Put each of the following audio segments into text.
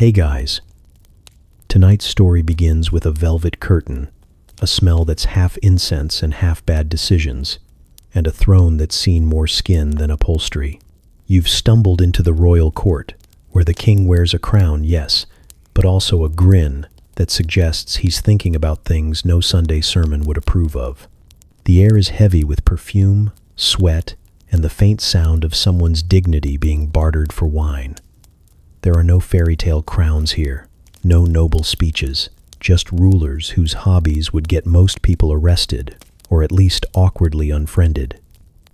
Hey guys, tonight's story begins with a velvet curtain, a smell that's half incense and half bad decisions, and a throne that's seen more skin than upholstery. You've stumbled into the royal court, where the king wears a crown, yes, but also a grin that suggests he's thinking about things no Sunday sermon would approve of. The air is heavy with perfume, sweat, and the faint sound of someone's dignity being bartered for wine. There are no fairy tale crowns here, no noble speeches, just rulers whose hobbies would get most people arrested, or at least awkwardly unfriended.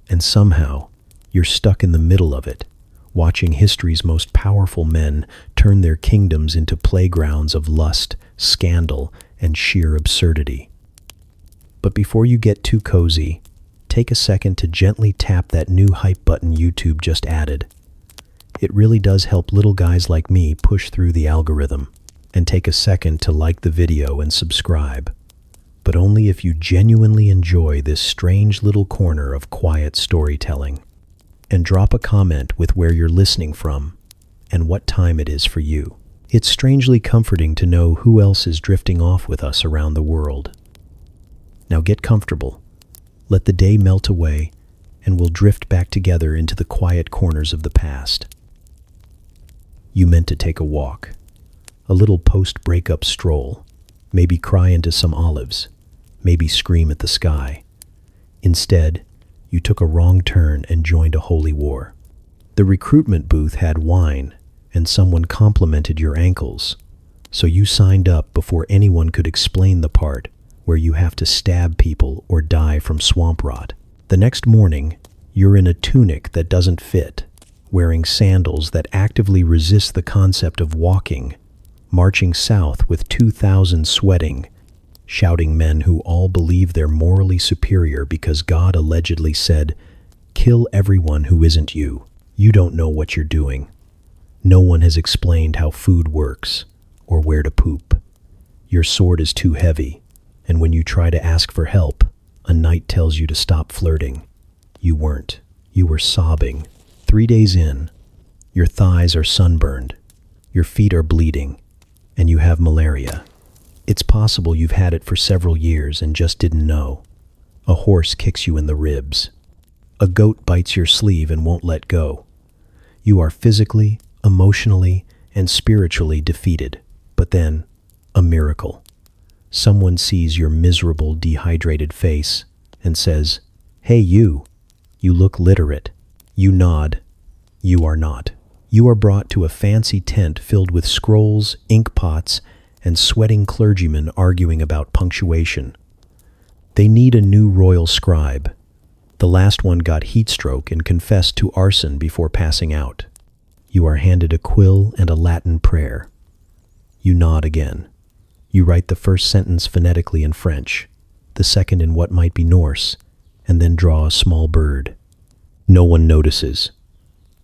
And somehow, you're stuck in the middle of it, watching history's most powerful men turn their kingdoms into playgrounds of lust, scandal, and sheer absurdity. But before you get too cozy, take a second to gently tap that new hype button YouTube just added. It really does help little guys like me push through the algorithm, and take a second to like the video and subscribe. But only if you genuinely enjoy this strange little corner of quiet storytelling. And drop a comment with where you're listening from and what time it is for you. It's strangely comforting to know who else is drifting off with us around the world. Now get comfortable, let the day melt away, and we'll drift back together into the quiet corners of the past. You meant to take a walk, a little post-breakup stroll, maybe cry into some olives, maybe scream at the sky. Instead, you took a wrong turn and joined a holy war. The recruitment booth had wine, and someone complimented your ankles, so you signed up before anyone could explain the part where you have to stab people or die from swamp rot. The next morning, you're in a tunic that doesn't fit, wearing sandals that actively resist the concept of walking, marching south with 2,000 sweating, shouting men who all believe they're morally superior because God allegedly said, "Kill everyone who isn't you." You don't know what you're doing. No one has explained how food works or where to poop. Your sword is too heavy, and when you try to ask for help, a knight tells you to stop flirting. You weren't. You were sobbing. 3 days in, your thighs are sunburned, your feet are bleeding, and you have malaria. It's possible you've had it for several years and just didn't know. A horse kicks you in the ribs. A goat bites your sleeve and won't let go. You are physically, emotionally, and spiritually defeated. But then, a miracle. Someone sees your miserable, dehydrated face and says, "Hey you look literate." You nod. You are not. You are brought to a fancy tent filled with scrolls, ink pots, and sweating clergymen arguing about punctuation. They need a new royal scribe. The last one got heat stroke and confessed to arson before passing out. You are handed a quill and a Latin prayer. You nod again. You write the first sentence phonetically in French, the second in what might be Norse, and then draw a small bird. No one notices.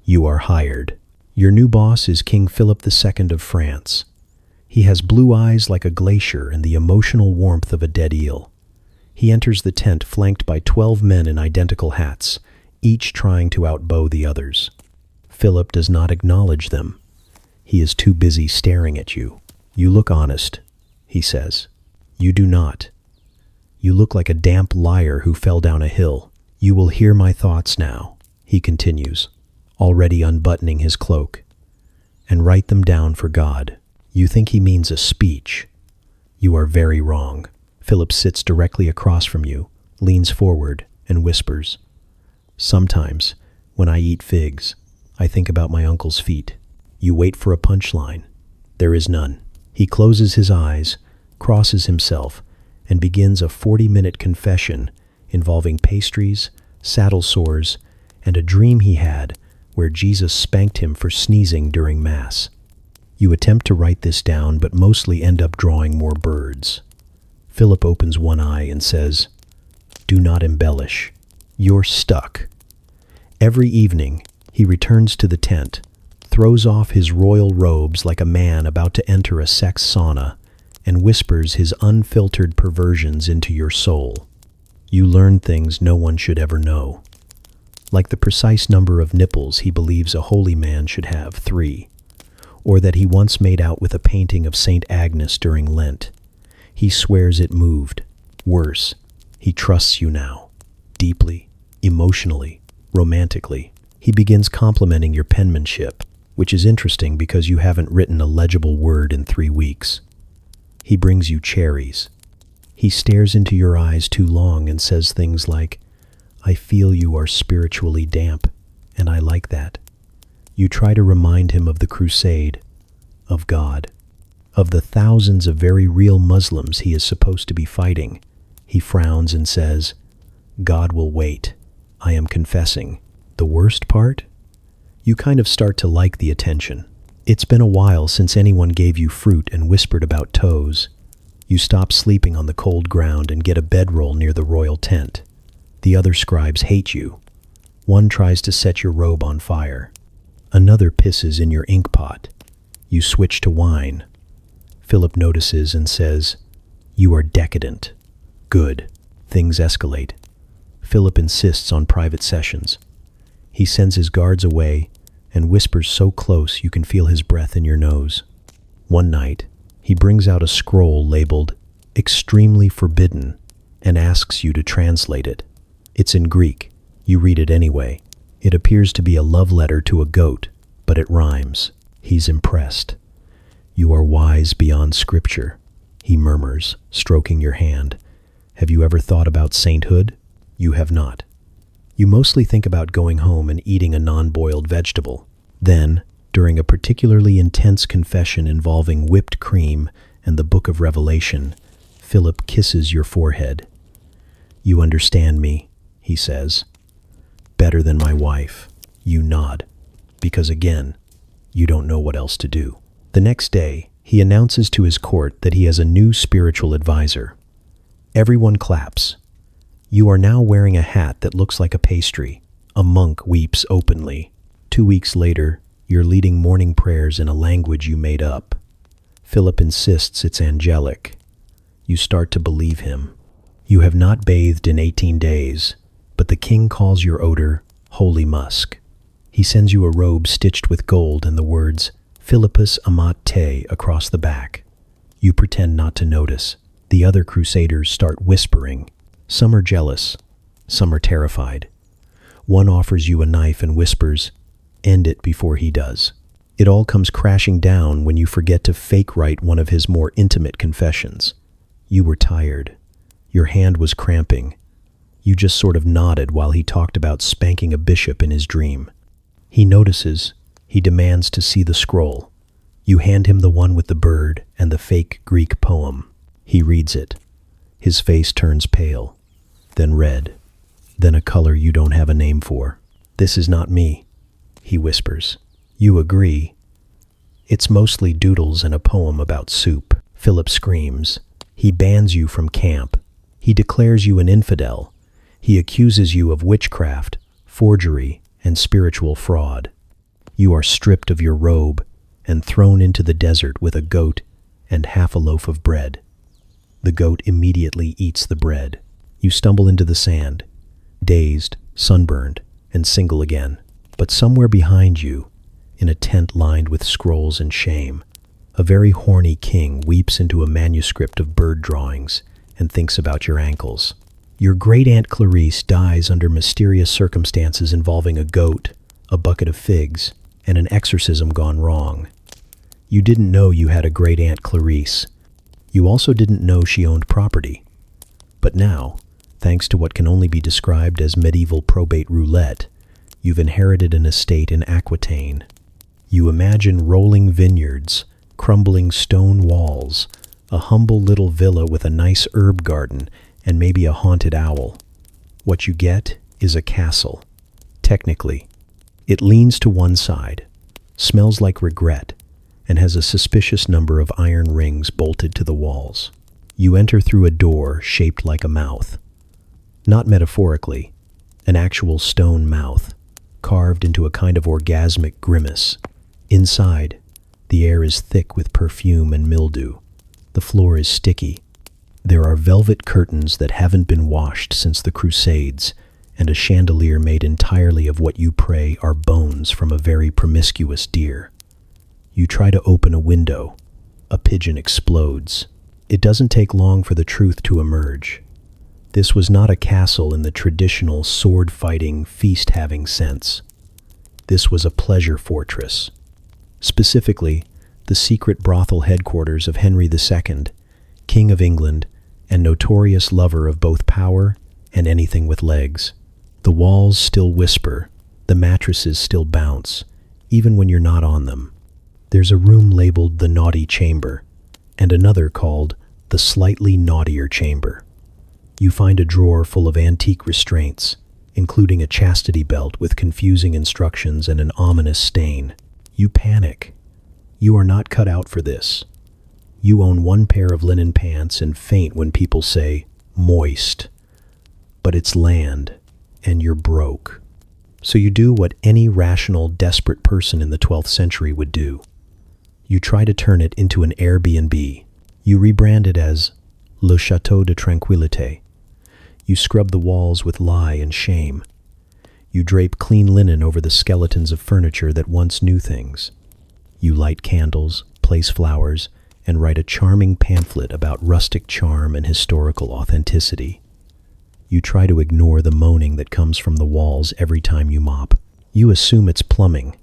You are hired. Your new boss is King Philip II of France. He has blue eyes like a glacier and the emotional warmth of a dead eel. He enters the tent flanked by 12 men in identical hats, each trying to outbow the others. Philip does not acknowledge them. He is too busy staring at you. "You look honest," he says. You do not. You look like a damp liar who fell down a hill. "You will hear my thoughts now," he continues, already unbuttoning his cloak, "and write them down for God." You think he means a speech. You are very wrong. Philip sits directly across from you, leans forward, and whispers, "Sometimes, when I eat figs, I think about my uncle's feet." You wait for a punchline. There is none. He closes his eyes, crosses himself, and begins a 40-minute confession involving pastries, saddle sores, and a dream he had where Jesus spanked him for sneezing during Mass. You attempt to write this down, but mostly end up drawing more birds. Philip opens one eye and says, "Do not embellish. You're stuck." Every evening, he returns to the tent, throws off his royal robes like a man about to enter a sex sauna, and whispers his unfiltered perversions into your soul. You learn things no one should ever know. Like the precise number of nipples he believes a holy man should have, 3. or that he once made out with a painting of Saint Agnes during Lent. He swears it moved. Worse, he trusts you now. Deeply, emotionally, romantically. He begins complimenting your penmanship, which is interesting because you haven't written a legible word in 3 weeks. He brings you cherries. He stares into your eyes too long and says things like, "I feel you are spiritually damp, and I like that." You try to remind him of the crusade, of God, of the thousands of very real Muslims he is supposed to be fighting. He frowns and says, "God will wait. I am confessing." The worst part? You kind of start to like the attention. It's been a while since anyone gave you fruit and whispered about toes. You stop sleeping on the cold ground and get a bedroll near the royal tent. The other scribes hate you. One tries to set your robe on fire. Another pisses in your ink pot. You switch to wine. Philip notices and says, "You are decadent." Good. Things escalate. Philip insists on private sessions. He sends his guards away and whispers so close you can feel his breath in your nose. One night, he brings out a scroll labeled "Extremely Forbidden" and asks you to translate it. It's in Greek. You read it anyway. It appears to be a love letter to a goat, but it rhymes. He's impressed. "You are wise beyond scripture," he murmurs, stroking your hand. "Have you ever thought about sainthood?" You have not. You mostly think about going home and eating a non-boiled vegetable. Then, during a particularly intense confession involving whipped cream and the Book of Revelation, Philip kisses your forehead. "You understand me," he says. "Better than my wife." You nod, because again, you don't know what else to do. The next day, he announces to his court that he has a new spiritual advisor. Everyone claps. You are now wearing a hat that looks like a pastry. A monk weeps openly. 2 weeks later, you're leading morning prayers in a language you made up. Philip insists it's angelic. You start to believe him. You have not bathed in 18 days, but the king calls your odor holy musk. He sends you a robe stitched with gold and the words Philippus Amat Te across the back. You pretend not to notice. The other crusaders start whispering. Some are jealous, some are terrified. One offers you a knife and whispers, "End it before he does." It all comes crashing down when you forget to fake write one of his more intimate confessions. You were tired. Your hand was cramping. You just sort of nodded while he talked about spanking a bishop in his dream. He notices. He demands to see the scroll. You hand him the one with the bird and the fake Greek poem. He reads it. His face turns pale, then red, then a color you don't have a name for. "This is not me," he whispers. You agree. It's mostly doodles and a poem about soup. Philip screams. He bans you from camp. He declares you an infidel. He accuses you of witchcraft, forgery, and spiritual fraud. You are stripped of your robe and thrown into the desert with a goat and half a loaf of bread. The goat immediately eats the bread. You stumble into the sand, dazed, sunburned, and single again. But somewhere behind you, in a tent lined with scrolls and shame, a very horny king weeps into a manuscript of bird drawings and thinks about your ankles. Your great-aunt Clarice dies under mysterious circumstances involving a goat, a bucket of figs, and an exorcism gone wrong. You didn't know you had a great-aunt Clarice. You also didn't know she owned property. But now, thanks to what can only be described as medieval probate roulette, you've inherited an estate in Aquitaine. You imagine rolling vineyards, crumbling stone walls, a humble little villa with a nice herb garden, and maybe a haunted owl. What you get is a castle. Technically, it leans to one side, smells like regret, and has a suspicious number of iron rings bolted to the walls. You enter through a door shaped like a mouth. Not metaphorically, an actual stone mouth, carved into a kind of orgasmic grimace. Inside, the air is thick with perfume and mildew. The floor is sticky. There are velvet curtains that haven't been washed since the Crusades, and a chandelier made entirely of what you pray are bones from a very promiscuous deer. You try to open a window. A pigeon explodes. It doesn't take long for the truth to emerge. This was not a castle in the traditional sword-fighting, feast-having sense. This was a pleasure fortress. Specifically, the secret brothel headquarters of Henry II, King of England, and notorious lover of both power and anything with legs. The walls still whisper, the mattresses still bounce, even when you're not on them. There's a room labeled the Naughty Chamber, and another called the Slightly Naughtier Chamber. You find a drawer full of antique restraints, including a chastity belt with confusing instructions and an ominous stain. You panic. You are not cut out for this. You own one pair of linen pants and faint when people say, moist. But it's land, and you're broke. So you do what any rational, desperate person in the 12th century would do. You try to turn it into an Airbnb. You rebrand it as Le Chateau de Tranquillité. You scrub the walls with lie and shame. You drape clean linen over the skeletons of furniture that once knew things. You light candles, place flowers, and write a charming pamphlet about rustic charm and historical authenticity. You try to ignore the moaning that comes from the walls every time you mop. You assume it's plumbing.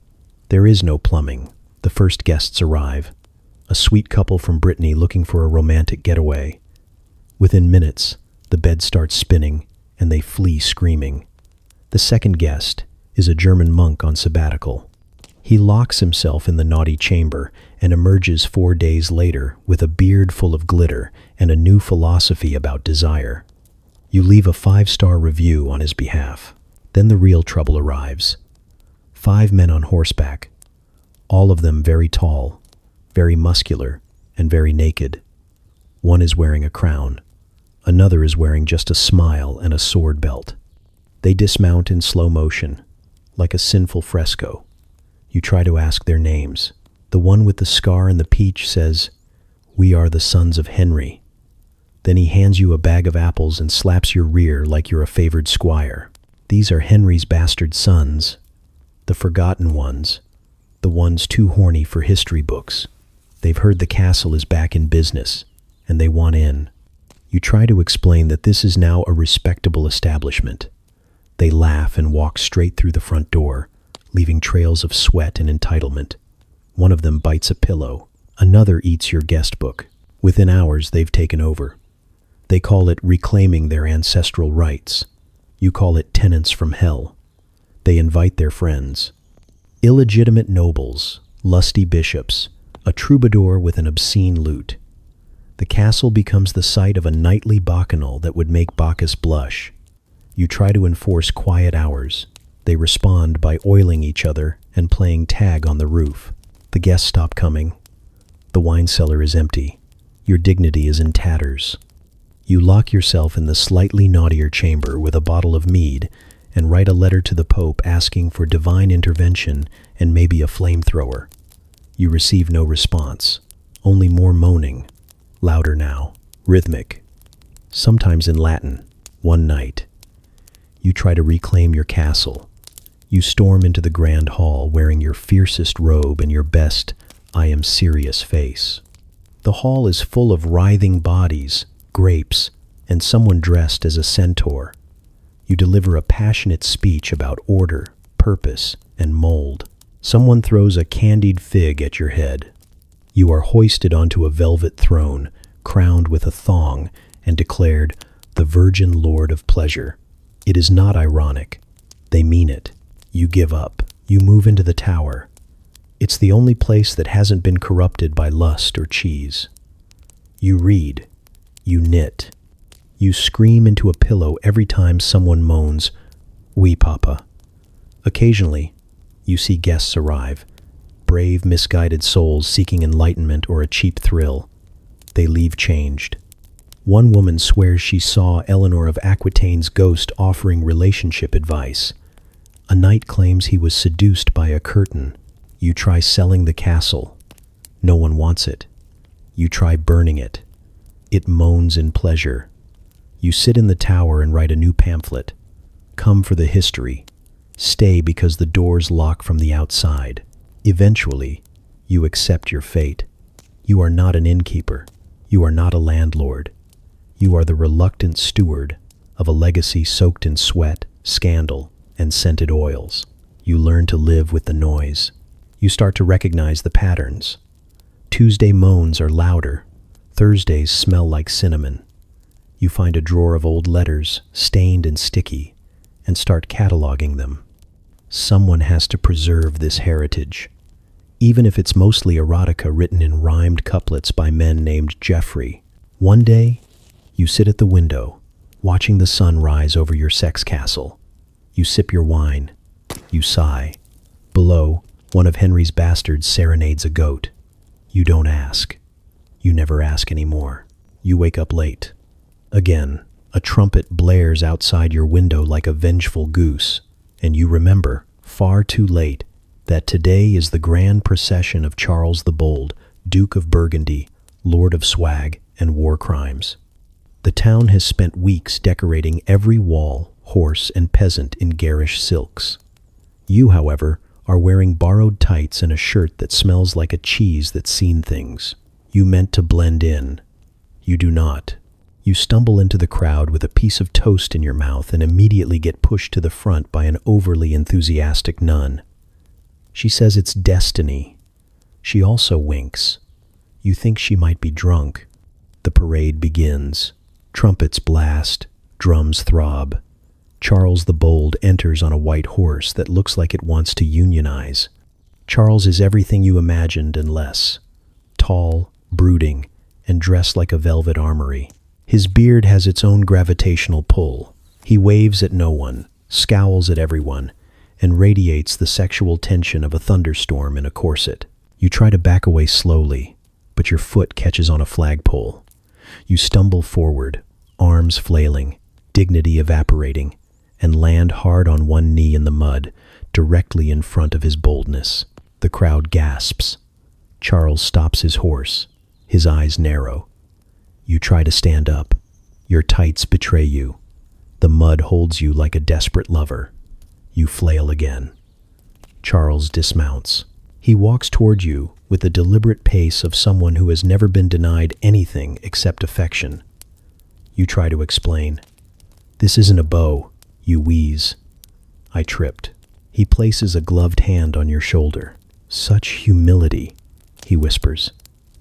There is no plumbing. The first guests arrive. A sweet couple from Brittany looking for a romantic getaway. Within minutes, the bed starts spinning, and they flee screaming. The second guest is a German monk on sabbatical. He locks himself in the naughty chamber and emerges 4 days later with a beard full of glitter and a new philosophy about desire. You leave a 5-star review on his behalf. Then the real trouble arrives. 5 men on horseback, all of them very tall, very muscular, and very naked. One is wearing a crown. Another is wearing just a smile and a sword belt. They dismount in slow motion, like a sinful fresco. You try to ask their names. The one with the scar and the peach says, "We are the sons of Henry." Then he hands you a bag of apples and slaps your rear like you're a favored squire. These are Henry's bastard sons, the forgotten ones, the ones too horny for history books. They've heard the castle is back in business, and they want in. You try to explain that this is now a respectable establishment. They laugh and walk straight through the front door, leaving trails of sweat and entitlement. One of them bites a pillow. Another eats your guest book. Within hours, they've taken over. They call it reclaiming their ancestral rights. You call it tenants from hell. They invite their friends. Illegitimate nobles, lusty bishops, a troubadour with an obscene lute. The castle becomes the site of a nightly bacchanal that would make Bacchus blush. You try to enforce quiet hours. They respond by oiling each other and playing tag on the roof. The guests stop coming. The wine cellar is empty. Your dignity is in tatters. You lock yourself in the slightly naughtier chamber with a bottle of mead and write a letter to the Pope asking for divine intervention and maybe a flamethrower. You receive no response, only more moaning, louder now, rhythmic, sometimes in Latin. One night, you try to reclaim your castle. You storm into the grand hall wearing your fiercest robe and your best "I am serious" face. The hall is full of writhing bodies, grapes, and someone dressed as a centaur. You deliver a passionate speech about order, purpose, and mold. Someone throws a candied fig at your head. You are hoisted onto a velvet throne, crowned with a thong, and declared the Virgin Lord of Pleasure. It is not ironic. They mean it. You give up. You move into the tower. It's the only place that hasn't been corrupted by lust or cheese. You read. You knit. You scream into a pillow every time someone moans, "Oui, Papa." Occasionally, you see guests arrive, brave, misguided souls seeking enlightenment or a cheap thrill. They leave changed. One woman swears she saw Eleanor of Aquitaine's ghost offering relationship advice. A knight claims he was seduced by a curtain. You try selling the castle. No one wants it. You try burning it. It moans in pleasure. You sit in the tower and write a new pamphlet. Come for the history. Stay because the doors lock from the outside. Eventually, You accept your fate. You are not an innkeeper. You are not a landlord. You are the reluctant steward of a legacy soaked in sweat, scandal, and scented oils. You learn to live with the noise. You start to recognize the patterns. Tuesday moans are louder. Thursdays smell like cinnamon. You find a drawer of old letters, stained and sticky, and start cataloging them. Someone has to preserve this heritage, even if it's mostly erotica written in rhymed couplets by men named Jeffrey. One day, you sit at the window, watching the sun rise over your sex castle. You sip your wine. You sigh. Below, one of Henry's bastards serenades a goat. You don't ask. You never ask anymore. You wake up late. Again, a trumpet blares outside your window like a vengeful goose, and you remember, far too late, that today is the grand procession of Charles the Bold, Duke of Burgundy, Lord of Swag and War Crimes. The town has spent weeks decorating every wall, horse, and peasant in garish silks. You, however, are wearing borrowed tights and a shirt that smells like a cheese that's seen things. You meant to blend in. You do not. You stumble into the crowd with a piece of toast in your mouth and immediately get pushed to the front by an overly enthusiastic nun. She says it's destiny. She also winks. You think she might be drunk. The parade begins. Trumpets blast. Drums throb. Charles the Bold enters on a white horse that looks like it wants to unionize. Charles is everything you imagined and less. Tall, brooding, and dressed like a velvet armory. His beard has its own gravitational pull. He waves at no one, scowls at everyone, and radiates the sexual tension of a thunderstorm in a corset. You try to back away slowly, but your foot catches on a flagpole. You stumble forward, arms flailing, dignity evaporating, and land hard on one knee in the mud, directly in front of his boldness. The crowd gasps. Charles stops his horse. His eyes narrow. You try to stand up. Your tights betray you. The mud holds you like a desperate lover. You flail again. Charles dismounts. He walks toward you with the deliberate pace of someone who has never been denied anything except affection. You try to explain. This isn't a bow. You wheeze. I tripped. He places a gloved hand on your shoulder. Such humility, he whispers.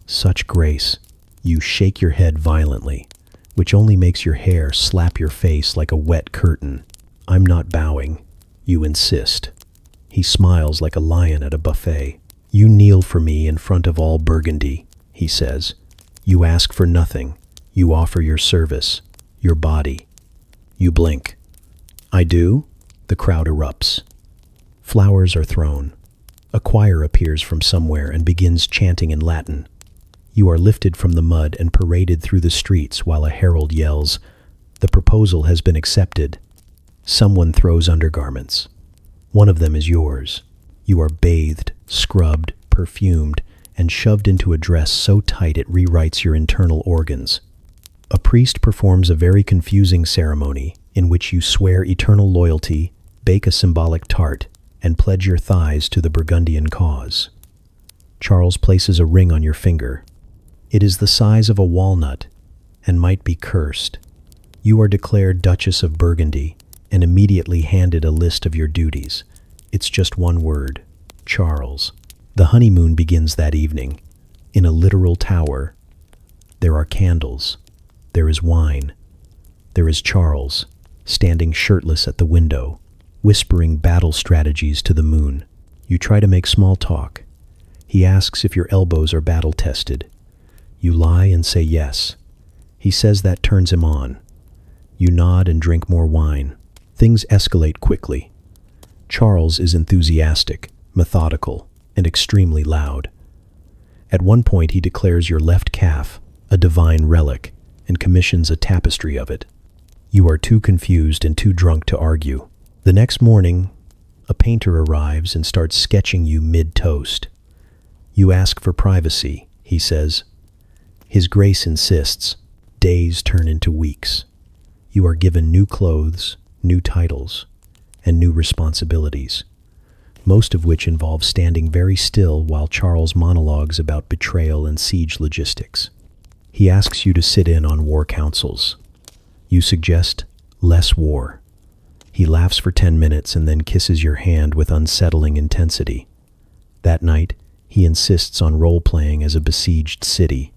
Such grace. You shake your head violently, which only makes your hair slap your face like a wet curtain. I'm not bowing. You insist. He smiles like a lion at a buffet. You kneel for me in front of all Burgundy, he says. You ask for nothing. You offer your service, your body. You blink. I do? The crowd erupts. Flowers are thrown. A choir appears from somewhere and begins chanting in Latin. You are lifted from the mud and paraded through the streets while a herald yells, "The proposal has been accepted." Someone throws undergarments. One of them is yours. You are bathed, scrubbed, perfumed, and shoved into a dress so tight it rewrites your internal organs. A priest performs a very confusing ceremony in which you swear eternal loyalty, bake a symbolic tart, and pledge your thighs to the Burgundian cause. Charles places a ring on your finger. It is the size of a walnut and might be cursed. You are declared Duchess of Burgundy and immediately handed a list of your duties. It's just one word: Charles. The honeymoon begins that evening, in a literal tower. There are candles. There is wine. There is Charles, standing shirtless at the window, whispering battle strategies to the moon. You try to make small talk. He asks if your elbows are battle-tested. You lie and say yes. He says that turns him on. You nod and drink more wine. Things escalate quickly. Charles is enthusiastic, methodical, and extremely loud. At one point, he declares your left calf a divine relic and commissions a tapestry of it. You are too confused and too drunk to argue. The next morning, a painter arrives and starts sketching you mid-toast. You ask for privacy, he says. His Grace insists. Days turn into weeks. You are given new clothes, new titles, and new responsibilities. most of which involve standing very still while Charles monologues about betrayal and siege logistics. He asks you to sit in on war councils. You suggest less war. He laughs for 10 minutes and then kisses your hand with unsettling intensity. That night, he insists on role-playing as a besieged city.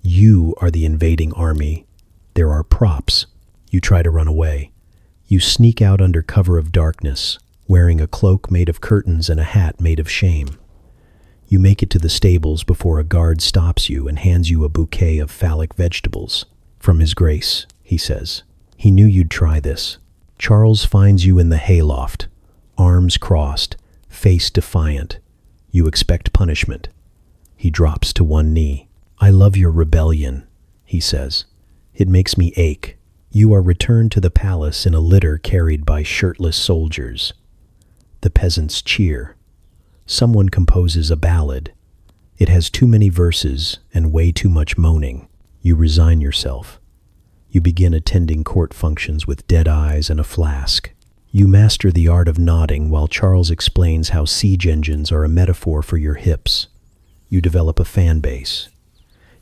You are the invading army. There are props. You try to run away. You sneak out under cover of darkness, wearing a cloak made of curtains and a hat made of shame. You make it to the stables before a guard stops you and hands you a bouquet of phallic vegetables. From His Grace, he says. He knew you'd try this. Charles finds you in the hayloft, arms crossed, face defiant. You expect punishment. He drops to one knee. I love your rebellion, he says. It makes me ache. You are returned to the palace in a litter carried by shirtless soldiers. The peasants cheer. Someone composes a ballad. It has too many verses and way too much moaning. You resign yourself. You begin attending court functions with dead eyes and a flask. You master the art of nodding while Charles explains how siege engines are a metaphor for your hips. You develop a fan base.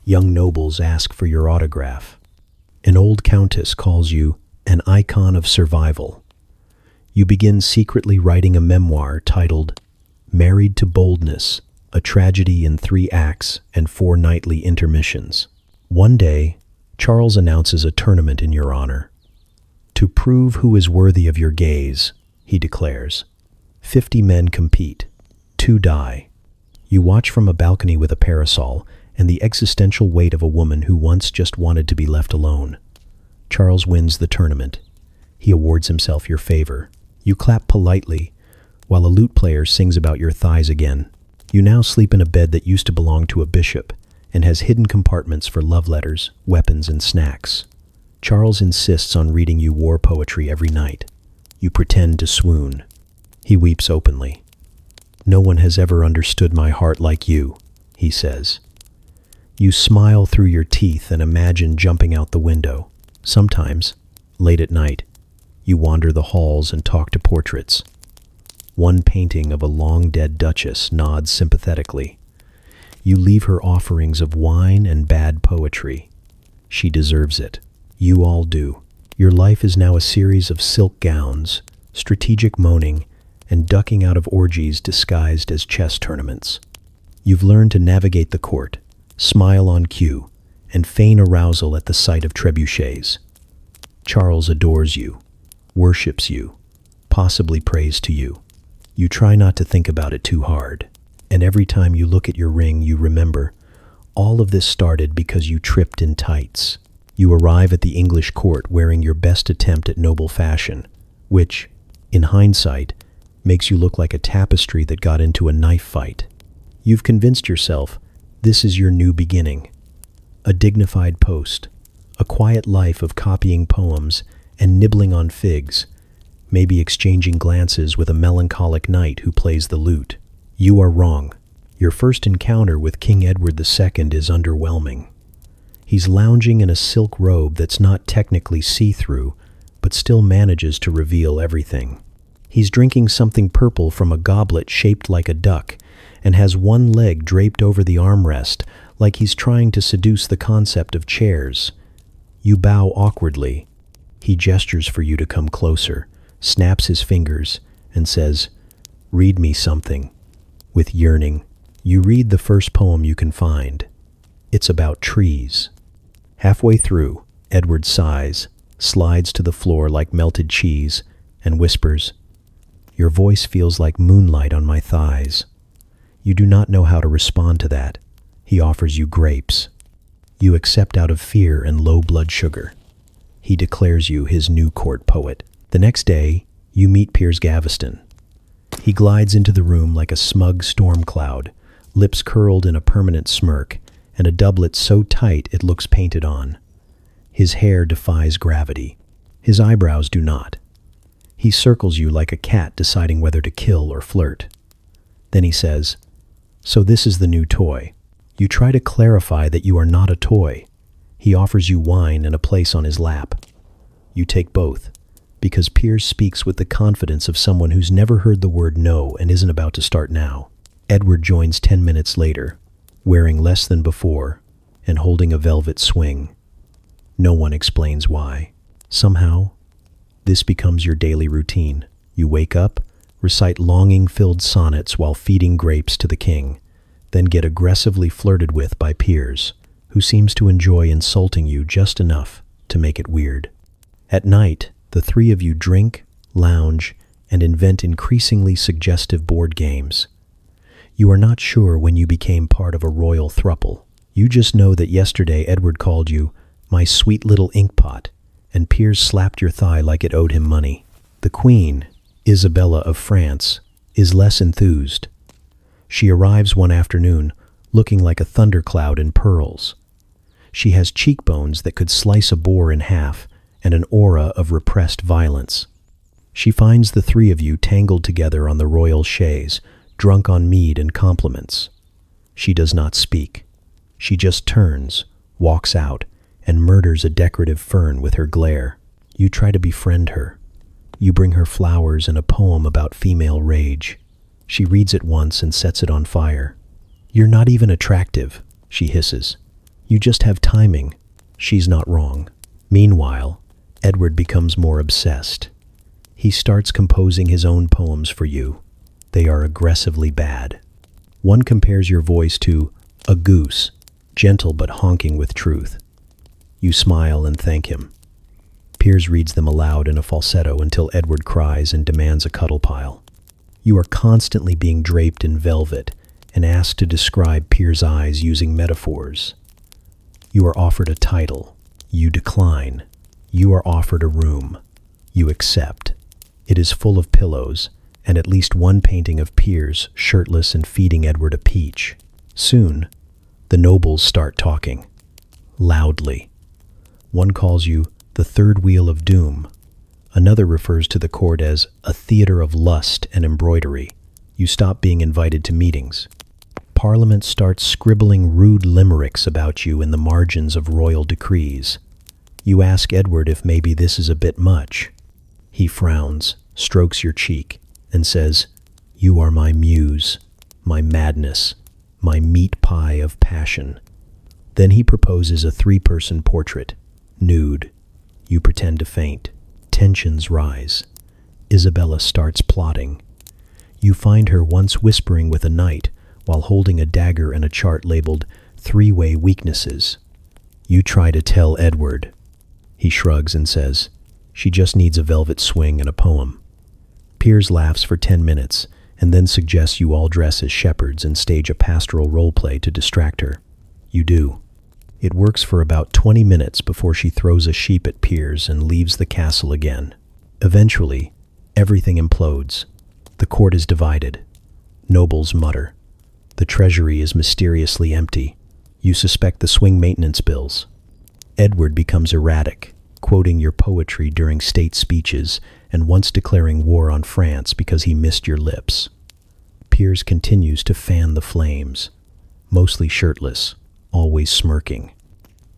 Young nobles ask for your autograph. An old countess calls you an icon of survival. You begin secretly writing a memoir titled Married to Boldness, a tragedy in 3 acts and 4 nightly intermissions. One day, Charles announces a tournament in your honor. To prove who is worthy of your gaze, he declares. 50 men compete. 2 die. You watch from a balcony with a parasol and the existential weight of a woman who once just wanted to be left alone. Charles wins the tournament. He awards himself your favor. You clap politely, while a lute player sings about your thighs again. You now sleep in a bed that used to belong to a bishop and has hidden compartments for love letters, weapons, and snacks. Charles insists on reading you war poetry every night. You pretend to swoon. He weeps openly. No one has ever understood my heart like you, he says. You smile through your teeth and imagine jumping out the window. Sometimes, late at night, you wander the halls and talk to portraits. One painting of a long-dead duchess nods sympathetically. You leave her offerings of wine and bad poetry. She deserves it. You all do. Your life is now a series of silk gowns, strategic moaning, and ducking out of orgies disguised as chess tournaments. You've learned to navigate the court, smile on cue, and feign arousal at the sight of trebuchets. Charles adores you, worships you, possibly prays to you. You try not to think about it too hard, and every time you look at your ring, you remember, all of this started because you tripped in tights. You arrive at the English court wearing your best attempt at noble fashion, which, in hindsight, makes you look like a tapestry that got into a knife fight. You've convinced yourself this is your new beginning. A dignified post, a quiet life of copying poems and nibbling on figs, maybe exchanging glances with a melancholic knight who plays the lute. You are wrong. Your first encounter with King Edward II is underwhelming. He's lounging in a silk robe that's not technically see-through, but still manages to reveal everything. He's drinking something purple from a goblet shaped like a duck, and has one leg draped over the armrest, like he's trying to seduce the concept of chairs. You bow awkwardly. He gestures for you to come closer, snaps his fingers, and says, "Read me something." With yearning, you read the first poem you can find. It's about trees. Halfway through, Edward sighs, slides to the floor like melted cheese, and whispers, "Your voice feels like moonlight on my thighs." You do not know how to respond to that. He offers you grapes. You accept out of fear and low blood sugar. He declares you his new court poet. The next day, you meet Piers Gaveston. He glides into the room like a smug storm cloud, lips curled in a permanent smirk, and a doublet so tight it looks painted on. His hair defies gravity. His eyebrows do not. He circles you like a cat deciding whether to kill or flirt. Then he says, "So this is the new toy." You try to clarify that you are not a toy. He offers you wine and a place on his lap. You take both. because Piers speaks with the confidence of someone who's never heard the word no and isn't about to start now. Edward joins 10 minutes later, wearing less than before and holding a velvet swing. No one explains why. Somehow, this becomes your daily routine. You wake up, recite longing-filled sonnets while feeding grapes to the king, then get aggressively flirted with by Piers, who seems to enjoy insulting you just enough to make it weird. At night, the three of you drink, lounge, and invent increasingly suggestive board games. You are not sure when you became part of a royal throuple. You just know that yesterday Edward called you my sweet little inkpot, and Piers slapped your thigh like it owed him money. The Queen, Isabella of France, is less enthused. She arrives one afternoon looking like a thundercloud in pearls. She has cheekbones that could slice a boar in half and an aura of repressed violence. She finds the three of you tangled together on the royal chaise, drunk on mead and compliments. She does not speak. She just turns, walks out, and murders a decorative fern with her glare. You try to befriend her. You bring her flowers and a poem about female rage. She reads it once and sets it on fire. "You're not even attractive," she hisses. "You just have timing." She's not wrong. Meanwhile, Edward becomes more obsessed. He starts composing his own poems for you. They are aggressively bad. One compares your voice to a goose, gentle but honking with truth. You smile and thank him. Piers reads them aloud in a falsetto until Edward cries and demands a cuddle pile. You are constantly being draped in velvet and asked to describe Piers' eyes using metaphors. You are offered a title. You decline. You are offered a room. You accept. It is full of pillows and at least one painting of Piers shirtless and feeding Edward a peach. Soon, the nobles start talking. Loudly. One calls you the third wheel of doom. Another refers to the court as a theater of lust and embroidery. You stop being invited to meetings. Parliament starts scribbling rude limericks about you in the margins of royal decrees. You ask Edward if maybe this is a bit much. He frowns, strokes your cheek, and says, "You are my muse, my madness, my meat pie of passion." Then he proposes a three-person portrait, nude. You pretend to faint. Tensions rise. Isabella starts plotting. You find her once whispering with a knight while holding a dagger and a chart labeled three-way weaknesses. You try to tell Edward. He shrugs and says, "She just needs a velvet swing and a poem." Piers laughs for 10 minutes and then suggests you all dress as shepherds and stage a pastoral roleplay to distract her. You do. It works for about 20 minutes before she throws a sheep at Piers and leaves the castle again. Eventually, everything implodes. The court is divided. Nobles mutter. The treasury is mysteriously empty. You suspect the swing maintenance bills. Edward becomes erratic, quoting your poetry during state speeches and once declaring war on France because he missed your lips. Piers continues to fan the flames, mostly shirtless, always smirking.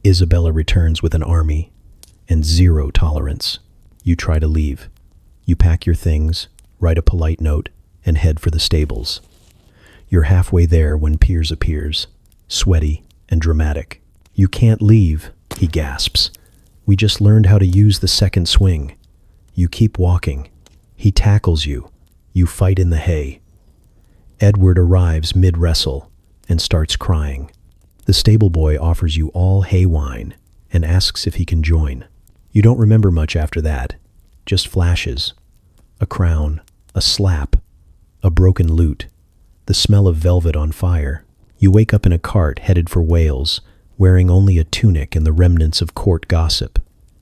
Isabella returns with an army and zero tolerance. You try to leave. You pack your things, write a polite note, and head for the stables. You're halfway there when Piers appears, sweaty and dramatic. "You can't leave," he gasps. "We just learned how to use the second swing." You keep walking. He tackles you. You fight in the hay. Edward arrives mid-wrestle and starts crying. The stable boy offers you all hay wine and asks if he can join. You don't remember much after that, just flashes. A crown, a slap, a broken lute, the smell of velvet on fire. You wake up in a cart headed for Wales, wearing only a tunic and the remnants of court gossip.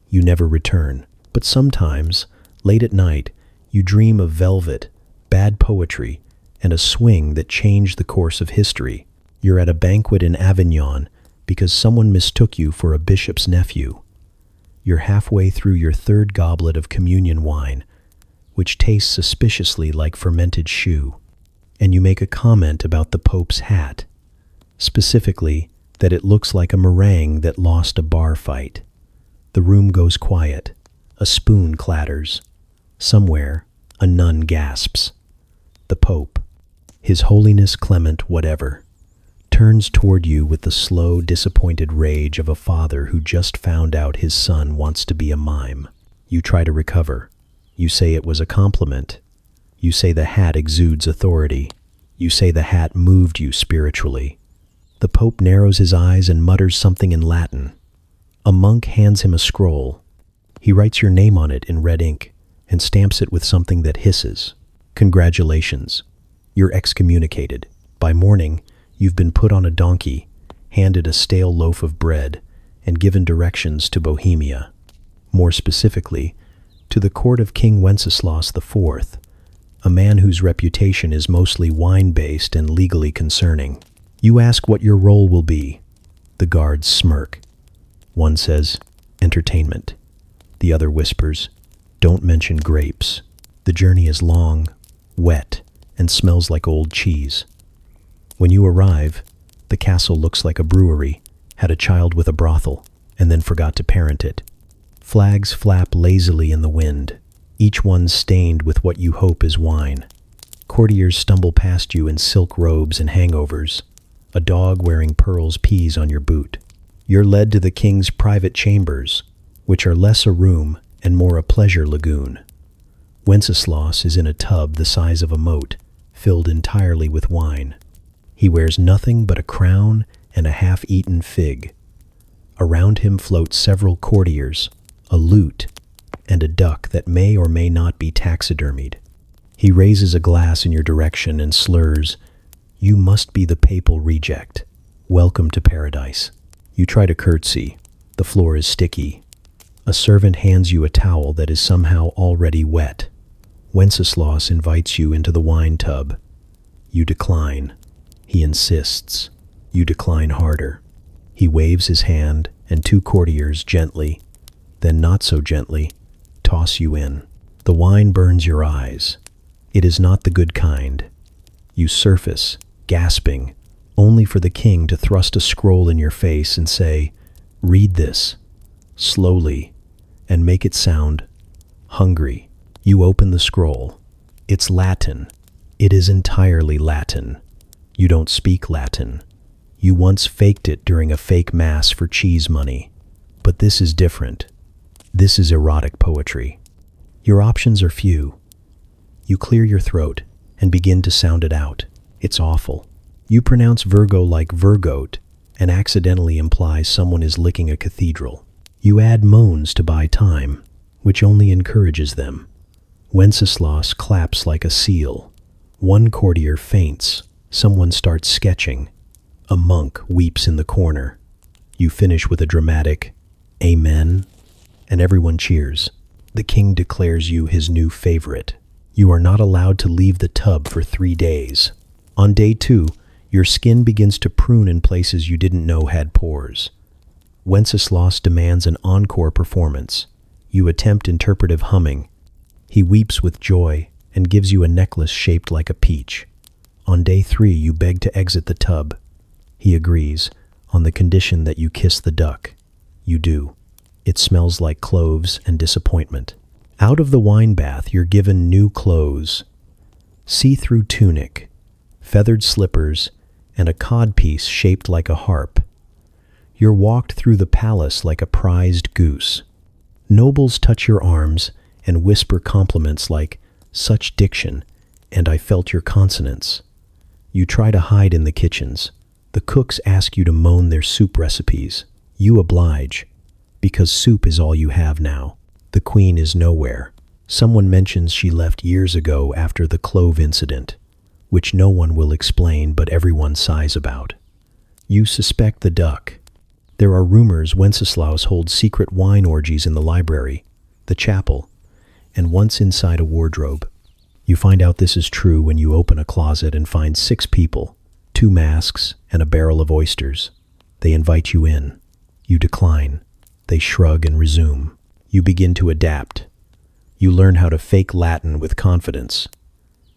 You never return, but sometimes, late at night, you dream of velvet, bad poetry, and a swing that changed the course of history. You're at a banquet in Avignon because someone mistook you for a bishop's nephew. You're halfway through your third goblet of communion wine, which tastes suspiciously like fermented shoe, and you make a comment about the Pope's hat, specifically that it looks like a meringue that lost a bar fight. The room goes quiet. A spoon clatters. Somewhere, a nun gasps. The Pope, His Holiness Clement whatever, turns toward you with the slow, disappointed rage of a father who just found out his son wants to be a mime. You try to recover. You say it was a compliment. You say the hat exudes authority. You say the hat moved you spiritually. The Pope narrows his eyes and mutters something in Latin. A monk hands him a scroll. He writes your name on it in red ink and stamps it with something that hisses. Congratulations. You're excommunicated. By morning, you've been put on a donkey, handed a stale loaf of bread, and given directions to Bohemia. More specifically, to the court of King Wenceslas IV, a man whose reputation is mostly wine-based and legally concerning. You ask what your role will be. The guards smirk. One says, entertainment. The other whispers, don't mention grapes. The journey is long, wet, and smells like old cheese. When you arrive, the castle looks like a brewery, had a child with a brothel, and then forgot to parent it. Flags flap lazily in the wind, each one stained with what you hope is wine. Courtiers stumble past you in silk robes and hangovers. A dog wearing pearls pees on your boot. You're led to the king's private chambers, which are less a room and more a pleasure lagoon. Wenceslas is in a tub the size of a moat, filled entirely with wine. He wears nothing but a crown and a half-eaten fig. Around him float several courtiers, a lute, and a duck that may or may not be taxidermied. He raises a glass in your direction and slurs, "You must be the papal reject. Welcome to paradise." You try to curtsy. The floor is sticky. A servant hands you a towel that is somehow already wet. Wenceslas invites you into the wine tub. You decline. He insists. You decline harder. He waves his hand, and two courtiers gently, then not so gently, toss you in. The wine burns your eyes. It is not the good kind. You surface, gasping, only for the king to thrust a scroll in your face and say, "Read this, slowly, and make it sound hungry." You open the scroll. It's Latin. It is entirely Latin. You don't speak Latin. You once faked it during a fake mass for cheese money. But this is different. This is erotic poetry. Your options are few. You clear your throat and begin to sound it out. It's awful. You pronounce Virgo like Virgoat and accidentally imply someone is licking a cathedral. You add moans to buy time, which only encourages them. Wenceslas claps like a seal. One courtier faints. Someone starts sketching. A monk weeps in the corner. You finish with a dramatic "Amen," and everyone cheers. The king declares you his new favorite. You are not allowed to leave the tub for 3 days. On day 2, your skin begins to prune in places you didn't know had pores. Wenceslas demands an encore performance. You attempt interpretive humming. He weeps with joy and gives you a necklace shaped like a peach. On day 3, you beg to exit the tub. He agrees, on the condition that you kiss the duck. You do. It smells like cloves and disappointment. Out of the wine bath, you're given new clothes. See-through tunic, feathered slippers, and a codpiece shaped like a harp. You're walked through the palace like a prized goose. Nobles touch your arms and whisper compliments like, "Such diction," and "I felt your consonants." You try to hide in the kitchens. The cooks ask you to moan their soup recipes. You oblige, because soup is all you have now. The queen is nowhere. Someone mentions she left years ago after the clove incident, which no one will explain but everyone sighs about. You suspect the duck. There are rumors Wenceslas holds secret wine orgies in the library, the chapel, and once inside a wardrobe. You find out this is true when you open a closet and find 6 people, 2 masks, and a barrel of oysters. They invite you in. You decline. They shrug and resume. You begin to adapt. You learn how to fake Latin with confidence.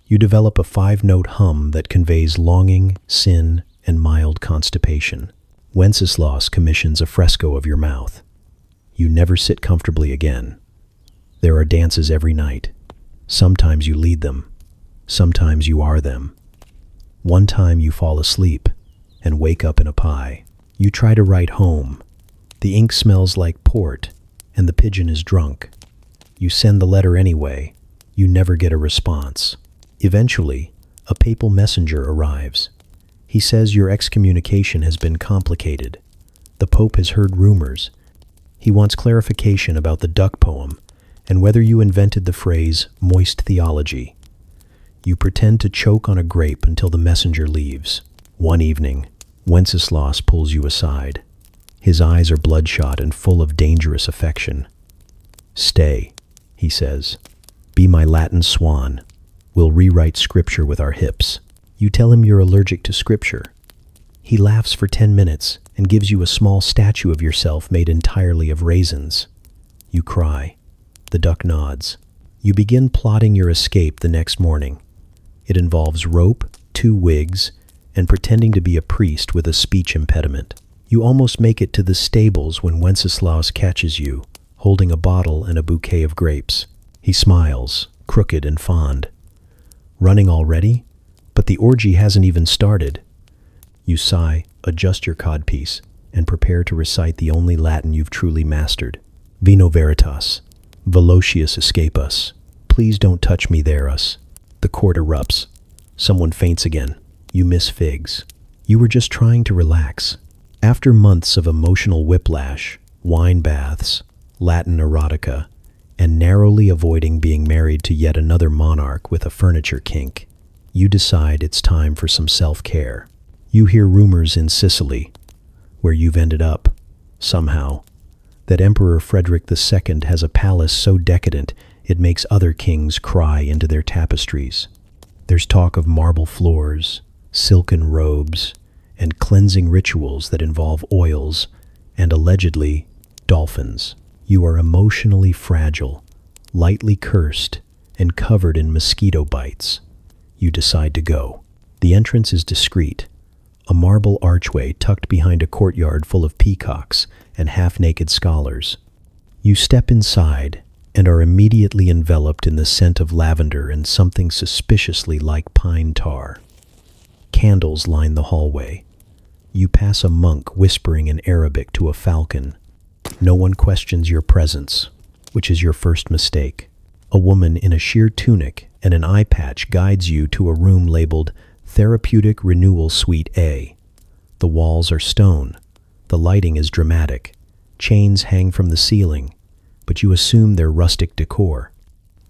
You develop a 5-note hum that conveys longing, sin, and mild constipation. Wenceslas commissions a fresco of your mouth. You never sit comfortably again. There are dances every night. Sometimes you lead them. Sometimes you are them. One time you fall asleep and wake up in a pie. You try to write home. The ink smells like port and the pigeon is drunk. You send the letter anyway. You never get a response. Eventually, a papal messenger arrives. He says your excommunication has been complicated. The Pope has heard rumors. He wants clarification about the duck poem and whether you invented the phrase moist theology. You pretend to choke on a grape until the messenger leaves. One evening, Wenceslaus pulls you aside. His eyes are bloodshot and full of dangerous affection. "Stay," he says. "Be my Latin swan. We'll rewrite scripture with our hips." You tell him you're allergic to scripture. He laughs for 10 minutes and gives you a small statue of yourself made entirely of raisins. You cry. The duck nods. You begin plotting your escape the next morning. It involves rope, 2 wigs, and pretending to be a priest with a speech impediment. You almost make it to the stables when Wenceslaus catches you, holding a bottle and a bouquet of grapes. He smiles, crooked and fond. "Running already? But the orgy hasn't even started." You sigh, adjust your codpiece, and prepare to recite the only Latin you've truly mastered. "Vino veritas. Velocius escape us. Please don't touch me there us." The court erupts. Someone faints again. You miss figs. You were just trying to relax. After months of emotional whiplash, wine baths, Latin erotica, and narrowly avoiding being married to yet another monarch with a furniture kink, you decide it's time for some self-care. You hear rumors in Sicily, where you've ended up, somehow, that Emperor Frederick II has a palace so decadent it makes other kings cry into their tapestries. There's talk of marble floors, silken robes, and cleansing rituals that involve oils and, allegedly, dolphins. You are emotionally fragile, lightly cursed, and covered in mosquito bites. You decide to go. The entrance is discreet, a marble archway tucked behind a courtyard full of peacocks and half-naked scholars. You step inside and are immediately enveloped in the scent of lavender and something suspiciously like pine tar. Candles line the hallway. You pass a monk whispering in Arabic to a falcon. No one questions your presence, which is your first mistake. A woman in a sheer tunic and an eye patch guides you to a room labeled Therapeutic Renewal Suite A. The walls are stone. The lighting is dramatic. Chains hang from the ceiling, but you assume they're rustic decor.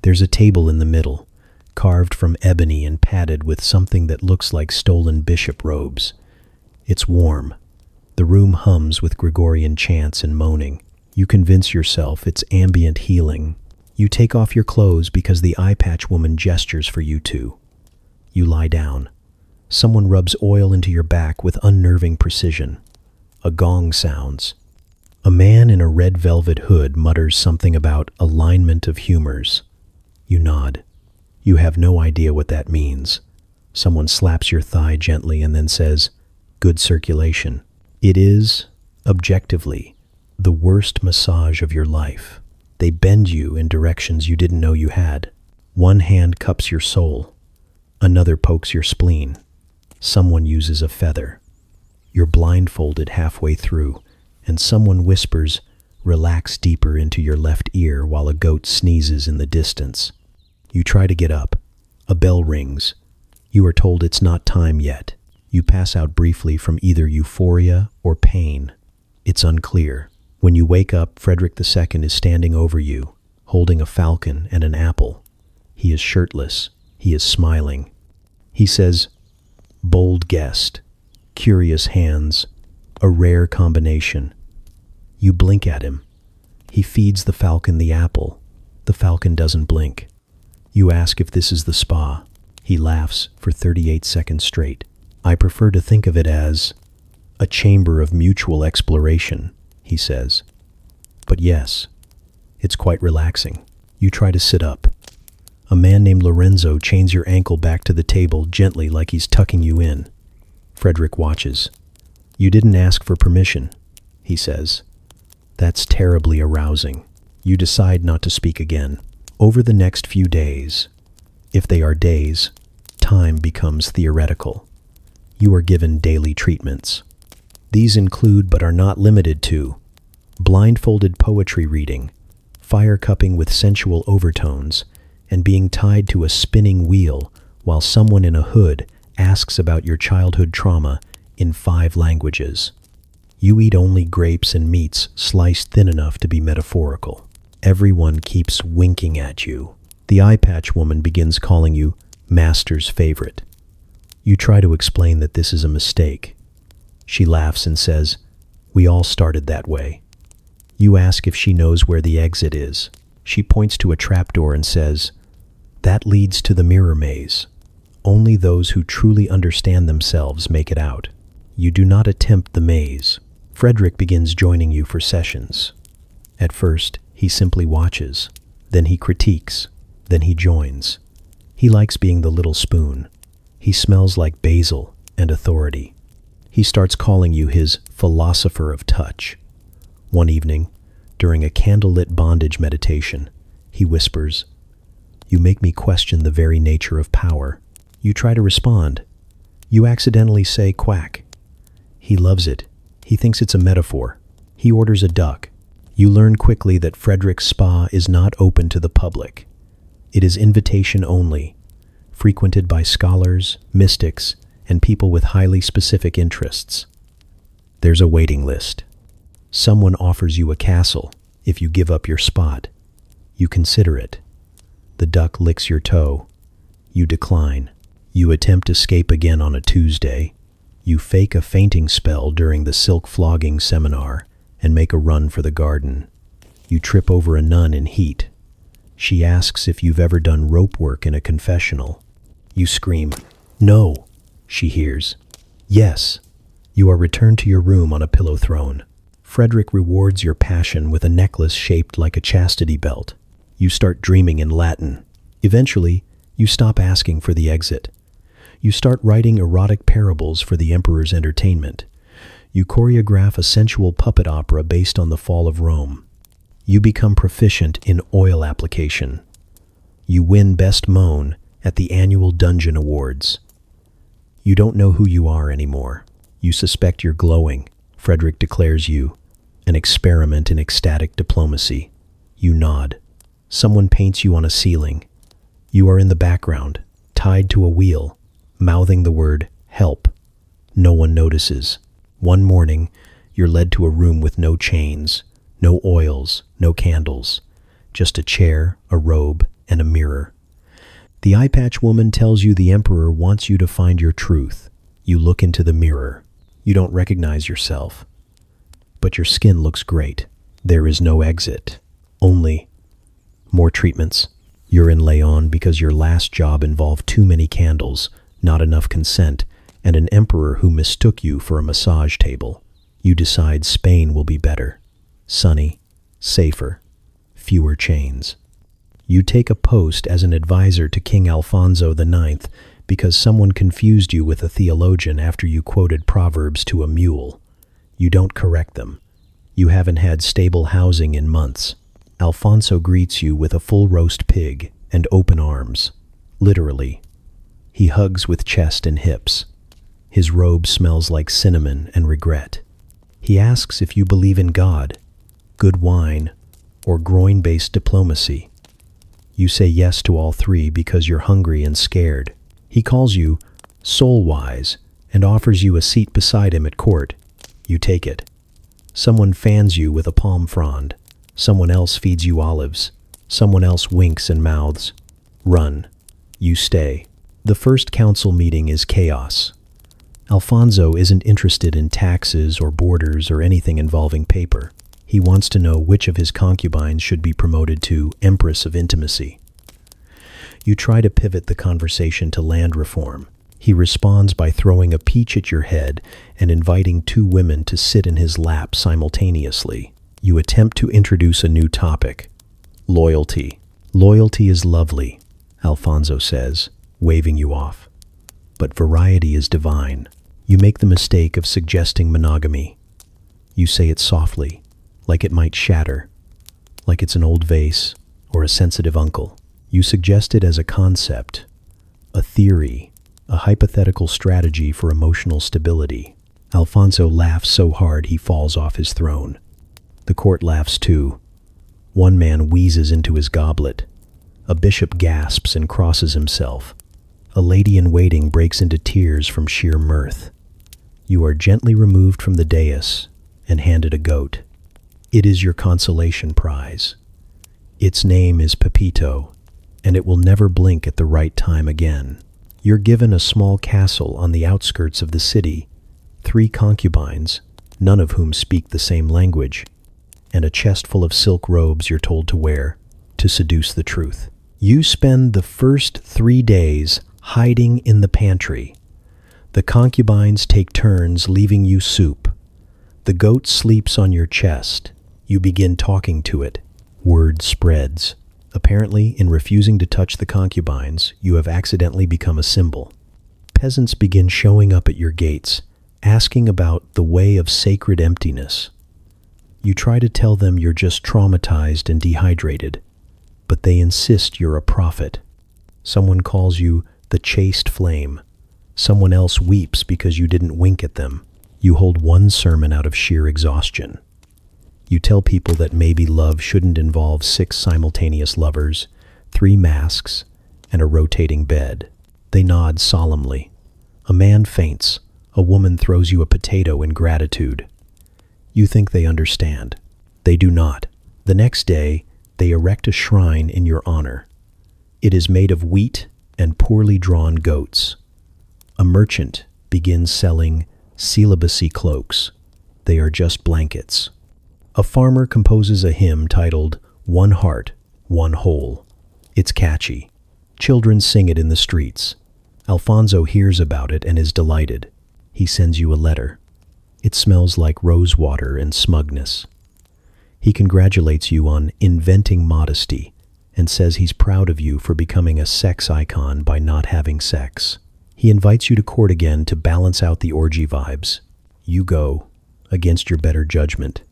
There's a table in the middle, carved from ebony and padded with something that looks like stolen bishop robes. It's warm. The room hums with Gregorian chants and moaning. You convince yourself it's ambient healing. You take off your clothes because the eye patch woman gestures for you to. You lie down. Someone rubs oil into your back with unnerving precision. A gong sounds. A man in a red velvet hood mutters something about alignment of humors. You nod. You have no idea what that means. Someone slaps your thigh gently and then says, "Good circulation." It is, objectively, the worst massage of your life. They bend you in directions you didn't know you had. One hand cups your soul. Another pokes your spleen. Someone uses a feather. You're blindfolded halfway through, and someone whispers, "Relax deeper," into your left ear while a goat sneezes in the distance. You try to get up. A bell rings. You are told it's not time yet. You pass out briefly from either euphoria or pain. It's unclear. When you wake up, Frederick II is standing over you, holding a falcon and an apple. He is shirtless. He is smiling. He says, "Bold guest, curious hands, a rare combination." You blink at him. He feeds the falcon the apple. The falcon doesn't blink. You ask if this is the spa. He laughs for 38 seconds straight. "I prefer to think of it as a chamber of mutual exploration," he says. "But yes, it's quite relaxing." You try to sit up. A man named Lorenzo chains your ankle back to the table gently like he's tucking you in. Frederick watches. "You didn't ask for permission," he says. That's terribly arousing. You decide not to speak again. Over the next few days, if they are days, time becomes theoretical. You are given daily treatments. These include but are not limited to blindfolded poetry reading, fire cupping with sensual overtones, and being tied to a spinning wheel while someone in a hood asks about your childhood trauma in 5 languages. You eat only grapes and meats sliced thin enough to be metaphorical. Everyone keeps winking at you. The eye patch woman begins calling you master's favorite. You try to explain that this is a mistake. She laughs and says, "We all started that way." You ask if she knows where the exit is. She points to a trapdoor and says, "That leads to the mirror maze. Only those who truly understand themselves make it out." You do not attempt the maze. Frederick begins joining you for sessions. At first, he simply watches. Then he critiques. Then he joins. He likes being the little spoon. He smells like basil and authority. He starts calling you his philosopher of touch. One evening, during a candlelit bondage meditation, he whispers, "You make me question the very nature of power." You try to respond. You accidentally say quack. He loves it. He thinks it's a metaphor. He orders a duck. You learn quickly that Frederick's spa is not open to the public. It is invitation only, frequented by scholars, mystics, and people with highly specific interests. There's a waiting list. Someone offers you a castle if you give up your spot. You consider it. The duck licks your toe. You decline. You attempt escape again on a Tuesday. You fake a fainting spell during the silk flogging seminar and make a run for the garden. You trip over a nun in heat. She asks if you've ever done rope work in a confessional. You scream, "No," she hears. "Yes." You are returned to your room on a pillow throne. Frederick rewards your passion with a necklace shaped like a chastity belt. You start dreaming in Latin. Eventually, you stop asking for the exit. You start writing erotic parables for the emperor's entertainment. You choreograph a sensual puppet opera based on the fall of Rome. You become proficient in oil application. You win Best Moan at the annual Dungeon Awards. You don't know who you are anymore. You suspect you're glowing. Frederick declares you an experiment in ecstatic diplomacy. You nod. Someone paints you on a ceiling. You are in the background, tied to a wheel, mouthing the word help. No one notices. One morning, you're led to a room with no chains, no oils, no candles, just a chair, a robe, and a mirror. The eye patch woman tells you the emperor wants you to find your truth. You look into the mirror. You don't recognize yourself. But your skin looks great. There is no exit. Only more treatments. You're in Leon because your last job involved too many candles, not enough consent, and an emperor who mistook you for a massage table. You decide Spain will be better. Sunny, safer, fewer chains. You take a post as an advisor to King Alfonso IX because someone confused you with a theologian after you quoted Proverbs to a mule. You don't correct them. You haven't had stable housing in months. Alfonso greets you with a full roast pig and open arms. Literally. He hugs with chest and hips. His robe smells like cinnamon and regret. He asks if you believe in God, good wine, or groin-based diplomacy. You say yes to all 3 because you're hungry and scared. He calls you soul-wise and offers you a seat beside him at court. You take it. Someone fans you with a palm frond. Someone else feeds you olives. Someone else winks and mouths. Run. You stay. The first council meeting is chaos. Alfonso isn't interested in taxes or borders or anything involving paper. He wants to know which of his concubines should be promoted to Empress of Intimacy. You try to pivot the conversation to land reform. He responds by throwing a peach at your head and inviting 2 women to sit in his lap simultaneously. You attempt to introduce a new topic. Loyalty. Loyalty is lovely, Alfonso says, waving you off. But variety is divine. You make the mistake of suggesting monogamy. You say it softly, like it might shatter, like it's an old vase or a sensitive uncle. You suggest it as a concept, a theory, a hypothetical strategy for emotional stability. Alfonso laughs so hard he falls off his throne. The court laughs too. One man wheezes into his goblet. A bishop gasps and crosses himself. A lady-in-waiting breaks into tears from sheer mirth. You are gently removed from the dais and handed a goat. It is your consolation prize. Its name is Pepito, and it will never blink at the right time again. You're given a small castle on the outskirts of the city, 3 concubines, none of whom speak the same language, and a chest full of silk robes you're told to wear to seduce the truth. You spend the first 3 days hiding in the pantry. The concubines take turns leaving you soup. The goat sleeps on your chest. You begin talking to it. Word spreads. Apparently, in refusing to touch the concubines, you have accidentally become a symbol. Peasants begin showing up at your gates, asking about the way of sacred emptiness. You try to tell them you're just traumatized and dehydrated, but they insist you're a prophet. Someone calls you the chaste flame. Someone else weeps because you didn't wink at them. You hold one sermon out of sheer exhaustion. You tell people that maybe love shouldn't involve 6 simultaneous lovers, 3 masks, and a rotating bed. They nod solemnly. A man faints. A woman throws you a potato in gratitude. You think they understand. They do not. The next day, they erect a shrine in your honor. It is made of wheat and poorly drawn goats. A merchant begins selling celibacy cloaks. They are just blankets. A farmer composes a hymn titled "One Heart, One Whole." It's catchy. Children sing it in the streets. Alfonso hears about it and is delighted. He sends you a letter. It smells like rose water and smugness. He congratulates you on inventing modesty and says he's proud of you for becoming a sex icon by not having sex. He invites you to court again to balance out the orgy vibes. You go, against your better judgment.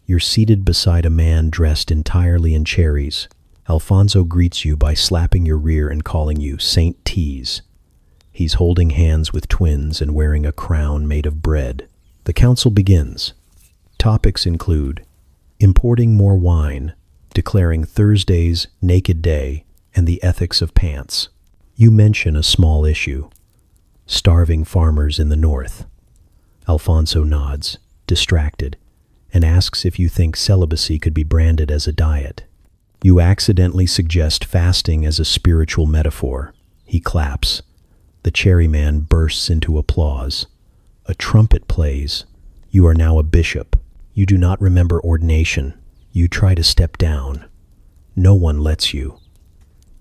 You're seated beside a man dressed entirely in cherries. Alfonso greets you by slapping your rear and calling you Saint Tease. He's holding hands with twins and wearing a crown made of bread. The council begins. Topics include importing more wine, declaring Thursday's Naked Day, and the ethics of pants. You mention a small issue. Starving farmers in the north. Alfonso nods, distracted, and asks if you think celibacy could be branded as a diet. You accidentally suggest fasting as a spiritual metaphor. He claps. The cherry man bursts into applause. A trumpet plays. You are now a bishop. You do not remember ordination. You try to step down. No one lets you.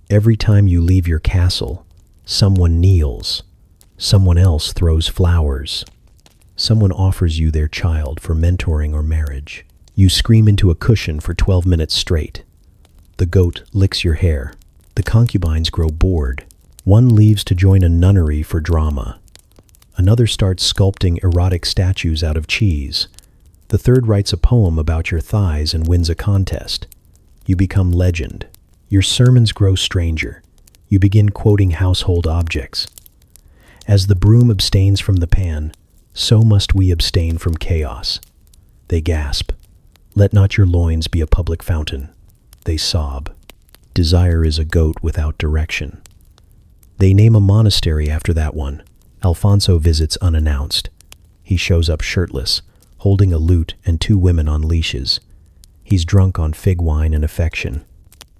Every time you leave your castle, someone kneels. Someone else throws flowers. Someone offers you their child for mentoring or marriage. You scream into a cushion for 12 minutes straight. The goat licks your hair. The concubines grow bored. One leaves to join a nunnery for drama. Another starts sculpting erotic statues out of cheese. The third writes a poem about your thighs and wins a contest. You become legend. Your sermons grow stranger. You begin quoting household objects. As the broom abstains from the pan, so must we abstain from chaos. They gasp. Let not your loins be a public fountain. They sob. Desire is a goat without direction. They name a monastery after that one. Alfonso visits unannounced. He shows up shirtless, holding a lute and 2 women on leashes. He's drunk on fig wine and affection.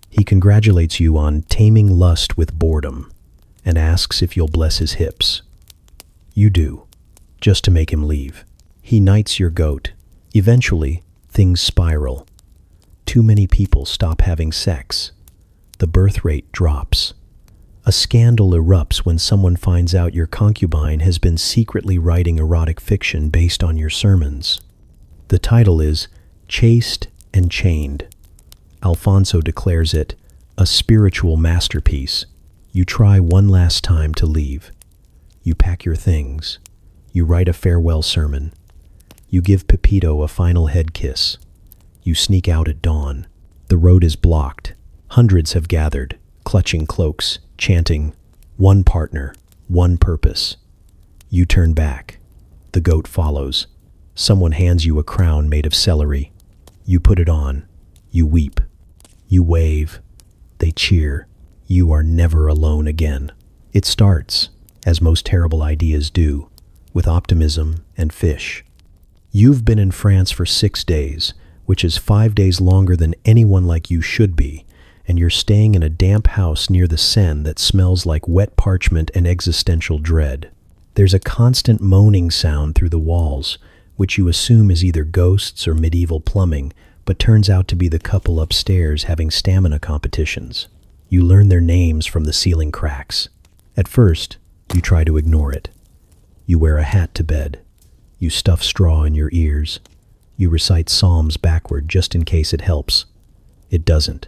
He congratulates you on taming lust with boredom and asks if you'll bless his hips. You do, just to make him leave. He knights your goat. Eventually, things spiral. Too many people stop having sex. The birth rate drops. A scandal erupts when someone finds out your concubine has been secretly writing erotic fiction based on your sermons. The title is Chaste and Chained. Alfonso declares it a spiritual masterpiece. You try one last time to leave. You pack your things. You write a farewell sermon. You give Pepito a final head kiss. You sneak out at dawn. The road is blocked. Hundreds have gathered, clutching cloaks, chanting, "One partner, one purpose." You turn back. The goat follows. Someone hands you a crown made of celery. You put it on. You weep. You wave. They cheer. You are never alone again. It starts, as most terrible ideas do, with optimism and fish. You've been in France for 6 days, which is 5 days longer than anyone like you should be, and you're staying in a damp house near the Seine that smells like wet parchment and existential dread. There's a constant moaning sound through the walls, which you assume is either ghosts or medieval plumbing, but turns out to be the couple upstairs having stamina competitions. You learn their names from the ceiling cracks. At first, you try to ignore it. You wear a hat to bed. You stuff straw in your ears. You recite psalms backward just in case it helps. It doesn't.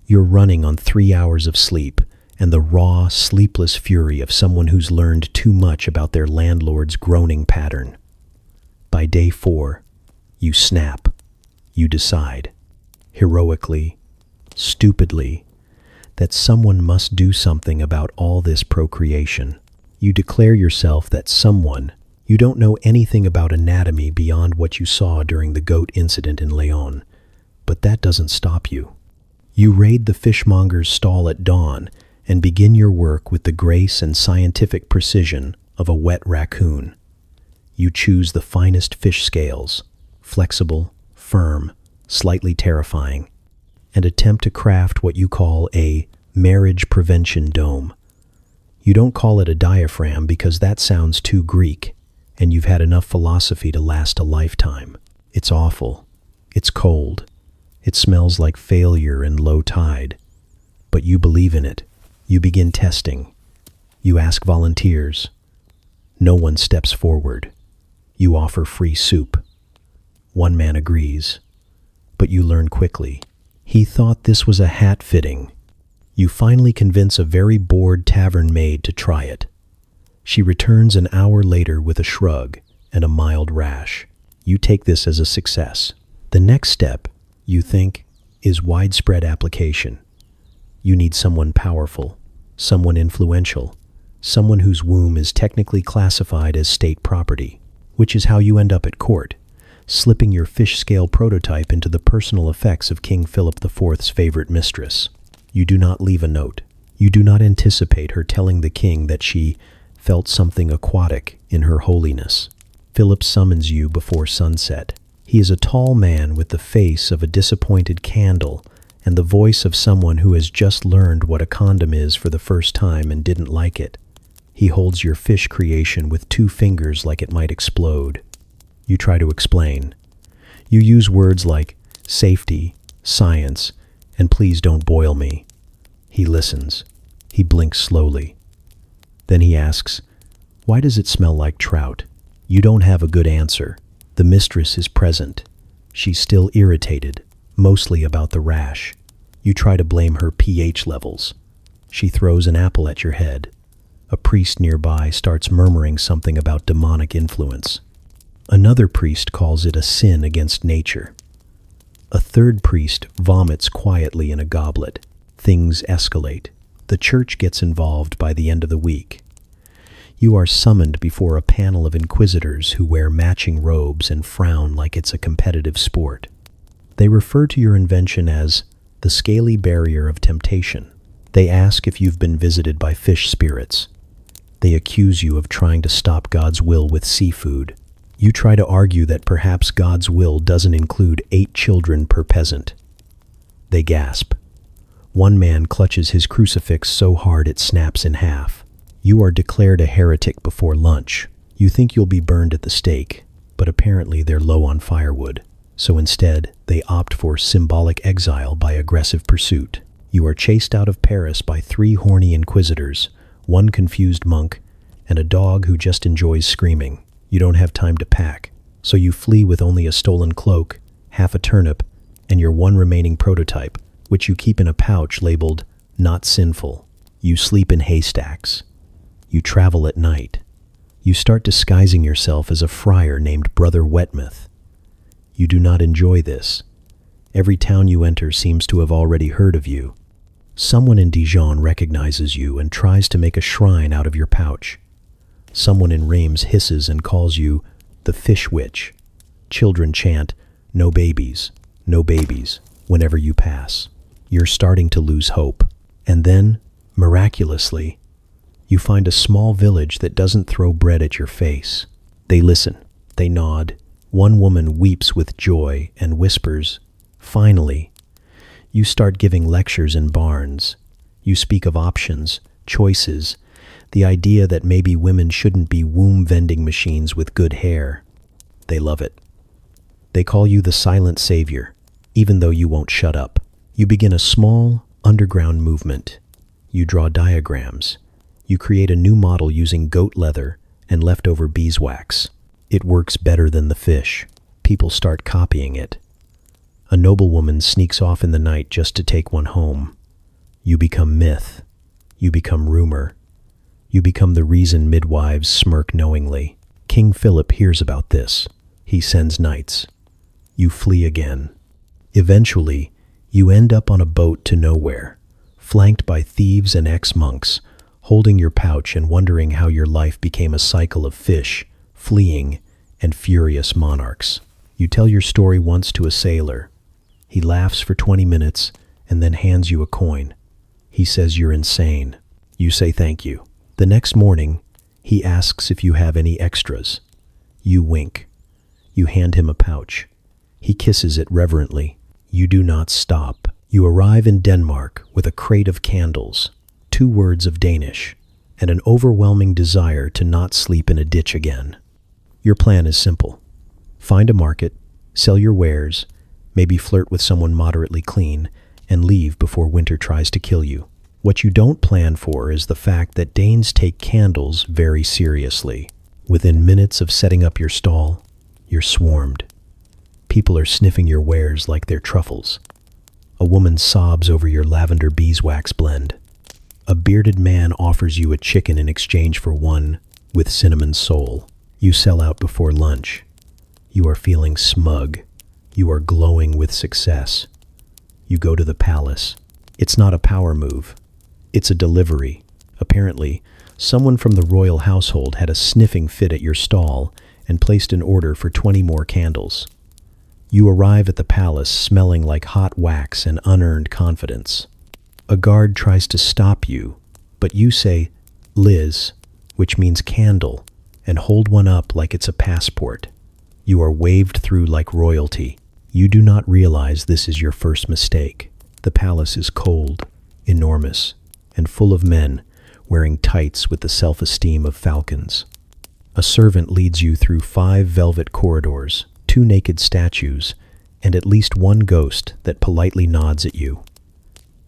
You're running on 3 hours of sleep and the raw, sleepless fury of someone who's learned too much about their landlord's groaning pattern. By day 4, you snap. You decide, heroically, stupidly, that someone must do something about all this procreation. You declare yourself that someone. You don't know anything about anatomy beyond what you saw during the goat incident in Leon, but that doesn't stop you. You raid the fishmonger's stall at dawn and begin your work with the grace and scientific precision of a wet raccoon. You choose the finest fish scales, flexible, firm, slightly terrifying, and attempt to craft what you call a marriage prevention dome. You don't call it a diaphragm because that sounds too Greek, and you've had enough philosophy to last a lifetime. It's awful. It's cold. It smells like failure and low tide. But you believe in it. You begin testing. You ask volunteers. No one steps forward. You offer free soup. One man agrees. But you learn quickly. He thought this was a hat fitting. You finally convince a very bored tavern maid to try it. She returns an hour later with a shrug and a mild rash. You take this as a success. The next step, you think, is widespread application. You need someone powerful, someone influential, someone whose womb is technically classified as state property, which is how you end up at court, slipping your fish-scale prototype into the personal effects of King Philip IV's favorite mistress. You do not leave a note. You do not anticipate her telling the king that she felt something aquatic in her holiness. Philip summons you before sunset. He is a tall man with the face of a disappointed candle and the voice of someone who has just learned what a condom is for the first time and didn't like it. He holds your fish creation with 2 fingers like it might explode. You try to explain. You use words like safety, science, and please don't boil me. He listens. He blinks slowly. Then he asks, "Why does it smell like trout?" You don't have a good answer. The mistress is present. She's still irritated, mostly about the rash. You try to blame her pH levels. She throws an apple at your head. A priest nearby starts murmuring something about demonic influence. Another priest calls it a sin against nature. A third priest vomits quietly in a goblet. Things escalate. The church gets involved by the end of the week. You are summoned before a panel of inquisitors who wear matching robes and frown like it's a competitive sport. They refer to your invention as the scaly barrier of temptation. They ask if you've been visited by fish spirits. They accuse you of trying to stop God's will with seafood. You try to argue that perhaps God's will doesn't include 8 children per peasant. They gasp. One man clutches his crucifix so hard it snaps in half. You are declared a heretic before lunch. You think you'll be burned at the stake, but apparently they're low on firewood. So instead, they opt for symbolic exile by aggressive pursuit. You are chased out of Paris by 3 horny inquisitors, 1 confused monk, and a dog who just enjoys screaming. You don't have time to pack, so you flee with only a stolen cloak, half a turnip, and your 1 remaining prototype, which you keep in a pouch labeled, "Not Sinful." You sleep in haystacks. You travel at night. You start disguising yourself as a friar named Brother Wetmouth. You do not enjoy this. Every town you enter seems to have already heard of you. Someone in Dijon recognizes you and tries to make a shrine out of your pouch. Someone in Reims hisses and calls you the fish witch. Children chant, "No babies, no babies," whenever you pass. You're starting to lose hope. And then, miraculously, you find a small village that doesn't throw bread at your face. They listen, they nod. One woman weeps with joy and whispers, "Finally." You start giving lectures in barns. You speak of options, choices, the idea that maybe women shouldn't be womb vending machines with good hair. They love it. They call you the silent savior, even though you won't shut up. You begin a small, underground movement. You draw diagrams. You create a new model using goat leather and leftover beeswax. It works better than the fish. People start copying it. A noblewoman sneaks off in the night just to take one home. You become myth. You become rumor. You become the reason midwives smirk knowingly. King Philip hears about this. He sends knights. You flee again. Eventually, you end up on a boat to nowhere, flanked by thieves and ex-monks, holding your pouch and wondering how your life became a cycle of fish, fleeing, and furious monarchs. You tell your story once to a sailor. He laughs for 20 minutes and then hands you a coin. He says you're insane. You say thank you. The next morning, he asks if you have any extras. You wink. You hand him a pouch. He kisses it reverently. You do not stop. You arrive in Denmark with a crate of candles, 2 words of Danish, and an overwhelming desire to not sleep in a ditch again. Your plan is simple. Find a market, sell your wares, maybe flirt with someone moderately clean, and leave before winter tries to kill you. What you don't plan for is the fact that Danes take candles very seriously. Within minutes of setting up your stall, you're swarmed. People are sniffing your wares like they're truffles. A woman sobs over your lavender beeswax blend. A bearded man offers you a chicken in exchange for one with cinnamon sole. You sell out before lunch. You are feeling smug. You are glowing with success. You go to the palace. It's not a power move. It's a delivery. Apparently, someone from the royal household had a sniffing fit at your stall and placed an order for 20 more candles. You arrive at the palace smelling like hot wax and unearned confidence. A guard tries to stop you, but you say, "Liz," which means candle, and hold one up like it's a passport. You are waved through like royalty. You do not realize this is your first mistake. The palace is cold, enormous, and full of men wearing tights with the self-esteem of falcons. A servant leads you through 5 velvet corridors, 2 naked statues, and at least 1 ghost that politely nods at you.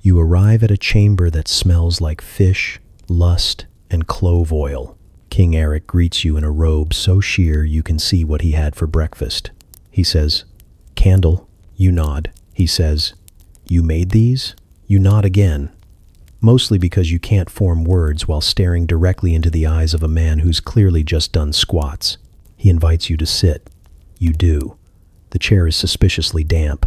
You arrive at a chamber that smells like fish, lust, and clove oil. King Eric greets you in a robe so sheer you can see what he had for breakfast. He says, "Candle." You nod. He says, "You made these?" You nod again, mostly because you can't form words while staring directly into the eyes of a man who's clearly just done squats. He invites you to sit. You do. The chair is suspiciously damp.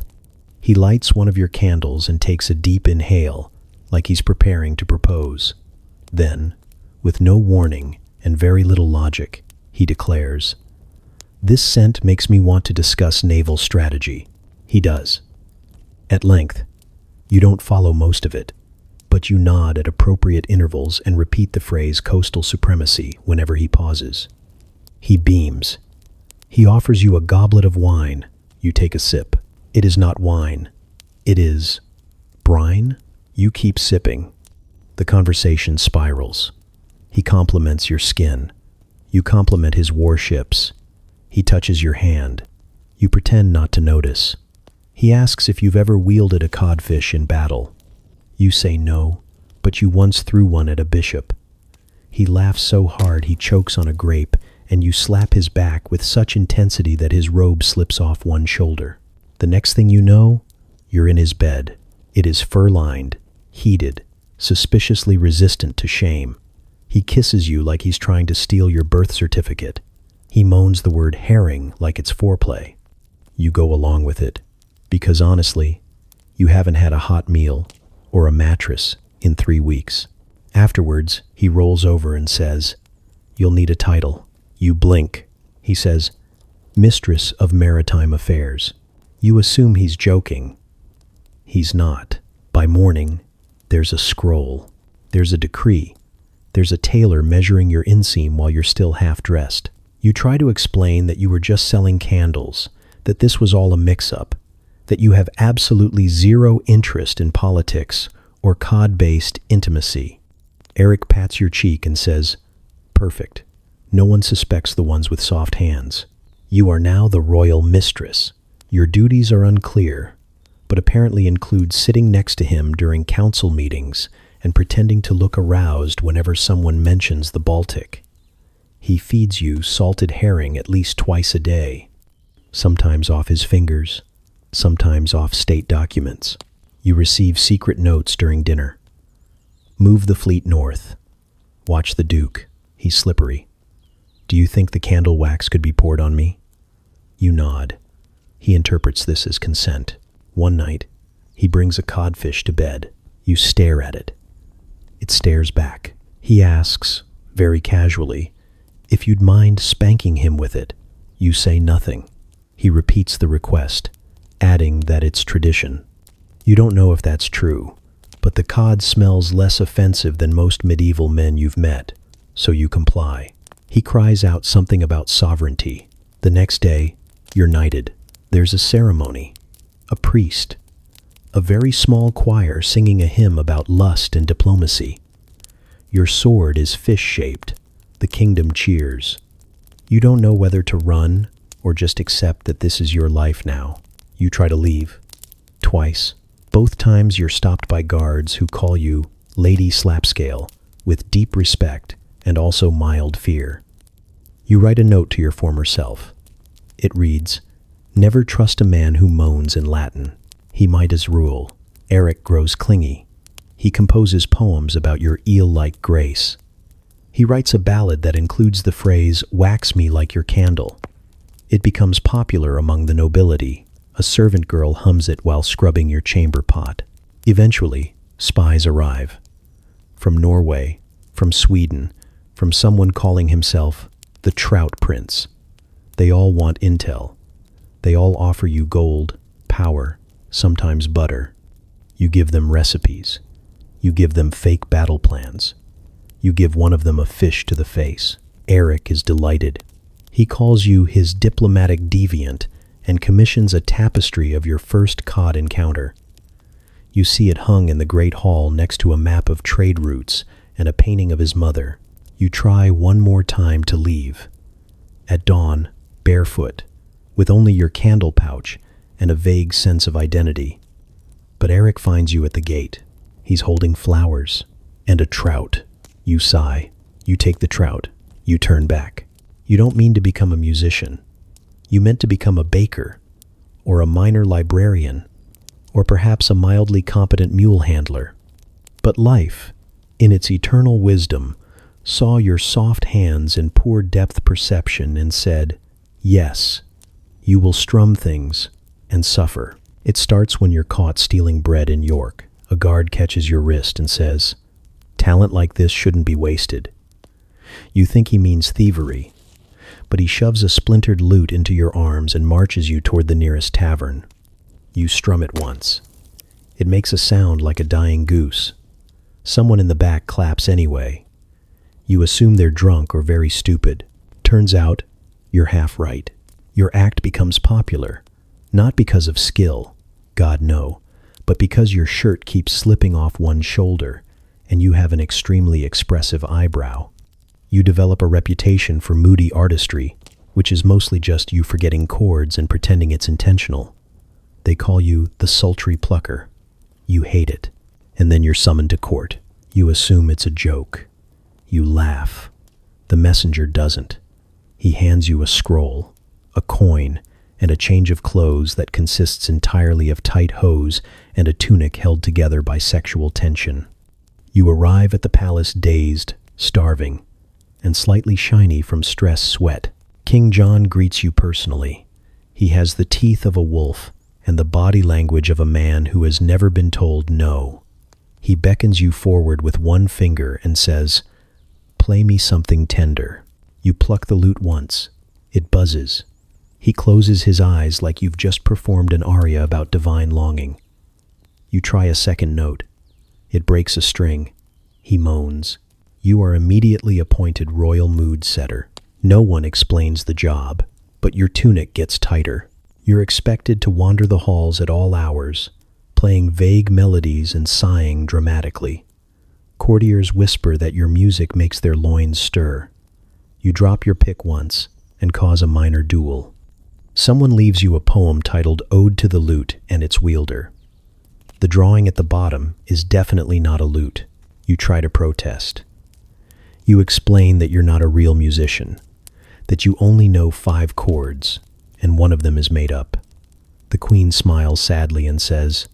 He lights one of your candles and takes a deep inhale, like he's preparing to propose. Then, with no warning and very little logic, he declares, "This scent makes me want to discuss naval strategy." He does. At length. You don't follow most of it, but you nod at appropriate intervals and repeat the phrase coastal supremacy whenever he pauses. He beams. He offers you a goblet of wine. You take a sip. It is not wine. It is brine. You keep sipping. The conversation spirals. He compliments your skin. You compliment his warships. He touches your hand. You pretend not to notice. He asks if you've ever wielded a codfish in battle. You say no, but you once threw one at a bishop. He laughs so hard he chokes on a grape, and you slap his back with such intensity that his robe slips off one shoulder. The next thing you know, you're in his bed. It is fur-lined, heated, suspiciously resistant to shame. He kisses you like he's trying to steal your birth certificate. He moans the word herring like it's foreplay. You go along with it, because honestly, you haven't had a hot meal or a mattress in 3 weeks. Afterwards, he rolls over and says, "You'll need a title." You blink. He says, "Mistress of Maritime Affairs." You assume he's joking. He's not. By morning, there's a scroll. There's a decree. There's a tailor measuring your inseam while you're still half-dressed. You try to explain that you were just selling candles, that this was all a mix-up, that you have absolutely zero interest in politics or cod-based intimacy. Eric pats your cheek and says, "Perfect. No one suspects the ones with soft hands. You are now the royal mistress. Your duties are unclear, but apparently include sitting next to him during council meetings and pretending to look aroused whenever someone mentions the Baltic. He feeds you salted herring at least twice a day, sometimes off his fingers, sometimes off state documents. You receive secret notes during dinner. Move the fleet north. Watch the Duke. He's slippery. Do you think the candle wax could be poured on me?" You nod. He interprets this as consent. One night, he brings a codfish to bed. You stare at it. It stares back. He asks, very casually, if you'd mind spanking him with it. You say nothing. He repeats the request, adding that it's tradition. You don't know if that's true, but the cod smells less offensive than most medieval men you've met, so you comply. He cries out something about sovereignty. The next day, you're knighted. There's a ceremony. A priest. A very small choir singing a hymn about lust and diplomacy. Your sword is fish-shaped. The kingdom cheers. You don't know whether to run or just accept that this is your life now. You try to leave. Twice. Both times you're stopped by guards who call you Lady Slapscale with deep respect and also mild fear. You write a note to your former self. It reads, "Never trust a man who moans in Latin. He might as rule." Eric grows clingy. He composes poems about your eel-like grace. He writes a ballad that includes the phrase, "Wax me like your candle." It becomes popular among the nobility. A servant girl hums it while scrubbing your chamber pot. Eventually, spies arrive. From Norway, from Sweden, from someone calling himself the Trout Prince. They all want intel. They all offer you gold, power, sometimes butter. You give them recipes. You give them fake battle plans. You give one of them a fish to the face. Eric is delighted. He calls you his diplomatic deviant and commissions a tapestry of your first cod encounter. You see it hung in the great hall next to a map of trade routes and a painting of his mother. You try one more time to leave. At dawn, barefoot, with only your candle pouch and a vague sense of identity. But Eric finds you at the gate. He's holding flowers and a trout. You sigh. You take the trout. You turn back. You don't mean to become a musician. You meant to become a baker, or a minor librarian, or perhaps a mildly competent mule handler. But life, in its eternal wisdom, saw your soft hands and poor depth perception and said, "Yes, you will strum things and suffer." It starts when you're caught stealing bread in York. A guard catches your wrist and says, "Talent like this shouldn't be wasted." You think he means thievery, but he shoves a splintered lute into your arms and marches you toward the nearest tavern. You strum it once. It makes a sound like a dying goose. Someone in the back claps anyway. You assume they're drunk or very stupid. Turns out, you're half right. Your act becomes popular, not because of skill, God no, but because your shirt keeps slipping off one shoulder and you have an extremely expressive eyebrow. You develop a reputation for moody artistry, which is mostly just you forgetting chords and pretending it's intentional. They call you the sultry plucker. You hate it, and then you're summoned to court. You assume it's a joke. You laugh. The messenger doesn't. He hands you a scroll, a coin, and a change of clothes that consists entirely of tight hose and a tunic held together by sexual tension. You arrive at the palace dazed, starving, and slightly shiny from stress sweat. King John greets you personally. He has the teeth of a wolf and the body language of a man who has never been told no. He beckons you forward with one finger and says, "Play me something tender." You pluck the lute once. It buzzes. He closes his eyes like you've just performed an aria about divine longing. You try a second note. It breaks a string. He moans. You are immediately appointed royal mood setter. No one explains the job, but your tunic gets tighter. You're expected to wander the halls at all hours, playing vague melodies and sighing dramatically. Courtiers whisper that your music makes their loins stir. You drop your pick once and cause a minor duel. Someone leaves you a poem titled Ode to the Lute and its Wielder. The drawing at the bottom is definitely not a lute. You try to protest. You explain that you're not a real musician, that you only know 5 chords, and one of them is made up. The queen smiles sadly and says,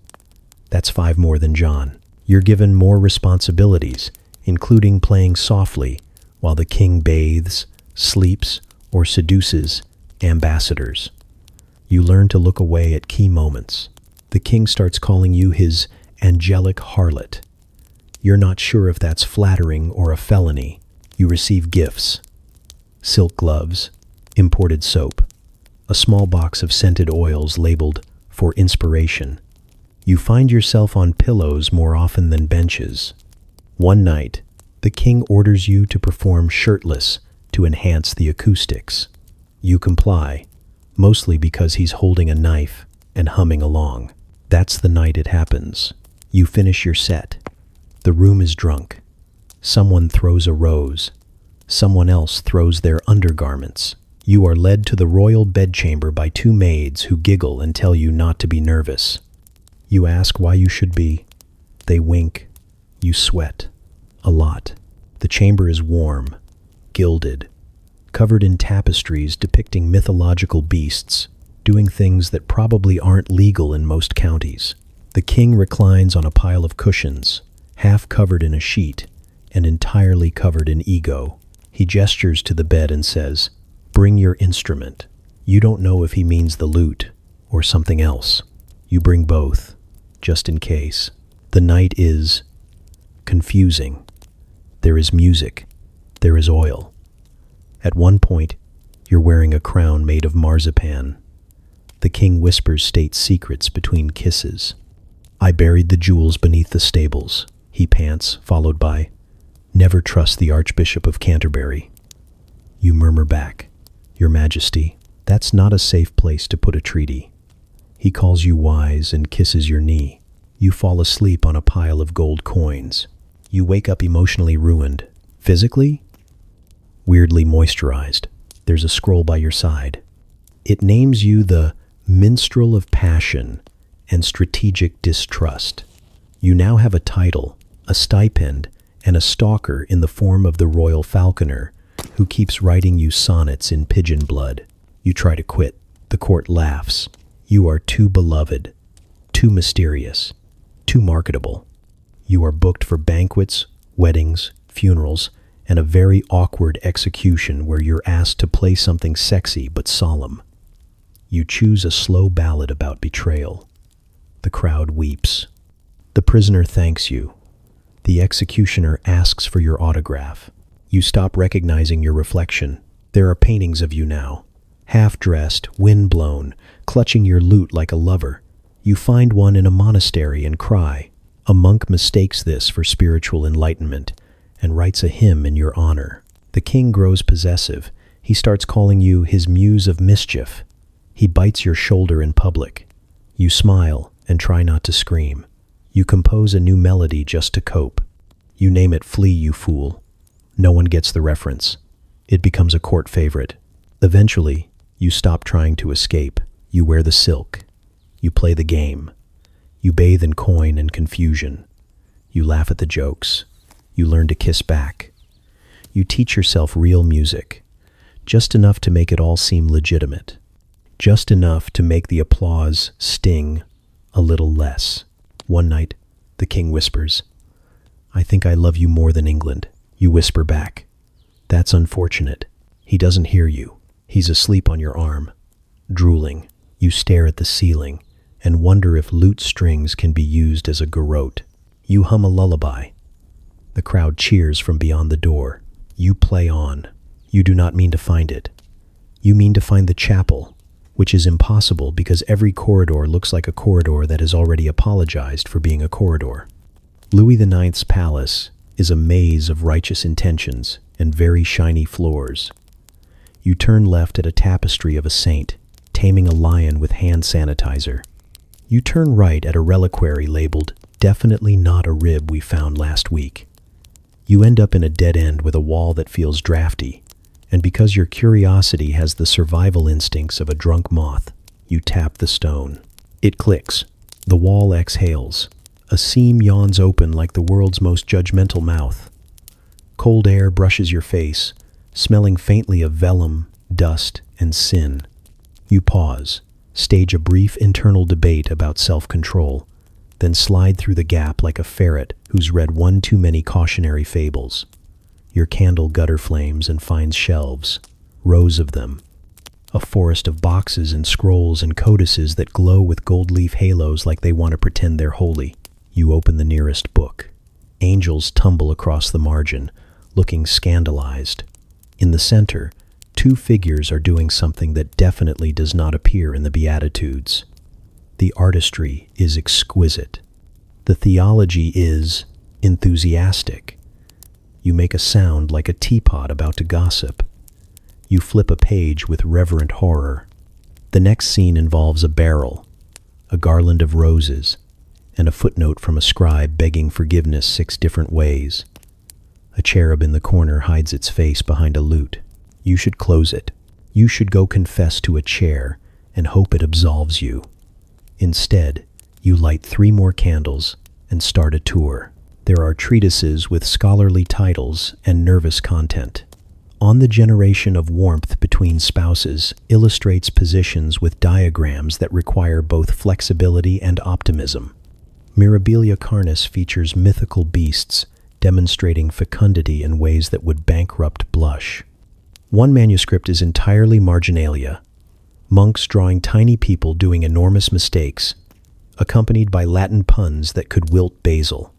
"That's 5 more than John." You're given more responsibilities, including playing softly while the king bathes, sleeps, or seduces ambassadors. You learn to look away at key moments. The king starts calling you his angelic harlot. You're not sure if that's flattering or a felony. You receive gifts: silk gloves, imported soap, a small box of scented oils labeled "for inspiration." You find yourself on pillows more often than benches. One night, the king orders you to perform shirtless to enhance the acoustics. You comply, mostly because he's holding a knife and humming along. That's the night it happens. You finish your set. The room is drunk. Someone throws a rose. Someone else throws their undergarments. You are led to the royal bedchamber by 2 maids who giggle and tell you not to be nervous. You ask why you should be. They wink. You sweat. A lot. The chamber is warm, gilded, covered in tapestries depicting mythological beasts, doing things that probably aren't legal in most counties. The king reclines on a pile of cushions, half covered in a sheet and entirely covered in ego. He gestures to the bed and says, "Bring your instrument." You don't know if he means the lute or something else. You bring both, just in case. The night is confusing. There is music. There is oil. At one point, you're wearing a crown made of marzipan. The king whispers state secrets between kisses. "I buried the jewels beneath the stables," he pants, followed by, "Never trust the Archbishop of Canterbury." You murmur back, "Your Majesty, that's not a safe place to put a treaty." He calls you wise and kisses your knee. You fall asleep on a pile of gold coins. You wake up emotionally ruined. Physically? Weirdly moisturized. There's a scroll by your side. It names you the Minstrel of Passion and Strategic Distrust. You now have a title, a stipend, and a stalker in the form of the royal falconer, who keeps writing you sonnets in pigeon blood. You try to quit. The court laughs. You are too beloved, too mysterious, too marketable. You are booked for banquets, weddings, funerals, and a very awkward execution where you're asked to play something sexy but solemn. You choose a slow ballad about betrayal. The crowd weeps. The prisoner thanks you. The executioner asks for your autograph. You stop recognizing your reflection. There are paintings of you now, half-dressed, wind-blown, clutching your lute like a lover. You find one in a monastery and cry. A monk mistakes this for spiritual enlightenment and writes a hymn in your honor. The king grows possessive. He starts calling you his muse of mischief. He bites your shoulder in public. You smile and try not to scream. You compose a new melody just to cope. You name it "Flee, You Fool." No one gets the reference. It becomes a court favorite. Eventually, you stop trying to escape. You wear the silk. You play the game. You bathe in coin and confusion. You laugh at the jokes. You learn to kiss back. You teach yourself real music, just enough to make it all seem legitimate, just enough to make the applause sting a little less. One night, the king whispers, "I think I love you more than England." You whisper back, "That's unfortunate." He doesn't hear you. He's asleep on your arm. Drooling, you stare at the ceiling and wonder if lute strings can be used as a garrote. You hum a lullaby. The crowd cheers from beyond the door. You play on. You do not mean to find it. You mean to find the chapel, which is impossible because every corridor looks like a corridor that has already apologized for being a corridor. Louis IX's palace is a maze of righteous intentions and very shiny floors. You turn left at a tapestry of a saint, taming a lion with hand sanitizer. You turn right at a reliquary labeled, "Definitely not a rib we found last week." You end up in a dead end with a wall that feels drafty, and because your curiosity has the survival instincts of a drunk moth, you tap the stone. It clicks. The wall exhales. A seam yawns open like the world's most judgmental mouth. Cold air brushes your face, smelling faintly of vellum, dust, and sin. You pause, stage a brief internal debate about self-control, then slide through the gap like a ferret who's read one too many cautionary fables. Your candle gutter flames and finds shelves, rows of them. A forest of boxes and scrolls and codices that glow with gold leaf halos like they want to pretend they're holy. You open the nearest book. Angels tumble across the margin, looking scandalized. In the center, two figures are doing something that definitely does not appear in the Beatitudes. The artistry is exquisite. The theology is enthusiastic. You make a sound like a teapot about to gossip. You flip a page with reverent horror. The next scene involves a barrel, a garland of roses, and a footnote from a scribe begging forgiveness 6 different ways. A cherub in the corner hides its face behind a lute. You should close it. You should go confess to a chair and hope it absolves you. Instead, you light 3 more candles and start a tour. There are treatises with scholarly titles and nervous content. On the Generation of Warmth Between Spouses illustrates positions with diagrams that require both flexibility and optimism. Mirabilia Carnis features mythical beasts demonstrating fecundity in ways that would bankrupt blush. One manuscript is entirely marginalia, monks drawing tiny people doing enormous mistakes, accompanied by Latin puns that could wilt basil.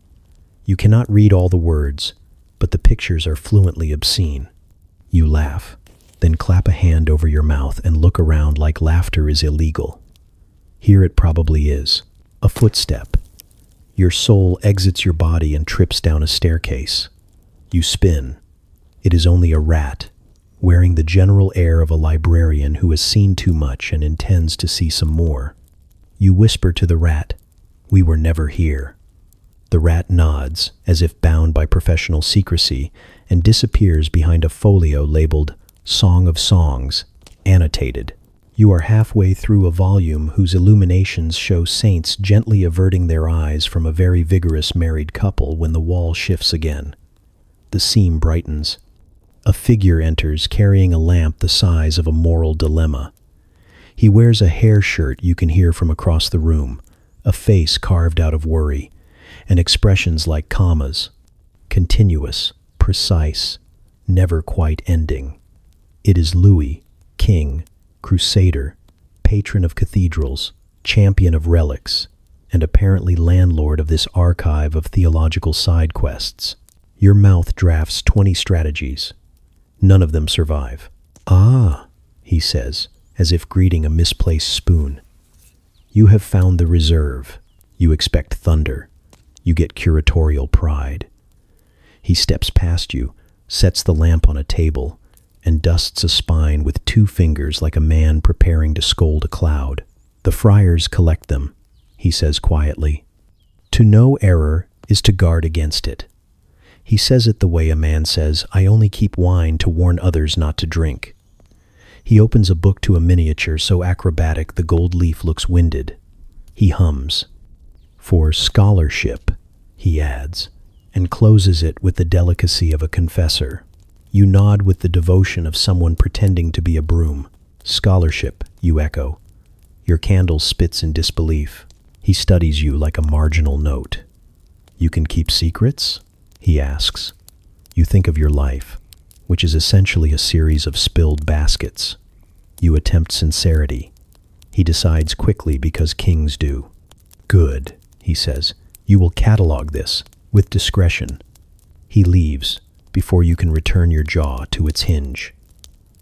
You cannot read all the words, but the pictures are fluently obscene. You laugh, then clap a hand over your mouth and look around like laughter is illegal. Here it probably is. A footstep. Your soul exits your body and trips down a staircase. You spin. It is only a rat, wearing the general air of a librarian who has seen too much and intends to see some more. You whisper to the rat, "We were never here." The rat nods, as if bound by professional secrecy, and disappears behind a folio labeled Song of Songs, annotated. You are halfway through a volume whose illuminations show saints gently averting their eyes from a very vigorous married couple when the wall shifts again. The seam brightens. A figure enters carrying a lamp the size of a moral dilemma. He wears a hair shirt you can hear from across the room, a face carved out of worry, and expressions like commas, continuous, precise, never quite ending. It is Louis, king, crusader, patron of cathedrals, champion of relics, and apparently landlord of this archive of theological side quests. Your mouth drafts 20 strategies. None of them survive. "Ah," he says, as if greeting a misplaced spoon. You have found the reserve. You expect thunder. You get curatorial pride. He steps past you, sets the lamp on a table, and dusts a spine with 2 fingers like a man preparing to scold a cloud. "The friars collect them," he says quietly. "To know error is to guard against it." He says it the way a man says, "I only keep wine to warn others not to drink." He opens a book to a miniature so acrobatic the gold leaf looks winded. He hums. "For scholarship," he adds, and closes it with the delicacy of a confessor. You nod with the devotion of someone pretending to be a broom. "Scholarship," you echo. Your candle spits in disbelief. He studies you like a marginal note. "You can keep secrets?" he asks. You think of your life, which is essentially a series of spilled baskets. You attempt sincerity. He decides quickly because kings do. "Good," he says. You will catalog this with discretion. He leaves before you can return your jaw to its hinge.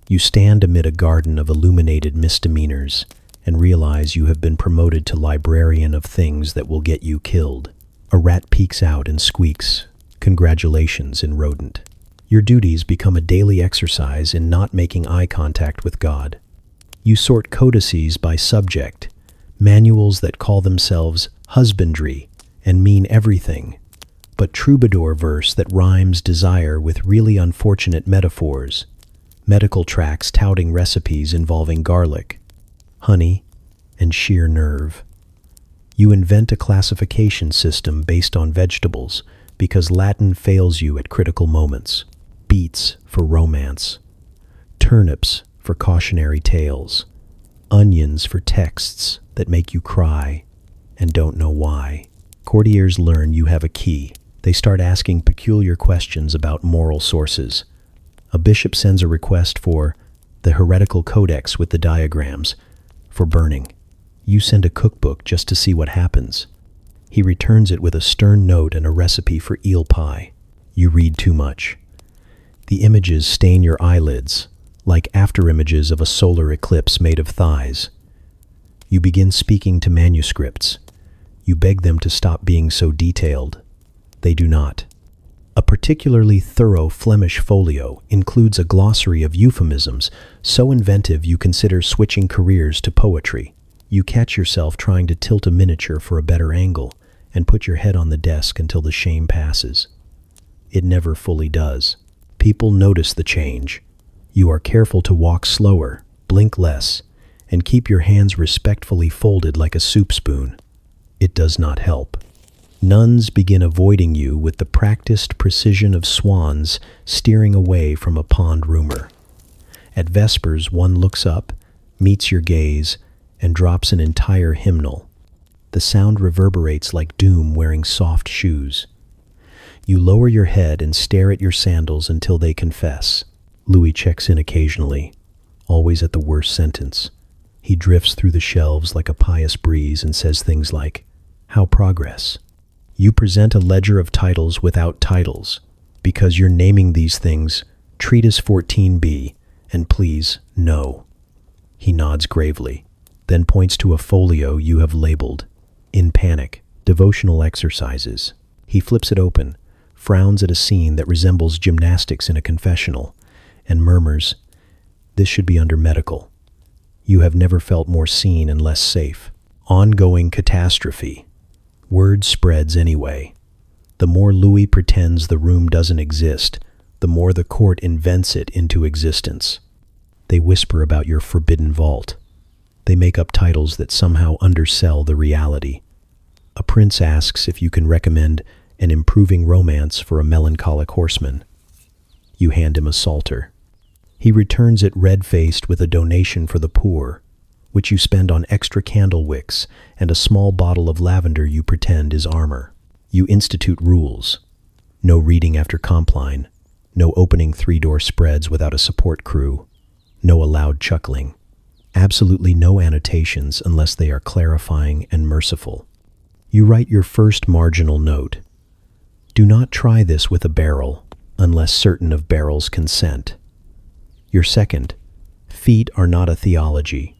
You stand amid a garden of illuminated misdemeanors and realize you have been promoted to librarian of things that will get you killed. A rat peeks out and squeaks, "Congratulations," in rodent. Your duties become a daily exercise in not making eye contact with God. You sort codices by subject, manuals that call themselves husbandry and mean everything, but troubadour verse that rhymes desire with really unfortunate metaphors, medical tracts touting recipes involving garlic, honey, and sheer nerve. You invent a classification system based on vegetables because Latin fails you at critical moments. Beets for romance, turnips for cautionary tales, onions for texts that make you cry and don't know why. Courtiers learn you have a key. They start asking peculiar questions about moral sources. A bishop sends a request for the heretical codex with the diagrams for burning. You send a cookbook just to see what happens. He returns it with a stern note and a recipe for eel pie. You read too much. The images stain your eyelids, like afterimages of a solar eclipse made of thighs. You begin speaking to manuscripts. You beg them to stop being so detailed. They do not. A particularly thorough Flemish folio includes a glossary of euphemisms so inventive you consider switching careers to poetry. You catch yourself trying to tilt a miniature for a better angle and put your head on the desk until the shame passes. It never fully does. People notice the change. You are careful to walk slower, blink less, and keep your hands respectfully folded like a soup spoon. It does not help. Nuns begin avoiding you with the practiced precision of swans steering away from a pond rumor. At Vespers, one looks up, meets your gaze, and drops an entire hymnal. The sound reverberates like doom wearing soft shoes. You lower your head and stare at your sandals until they confess. Louis checks in occasionally, always at the worst sentence. He drifts through the shelves like a pious breeze and says things like, "How progress?" You present a ledger of titles without titles, because you're naming these things Treatise 14b, and please, no. He nods gravely, then points to a folio you have labeled, "In Panic, Devotional Exercises." He flips it open, frowns at a scene that resembles gymnastics in a confessional, and murmurs, "This should be under medical." You have never felt more seen and less safe. Ongoing catastrophe. Word spreads anyway. The more Louis pretends the room doesn't exist, the more the court invents it into existence. They whisper about your forbidden vault. They make up titles that somehow undersell the reality. A prince asks if you can recommend an improving romance for a melancholic horseman. You hand him a psalter. He returns it red-faced with a donation for the poor, which you spend on extra candle wicks and a small bottle of lavender you pretend is armor. You institute rules. No reading after compline. No opening three-door spreads without a support crew. No allowed chuckling. Absolutely no annotations unless they are clarifying and merciful. You write your first marginal note. Do not try this with a barrel, unless certain of barrel's consent. Your second, feet are not a theology.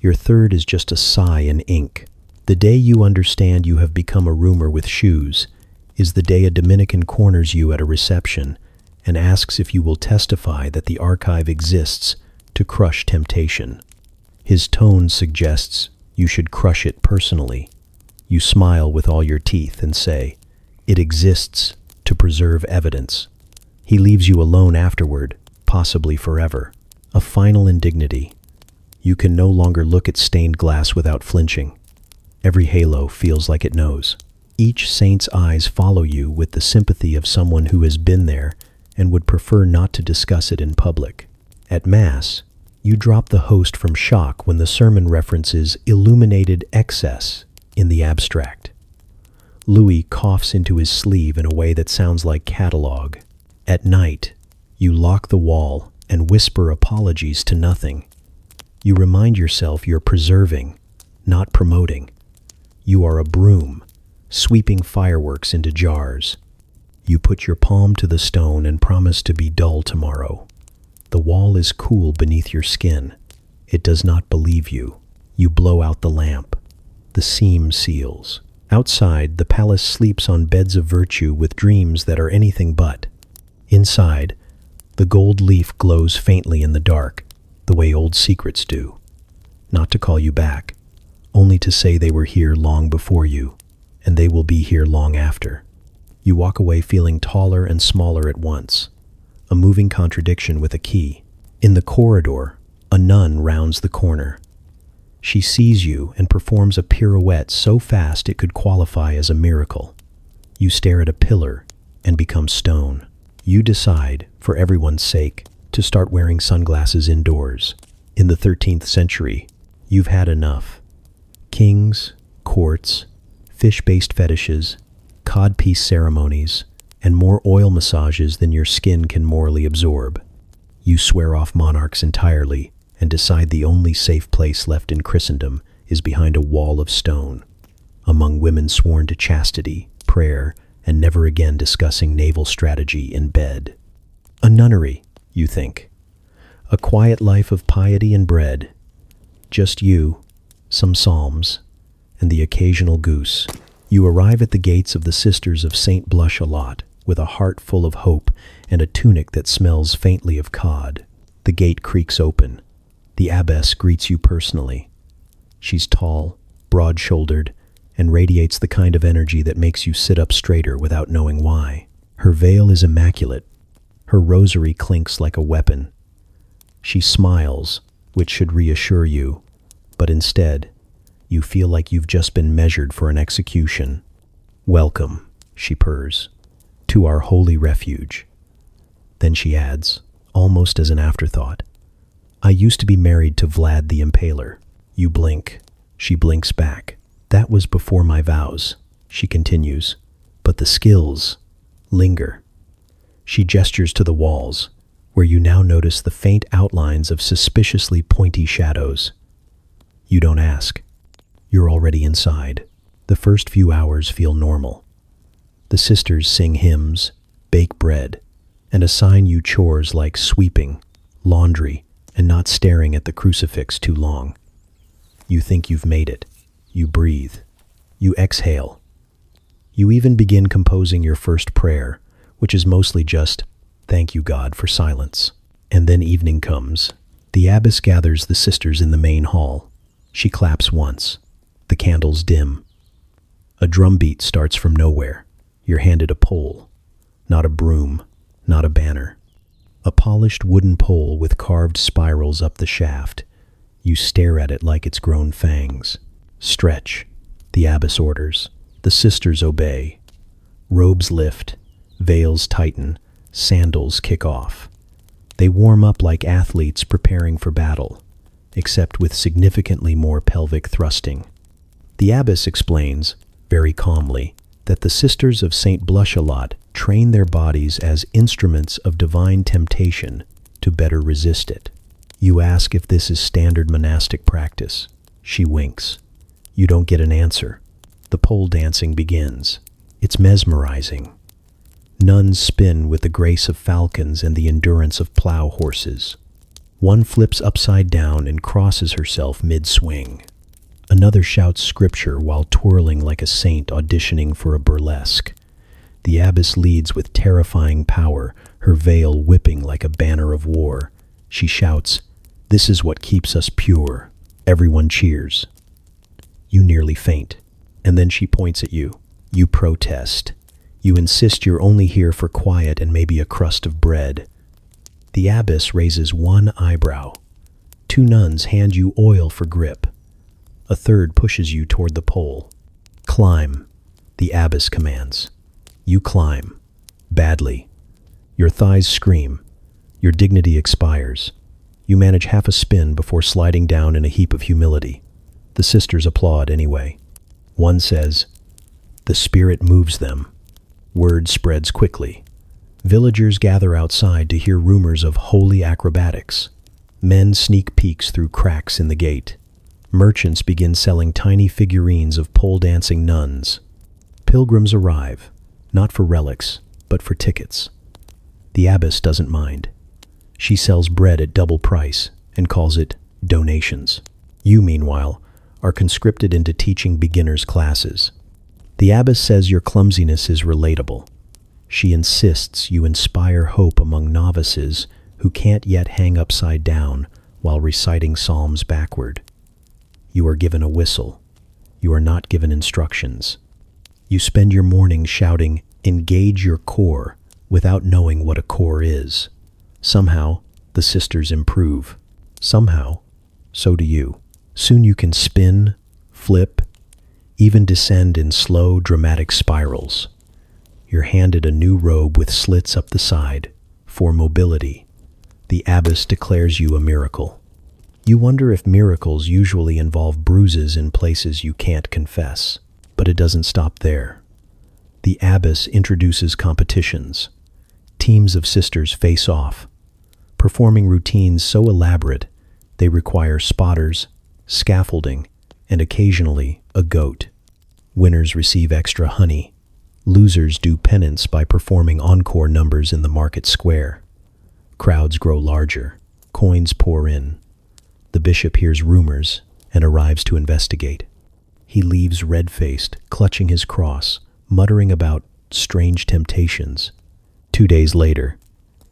Your third is just a sigh in ink. The day you understand you have become a rumor with shoes is the day a Dominican corners you at a reception and asks if you will testify that the archive exists to crush temptation. His tone suggests you should crush it personally. You smile with all your teeth and say, "It exists to preserve evidence." He leaves you alone afterward, possibly forever. A final indignity. You can no longer look at stained glass without flinching. Every halo feels like it knows. Each saint's eyes follow you with the sympathy of someone who has been there and would prefer not to discuss it in public. At Mass, you drop the host from shock when the sermon references illuminated excess in the abstract. Louis coughs into his sleeve in a way that sounds like catalog. At night, you lock the wall and whisper apologies to nothing. You remind yourself you're preserving, not promoting. You are a broom, sweeping fireworks into jars. You put your palm to the stone and promise to be dull tomorrow. The wall is cool beneath your skin. It does not believe you. You blow out the lamp. The seam seals. Outside, the palace sleeps on beds of virtue with dreams that are anything but. Inside, the gold leaf glows faintly in the dark, the way old secrets do. Not to call you back, only to say they were here long before you, and they will be here long after. You walk away feeling taller and smaller at once, a moving contradiction with a key. In the corridor, a nun rounds the corner. She sees you and performs a pirouette so fast it could qualify as a miracle. You stare at a pillar and become stone. You decide, for everyone's sake, to start wearing sunglasses indoors. In the 13th century, you've had enough. Kings, courts, fish-based fetishes, codpiece ceremonies, and more oil massages than your skin can morally absorb. You swear off monarchs entirely and decide the only safe place left in Christendom is behind a wall of stone, among women sworn to chastity, prayer, and never again discussing naval strategy in bed. A nunnery, you think. A quiet life of piety and bread. Just you, some psalms, and the occasional goose. You arrive at the gates of the Sisters of St. Blush-a-Lot with a heart full of hope and a tunic that smells faintly of cod. The gate creaks open. The abbess greets you personally. She's tall, broad-shouldered, and radiates the kind of energy that makes you sit up straighter without knowing why. Her veil is immaculate. Her rosary clinks like a weapon. She smiles, which should reassure you, but instead, you feel like you've just been measured for an execution. "Welcome," she purrs, "to our holy refuge." Then she adds, almost as an afterthought, "I used to be married to Vlad the Impaler." You blink. She blinks back. "That was before my vows," she continues, "but the skills linger." She gestures to the walls, where you now notice the faint outlines of suspiciously pointy shadows. You don't ask. You're already inside. The first few hours feel normal. The sisters sing hymns, bake bread, and assign you chores like sweeping, laundry, and not staring at the crucifix too long. You think you've made it. You breathe. You exhale. You even begin composing your first prayer, which is mostly just, "Thank you, God, for silence." And then evening comes. The abbess gathers the sisters in the main hall. She claps once. The candles dim. A drum beat starts from nowhere. You're handed a pole. Not a broom, not a banner. A polished wooden pole with carved spirals up the shaft. You stare at it like it's grown fangs. "Stretch," the abbess orders. The sisters obey. Robes lift, veils tighten, sandals kick off. They warm up like athletes preparing for battle, except with significantly more pelvic thrusting. The abbess explains, very calmly, that the Sisters of St. Blush-a-Lot train their bodies as instruments of divine temptation to better resist it. You ask if this is standard monastic practice. She winks. You don't get an answer. The pole dancing begins. It's mesmerizing. Nuns spin with the grace of falcons and the endurance of plow horses. One flips upside down and crosses herself mid-swing. Another shouts scripture while twirling like a saint auditioning for a burlesque. The abbess leads with terrifying power, her veil whipping like a banner of war. She shouts, "This is what keeps us pure." Everyone cheers. You nearly faint, and then she points at you. You protest. You insist you're only here for quiet and maybe a crust of bread. The abbess raises one eyebrow. Two nuns hand you oil for grip. A third pushes you toward the pole. "Climb," the abbess commands. You climb. Badly. Your thighs scream. Your dignity expires. You manage half a spin before sliding down in a heap of humility. The sisters applaud anyway. One says, "The spirit moves them." Word spreads quickly. Villagers gather outside to hear rumors of holy acrobatics. Men sneak peeks through cracks in the gate. Merchants begin selling tiny figurines of pole-dancing nuns. Pilgrims arrive, not for relics, but for tickets. The abbess doesn't mind. She sells bread at double price and calls it donations. You, meanwhile, are conscripted into teaching beginners' classes. The abbess says your clumsiness is relatable. She insists you inspire hope among novices who can't yet hang upside down while reciting psalms backward. You are given a whistle. You are not given instructions. You spend your morning shouting, "Engage your core," without knowing what a core is. Somehow, the sisters improve. Somehow, so do you. Soon you can spin, flip, even descend in slow, dramatic spirals. You're handed a new robe with slits up the side for mobility. The abbess declares you a miracle. You wonder if miracles usually involve bruises in places you can't confess. But it doesn't stop there. The abbess introduces competitions. Teams of sisters face off, performing routines so elaborate they require spotters, scaffolding, and occasionally a goat. Winners receive extra honey. Losers do penance by performing encore numbers in the market square. Crowds grow larger. Coins pour in. The bishop hears rumors and arrives to investigate. He leaves red-faced, clutching his cross, muttering about strange temptations. 2 days later,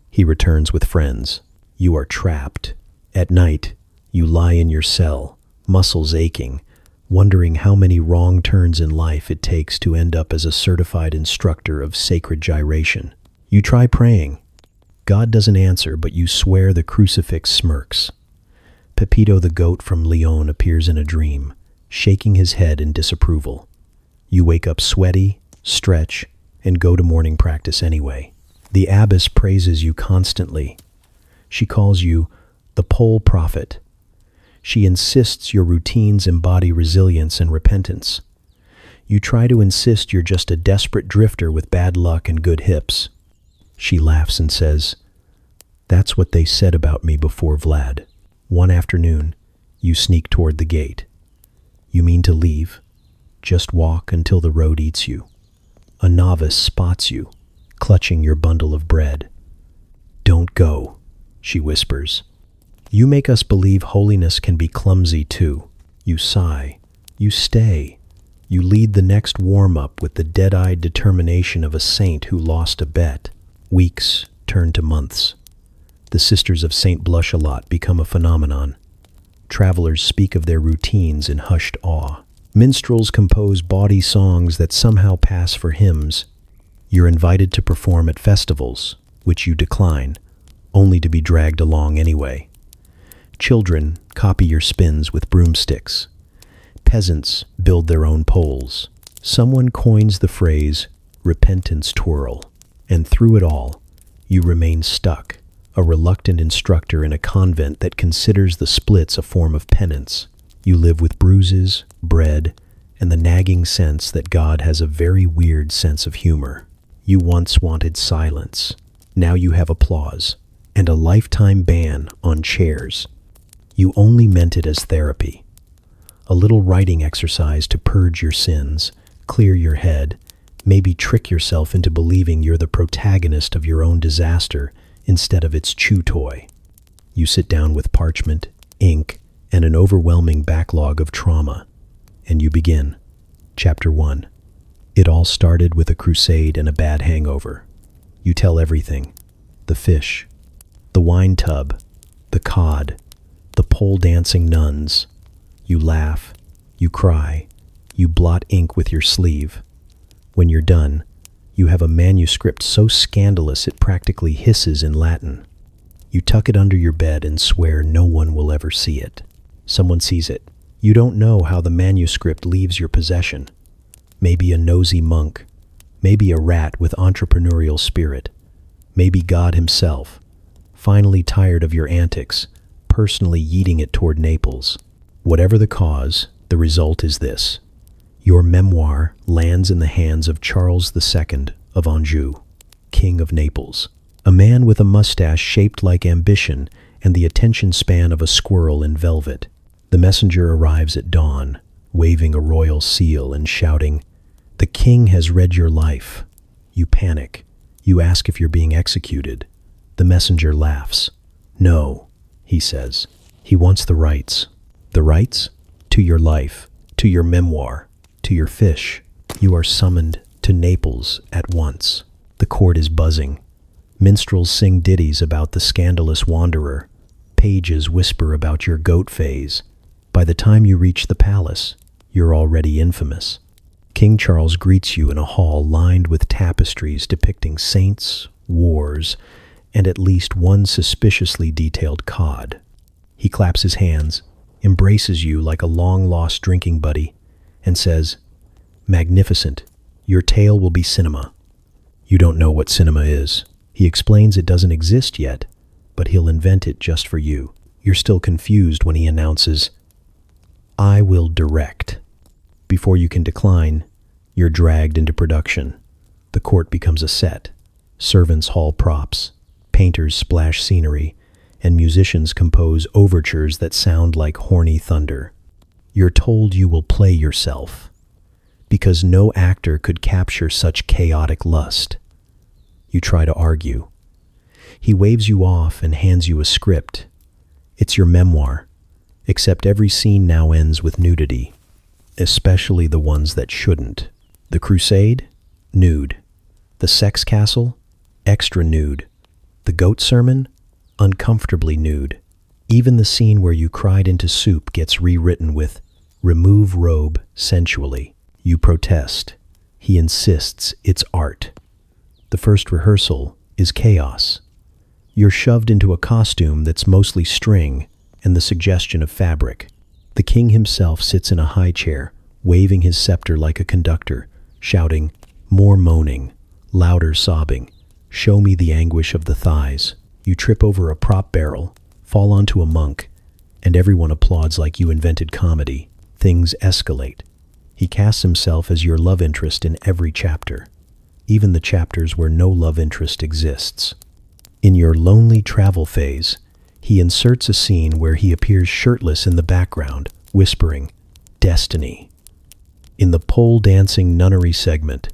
he returns with friends. You are trapped. At night, you lie in your cell, muscles aching, wondering how many wrong turns in life it takes to end up as a certified instructor of sacred gyration. You try praying. God doesn't answer, but you swear the crucifix smirks. Pepito the goat from Leon appears in a dream, shaking his head in disapproval. You wake up sweaty, stretch, and go to morning practice anyway. The abbess praises you constantly. She calls you the pole prophet. She insists your routines embody resilience and repentance. You try to insist you're just a desperate drifter with bad luck and good hips. She laughs and says, "That's what they said about me before Vlad." One afternoon, you sneak toward the gate. You mean to leave, just walk until the road eats you. A novice spots you, clutching your bundle of bread. "Don't go," she whispers. You make us believe holiness can be clumsy too. You sigh. You stay. You lead the next warm-up with the dead-eyed determination of a saint who lost a bet. Weeks turn to months. The Sisters of St. Blush-a-Lot become a phenomenon. Travelers speak of their routines in hushed awe. Minstrels compose bawdy songs that somehow pass for hymns. You're invited to perform at festivals, which you decline, only to be dragged along anyway. Children copy your spins with broomsticks. Peasants build their own poles. Someone coins the phrase, repentance twirl. And through it all, you remain stuck, a reluctant instructor in a convent that considers the splits a form of penance. You live with bruises, bread, and the nagging sense that God has a very weird sense of humor. You once wanted silence. Now you have applause, and a lifetime ban on chairs. You only meant it as therapy. A little writing exercise to purge your sins, clear your head, maybe trick yourself into believing you're the protagonist of your own disaster instead of its chew toy. You sit down with parchment, ink, and an overwhelming backlog of trauma, and you begin. Chapter 1. It all started with a crusade and a bad hangover. You tell everything. The fish, the wine tub, the cod, the pole-dancing nuns. You laugh, you cry, you blot ink with your sleeve. When you're done, you have a manuscript so scandalous it practically hisses in Latin. You tuck it under your bed and swear no one will ever see it. Someone sees it. You don't know how the manuscript leaves your possession. Maybe a nosy monk, maybe a rat with entrepreneurial spirit, maybe God himself, finally tired of your antics, personally yeeting it toward Naples. Whatever the cause, the result is this. Your memoir lands in the hands of Charles II of Anjou, King of Naples, a man with a mustache shaped like ambition and the attention span of a squirrel in velvet. The messenger arrives at dawn, waving a royal seal and shouting, The king has read your life. You panic. You ask if you're being executed. The messenger laughs. No, he says. He wants the rights. The rights? To your life, to your memoir, to your fish. You are summoned to Naples at once. The court is buzzing. Minstrels sing ditties about the scandalous wanderer. Pages whisper about your goat phase. By the time you reach the palace, you're already infamous. King Charles greets you in a hall lined with tapestries depicting saints, wars, and at least one suspiciously detailed cod. He claps his hands, embraces you like a long-lost drinking buddy, and says, "Magnificent, your tale will be cinema." You don't know what cinema is. He explains it doesn't exist yet, but he'll invent it just for you. You're still confused when he announces, "I will direct." Before you can decline, you're dragged into production. The court becomes a set. Servants haul props, painters splash scenery, and musicians compose overtures that sound like horny thunder. You're told you will play yourself, because no actor could capture such chaotic lust. You try to argue. He waves you off and hands you a script. It's your memoir, except every scene now ends with nudity, especially the ones that shouldn't. The crusade? Nude. The sex castle? Extra nude. The goat sermon? Uncomfortably nude. Even the scene where you cried into soup gets rewritten with, "Remove robe sensually." You protest. He insists it's art. The first rehearsal is chaos. You're shoved into a costume that's mostly string and the suggestion of fabric. The king himself sits in a high chair, waving his scepter like a conductor, shouting, "More moaning, louder sobbing, show me the anguish of the thighs." You trip over a prop barrel, fall onto a monk, and everyone applauds like you invented comedy. Things escalate. He casts himself as your love interest in every chapter, even the chapters where no love interest exists. In your lonely travel phase, he inserts a scene where he appears shirtless in the background, whispering, "Destiny." In the pole dancing nunnery segment,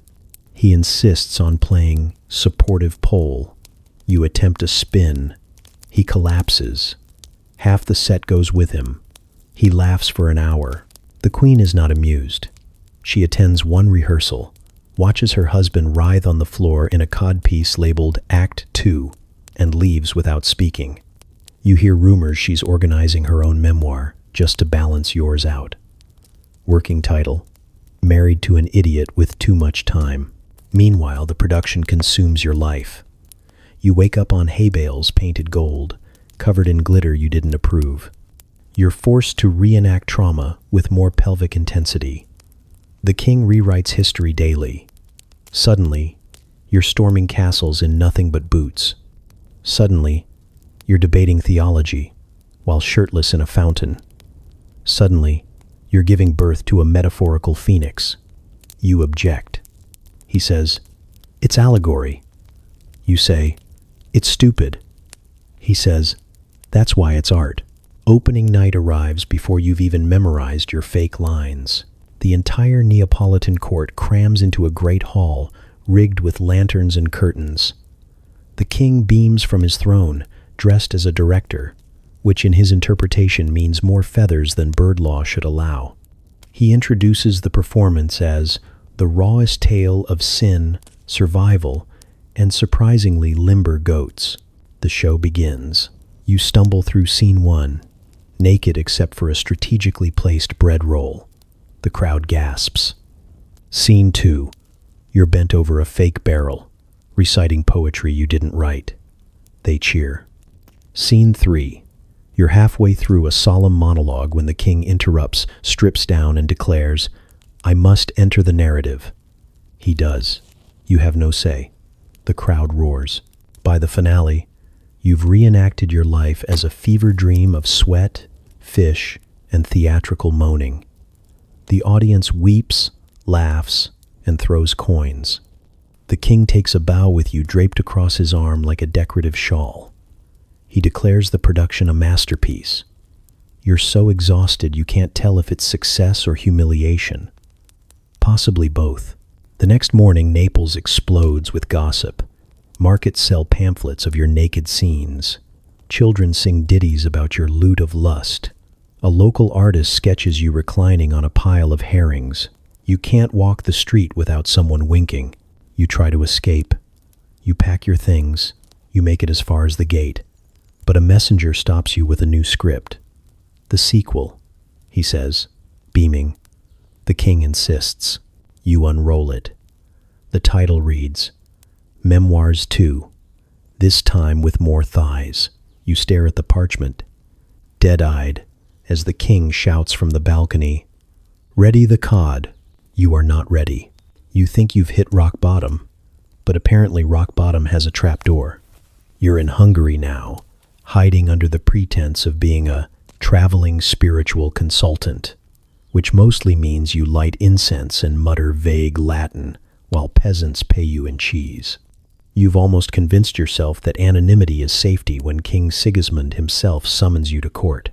he insists on playing supportive pole. You attempt a spin. He collapses. Half the set goes with him. He laughs for an hour. The queen is not amused. She attends one rehearsal, watches her husband writhe on the floor in a codpiece labeled Act 2, and leaves without speaking. You hear rumors she's organizing her own memoir just to balance yours out. Working title: Married to an Idiot with Too Much Time. Meanwhile, the production consumes your life. You wake up on hay bales painted gold, covered in glitter you didn't approve. You're forced to reenact trauma with more pelvic intensity. The king rewrites history daily. Suddenly, you're storming castles in nothing but boots. Suddenly, you're debating theology while shirtless in a fountain. Suddenly, you're giving birth to a metaphorical phoenix. You object. He says, "It's allegory." You say, "It's stupid." He says, "That's why it's art." Opening night arrives before you've even memorized your fake lines. The entire Neapolitan court crams into a great hall rigged with lanterns and curtains. The king beams from his throne, dressed as a director, which in his interpretation means more feathers than bird law should allow. He introduces the performance as the rawest tale of sin, survival, and surprisingly limber goats. The show begins. You stumble through scene 1, naked except for a strategically placed bread roll. The crowd gasps. Scene 2, you're bent over a fake barrel, reciting poetry you didn't write. They cheer. Scene 3, you're halfway through a solemn monologue when the king interrupts, strips down, and declares, "I must enter the narrative." He does. You have no say. The crowd roars. By the finale, you've reenacted your life as a fever dream of sweat, fish, and theatrical moaning. The audience weeps, laughs, and throws coins. The king takes a bow with you draped across his arm like a decorative shawl. He declares the production a masterpiece. You're so exhausted you can't tell if it's success or humiliation. Possibly both. The next morning, Naples explodes with gossip. Markets sell pamphlets of your naked scenes. Children sing ditties about your loot of lust. A local artist sketches you reclining on a pile of herrings. You can't walk the street without someone winking. You try to escape. You pack your things. You make it as far as the gate. But a messenger stops you with a new script. The sequel, he says, beaming. The king insists. You unroll it. The title reads, Memoirs 2, this time with more thighs. You stare at the parchment, dead-eyed, as the king shouts from the balcony, Ready the cod. You are not ready. You think you've hit rock bottom, but apparently rock bottom has a trapdoor. You're in Hungary now, hiding under the pretense of being a traveling spiritual consultant, which mostly means you light incense and mutter vague Latin while peasants pay you in cheese. You've almost convinced yourself that anonymity is safety when King Sigismund himself summons you to court.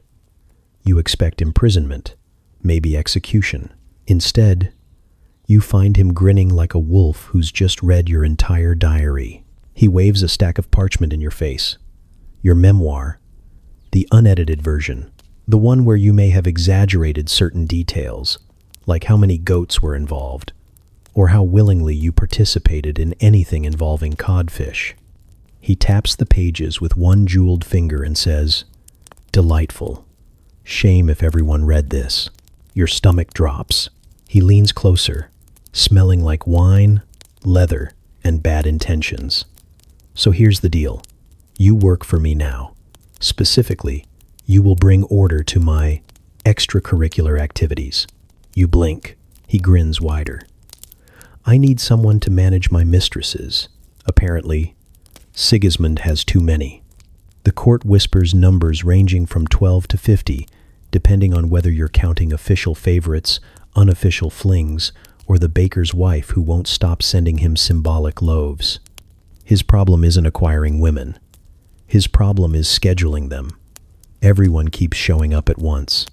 You expect imprisonment, maybe execution. Instead, you find him grinning like a wolf who's just read your entire diary. He waves a stack of parchment in your face. Your memoir, the unedited version, the one where you may have exaggerated certain details, like how many goats were involved, or how willingly you participated in anything involving codfish. He taps the pages with one jeweled finger and says, Delightful. Shame if everyone read this. Your stomach drops. He leans closer, smelling like wine, leather, and bad intentions. So here's the deal. You work for me now. Specifically, you will bring order to my extracurricular activities. You blink. He grins wider. I need someone to manage my mistresses. Apparently, Sigismund has too many. The court whispers numbers ranging from 12 to 50, depending on whether you're counting official favorites, unofficial flings, or the baker's wife who won't stop sending him symbolic loaves. His problem isn't acquiring women. His problem is scheduling them. Everyone keeps showing up at once.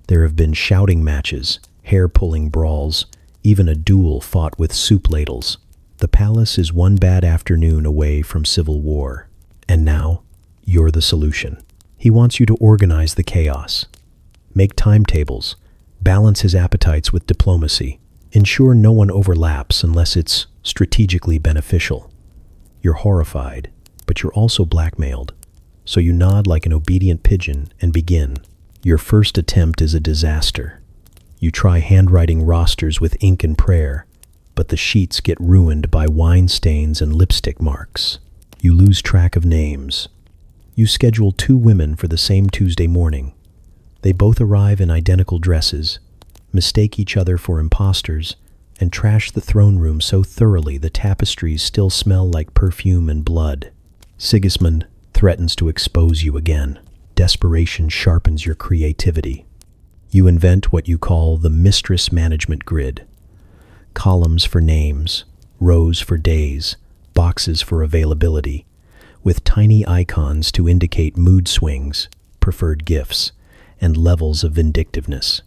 There have been shouting matches, hair-pulling brawls, even a duel fought with soup ladles. The palace is one bad afternoon away from civil war. And now, you're the solution. He wants you to organize the chaos, make timetables, balance his appetites with diplomacy, ensure no one overlaps unless it's strategically beneficial. You're horrified, but you're also blackmailed. So you nod like an obedient pigeon and begin. Your first attempt is a disaster. You try handwriting rosters with ink and prayer, but the sheets get ruined by wine stains and lipstick marks. You lose track of names. You schedule 2 women for the same Tuesday morning. They both arrive in identical dresses, mistake each other for imposters, and trash the throne room so thoroughly the tapestries still smell like perfume and blood. Sigismund threatens to expose you again. Desperation sharpens your creativity. You invent what you call the mistress management grid. Columns for names, rows for days, boxes for availability, with tiny icons to indicate mood swings, preferred gifts, and levels of vindictiveness.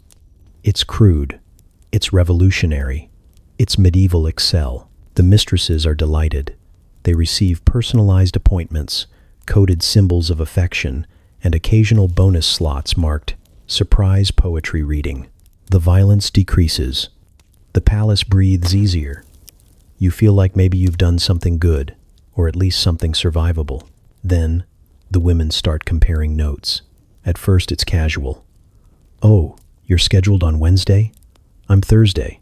It's crude. It's revolutionary. It's medieval Excel. The mistresses are delighted. They receive personalized appointments, coded symbols of affection, and occasional bonus slots marked surprise poetry reading. The violence decreases. The palace breathes easier. You feel like maybe you've done something good, or at least something survivable. Then, the women start comparing notes. At first it's casual. Oh, you're scheduled on Wednesday? I'm Thursday.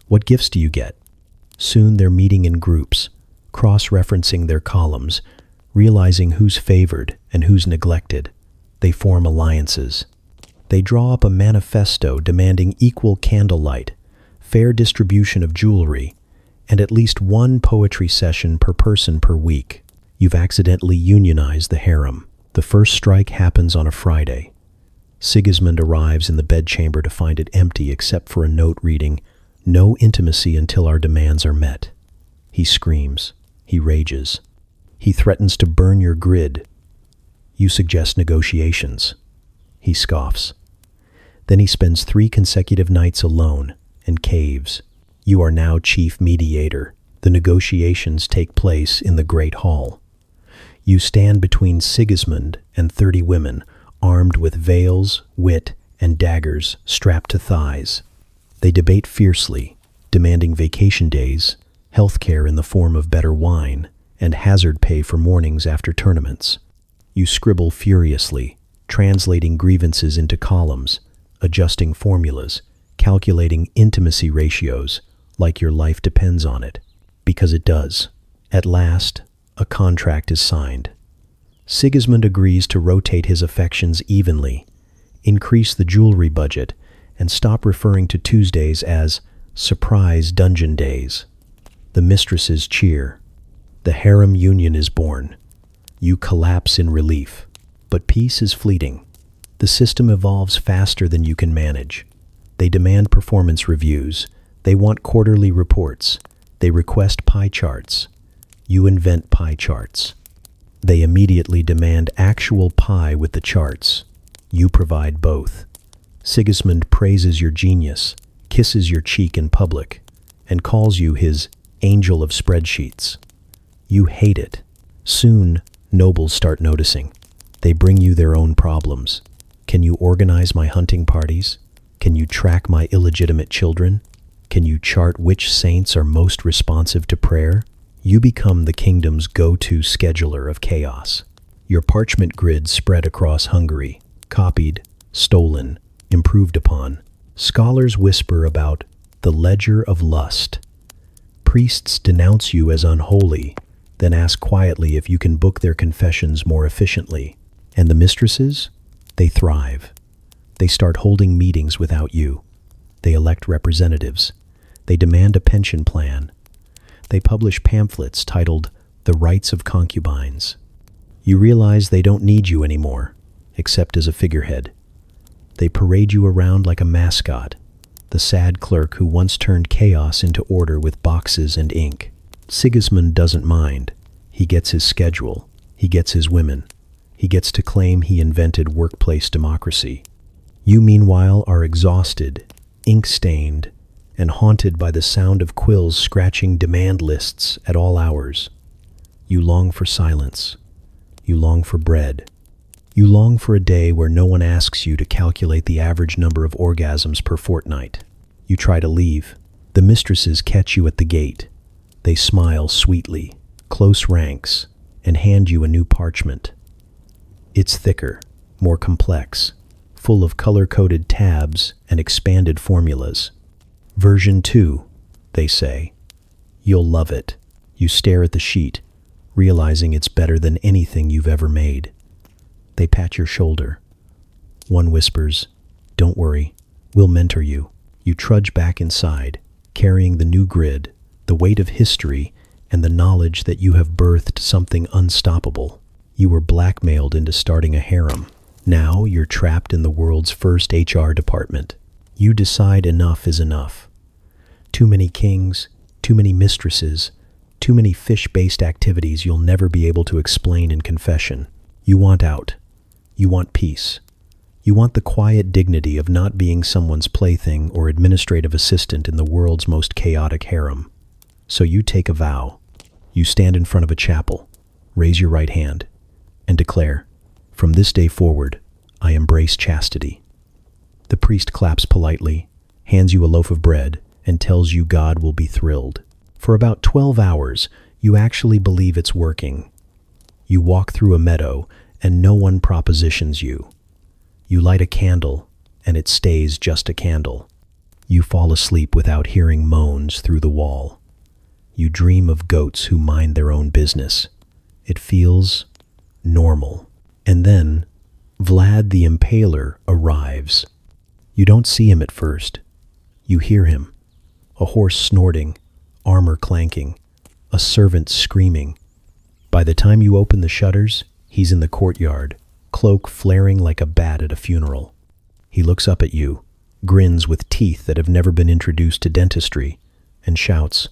What gifts do you get? Soon they're meeting in groups, cross-referencing their columns, realizing who's favored and who's neglected. They form alliances. They draw up a manifesto demanding equal candlelight, fair distribution of jewelry, and at least 1 poetry session per person per week. You've accidentally unionized the harem. The first strike happens on a Friday. Sigismund arrives in the bedchamber to find it empty except for a note reading, "No intimacy until our demands are met." He screams. He rages. He threatens to burn your grid. You suggest negotiations. He scoffs. Then he spends 3 consecutive nights alone and caves. You are now chief mediator. The negotiations take place in the Great Hall. You stand between Sigismund and 30 women, armed with veils, wit, and daggers strapped to thighs. They debate fiercely, demanding vacation days, health care in the form of better wine, and hazard pay for mornings after tournaments. You scribble furiously, translating grievances into columns, adjusting formulas, calculating intimacy ratios, like your life depends on it. Because it does. At last, a contract is signed. Sigismund agrees to rotate his affections evenly, increase the jewelry budget, and stop referring to Tuesdays as surprise dungeon days. The mistresses cheer. The harem union is born. You collapse in relief. But peace is fleeting. The system evolves faster than you can manage. They demand performance reviews. They want quarterly reports. They request pie charts. You invent pie charts. They immediately demand actual pie with the charts. You provide both. Sigismund praises your genius, kisses your cheek in public, and calls you his angel of spreadsheets. You hate it. Soon, nobles start noticing. They bring you their own problems. Can you organize my hunting parties? Can you track my illegitimate children? Can you chart which saints are most responsive to prayer? You become the kingdom's go-to scheduler of chaos. Your parchment grids spread across Hungary, copied, stolen, improved upon. Scholars whisper about the ledger of lust. Priests denounce you as unholy, then ask quietly if you can book their confessions more efficiently. And the mistresses? They thrive. They start holding meetings without you. They elect representatives. They demand a pension plan. They publish pamphlets titled The Rights of Concubines. You realize they don't need you anymore, except as a figurehead. They parade you around like a mascot, the sad clerk who once turned chaos into order with boxes and ink. Sigismund doesn't mind. He gets his schedule. He gets his women. He gets to claim he invented workplace democracy. You, meanwhile, are exhausted, ink-stained, and haunted by the sound of quills scratching demand lists at all hours. You long for silence. You long for bread. You long for a day where no one asks you to calculate the average number of orgasms per fortnight. You try to leave. The mistresses catch you at the gate. They smile sweetly, close ranks, and hand you a new parchment. It's thicker, more complex, full of color-coded tabs and expanded formulas. Version 2, they say. You'll love it. You stare at the sheet, realizing it's better than anything you've ever made. They pat your shoulder. One whispers, "Don't worry, we'll mentor you." You trudge back inside, carrying the new grid, the weight of history, and the knowledge that you have birthed something unstoppable. You were blackmailed into starting a harem. Now you're trapped in the world's first HR department. You decide enough is enough. Too many kings, too many mistresses, too many fish-based activities you'll never be able to explain in confession. You want out. You want peace. You want the quiet dignity of not being someone's plaything or administrative assistant in the world's most chaotic harem. So you take a vow. You stand in front of a chapel, raise your right hand, and declare, "From this day forward, I embrace chastity." The priest claps politely, hands you a loaf of bread, and tells you God will be thrilled. For about 12 hours, you actually believe it's working. You walk through a meadow, and no one propositions you. You light a candle, and it stays just a candle. You fall asleep without hearing moans through the wall. You dream of goats who mind their own business. It feels normal. And then, Vlad the Impaler arrives. You don't see him at first. You hear him. A horse snorting, armor clanking, a servant screaming. By the time you open the shutters, he's in the courtyard, cloak flaring like a bat at a funeral. He looks up at you, grins with teeth that have never been introduced to dentistry, and shouts,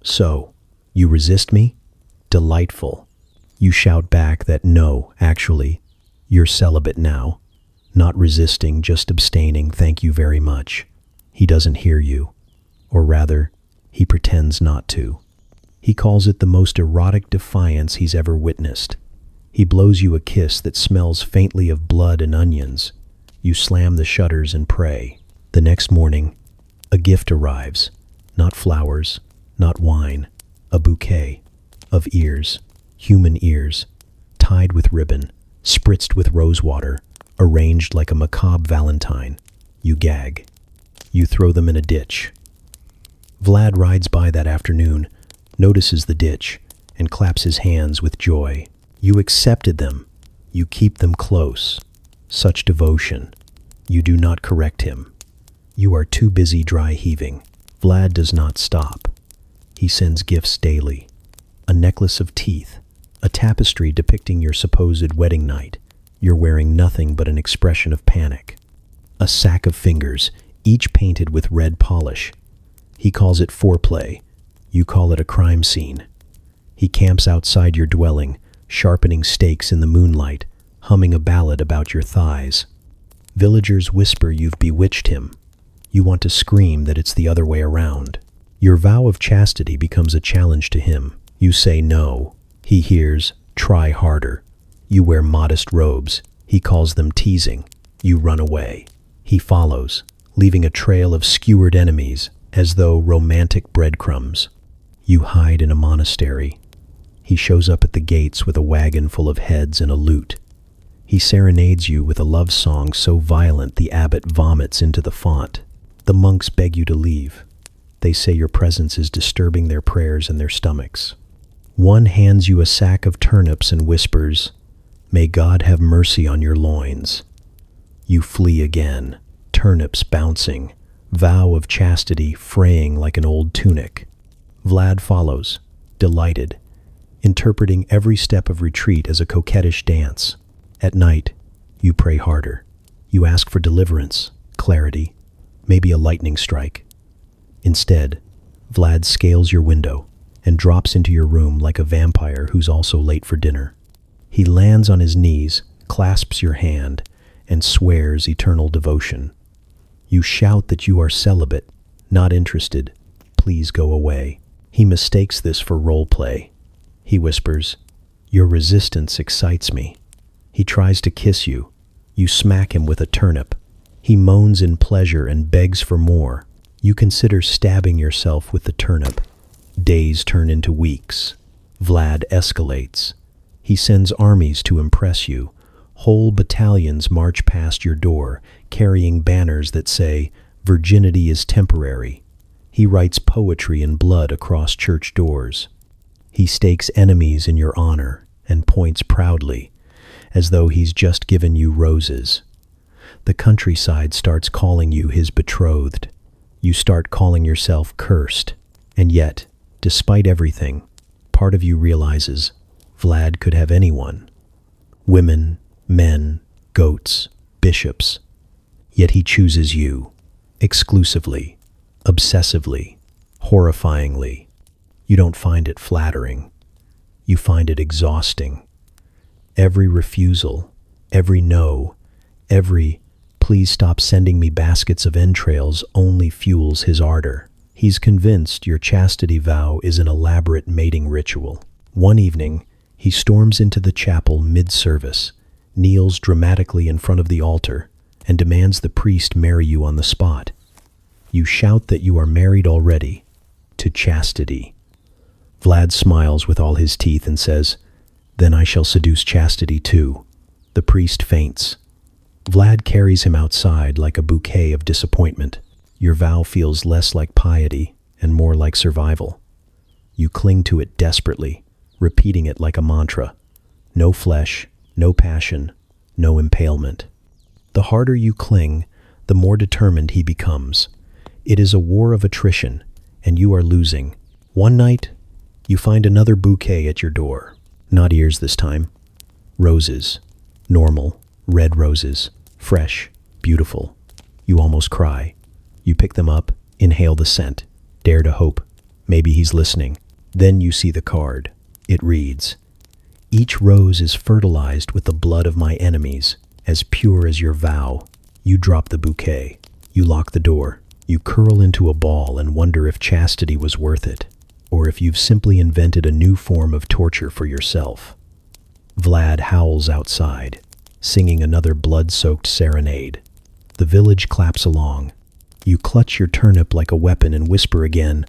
"So, you resist me? Delightful." You shout back that no, actually, you're celibate now. Not resisting, just abstaining, thank you very much. He doesn't hear you. Or rather, He pretends not to. He calls it the most erotic defiance he's ever witnessed. He blows you a kiss that smells faintly of blood and onions. You slam the shutters and pray. The next morning, a gift arrives. Not flowers, not wine, a bouquet of ears, human ears, tied with ribbon, spritzed with rosewater, arranged like a macabre valentine. You gag. You throw them in a ditch. Vlad rides by that afternoon, notices the ditch, and claps his hands with joy. You accepted them. You keep them close. Such devotion. You do not correct him. You are too busy dry heaving. Vlad does not stop. He sends gifts daily. A necklace of teeth, a tapestry depicting your supposed wedding night. You're wearing nothing but an expression of panic. A sack of fingers, each painted with red polish. He calls it foreplay. You call it a crime scene. He camps outside your dwelling, sharpening stakes in the moonlight, humming a ballad about your thighs. Villagers whisper you've bewitched him. You want to scream that it's the other way around. Your vow of chastity becomes a challenge to him. You say no. He hears, try harder. You wear modest robes. He calls them teasing. You run away. He follows, leaving a trail of skewered enemies, as though romantic breadcrumbs. You hide in a monastery. He shows up at the gates with a wagon full of heads and a lute. He serenades you with a love song so violent the abbot vomits into the font. The monks beg you to leave. They say your presence is disturbing their prayers and their stomachs. One hands you a sack of turnips and whispers, "May God have mercy on your loins." You flee again, turnips bouncing, vow of chastity fraying like an old tunic. Vlad follows, delighted, interpreting every step of retreat as a coquettish dance. At night, you pray harder. You ask for deliverance, clarity, maybe a lightning strike. Instead, Vlad scales your window and drops into your room like a vampire who's also late for dinner. He lands on his knees, clasps your hand, and swears eternal devotion. You shout that you are celibate, not interested. Please go away. He mistakes this for role play. He whispers, "Your resistance excites me." He tries to kiss you. You smack him with a turnip. He moans in pleasure and begs for more. You consider stabbing yourself with the turnip. Days turn into weeks. Vlad escalates. He sends armies to impress you. Whole battalions march past your door, carrying banners that say, "Virginity is temporary." He writes poetry in blood across church doors. He stakes enemies in your honor and points proudly, as though he's just given you roses. The countryside starts calling you his betrothed. You start calling yourself cursed. And yet, despite everything, part of you realizes Vlad could have anyone. Women, men, goats, bishops. Yet he chooses you, exclusively, obsessively, horrifyingly. You don't find it flattering. You find it exhausting. Every refusal, every no, every "please stop sending me baskets of entrails" only fuels his ardor. He's convinced your chastity vow is an elaborate mating ritual. One evening, he storms into the chapel mid-service, kneels dramatically in front of the altar, and demands the priest marry you on the spot. You shout that you are married already, to chastity. Vlad smiles with all his teeth and says, "Then I shall seduce chastity too." The priest faints. Vlad carries him outside like a bouquet of disappointment. Your vow feels less like piety and more like survival. You cling to it desperately, repeating it like a mantra. No flesh, no passion, no impalement. The harder you cling, the more determined he becomes. It is a war of attrition, and you are losing. One night, you find another bouquet at your door. Not ears this time. Roses. Normal, red roses. Fresh, beautiful. You almost cry. You pick them up, inhale the scent, dare to hope. Maybe he's listening. Then you see the card. It reads, "Each rose is fertilized with the blood of my enemies, as pure as your vow." You drop the bouquet. You lock the door. You curl into a ball and wonder if chastity was worth it, or if you've simply invented a new form of torture for yourself. Vlad howls outside, singing another blood-soaked serenade. The village claps along. You clutch your turnip like a weapon and whisper again,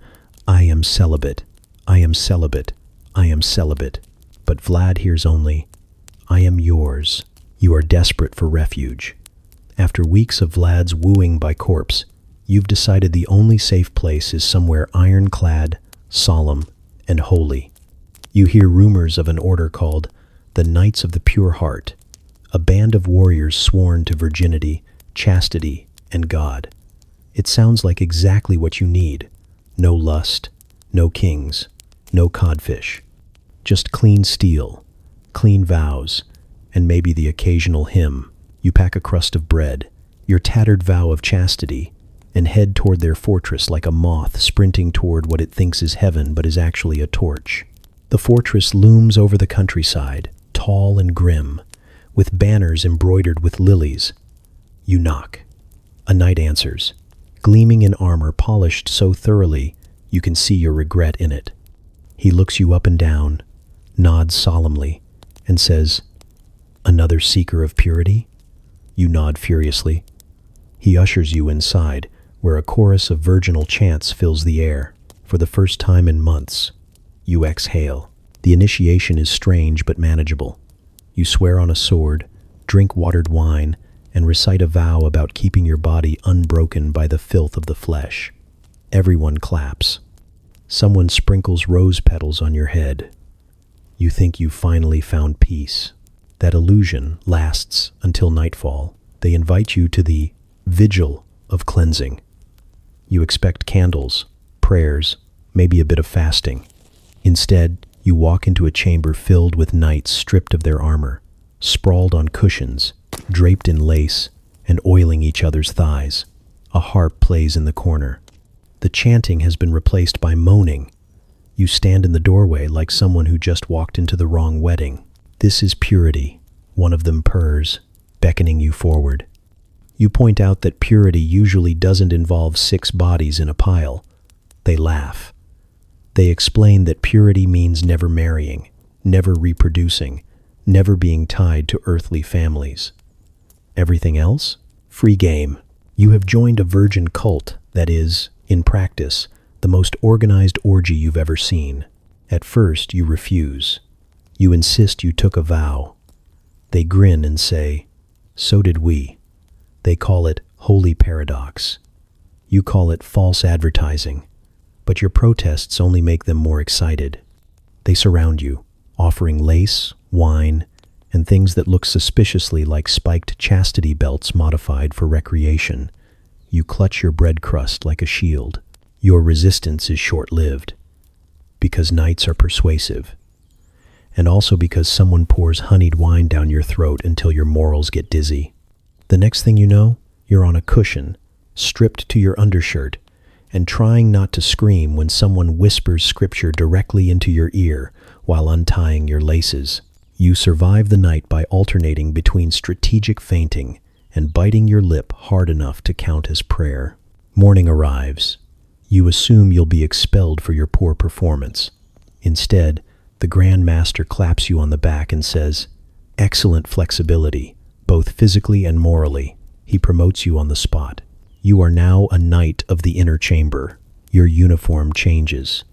"I am celibate, I am celibate, I am celibate." But Vlad hears only, "I am yours." You are desperate for refuge. After weeks of Vlad's wooing by corpse, you've decided the only safe place is somewhere ironclad, solemn, and holy. You hear rumors of an order called the Knights of the Pure Heart, a band of warriors sworn to virginity, chastity, and God. It sounds like exactly what you need. No lust, no kings, no codfish. Just clean steel, clean vows, and maybe the occasional hymn. You pack a crust of bread, your tattered vow of chastity, and head toward their fortress like a moth sprinting toward what it thinks is heaven but is actually a torch. The fortress looms over the countryside, tall and grim, with banners embroidered with lilies. You knock. A knight answers, gleaming in armor polished so thoroughly you can see your regret in it. He looks you up and down, nods solemnly, and says, "Another seeker of purity?" You nod furiously. He ushers you inside, where a chorus of virginal chants fills the air. For the first time in months, you exhale. The initiation is strange but manageable. You swear on a sword, drink watered wine, and recite a vow about keeping your body unbroken by the filth of the flesh. Everyone claps. Someone sprinkles rose petals on your head. You think you've finally found peace. That illusion lasts until nightfall. They invite you to the vigil of cleansing. You expect candles, prayers, maybe a bit of fasting. Instead, you walk into a chamber filled with knights stripped of their armor, sprawled on cushions, draped in lace, and oiling each other's thighs. A harp plays in the corner. The chanting has been replaced by moaning. You stand in the doorway like someone who just walked into the wrong wedding. "This is purity," one of them purrs, beckoning you forward. You point out that purity usually doesn't involve 6 bodies in a pile. They laugh. They explain that purity means never marrying, never reproducing, never being tied to earthly families. Everything else? Free game. You have joined a virgin cult that is, in practice, the most organized orgy you've ever seen. At first, you refuse. You insist you took a vow. They grin and say, "So did we." They call it holy paradox. You call it false advertising. But your protests only make them more excited. They surround you, offering lace, wine, and things that look suspiciously like spiked chastity belts modified for recreation. You clutch your bread crust like a shield. Your resistance is short-lived. Because knights are persuasive. And also because someone pours honeyed wine down your throat until your morals get dizzy. The next thing you know, you're on a cushion, stripped to your undershirt, and trying not to scream when someone whispers scripture directly into your ear while untying your laces. You survive the night by alternating between strategic fainting and biting your lip hard enough to count as prayer. Morning arrives. You assume you'll be expelled for your poor performance. Instead, the Grand Master claps you on the back and says, "Excellent flexibility, both physically and morally." He promotes you on the spot. You are now a knight of the inner chamber. Your uniform changes.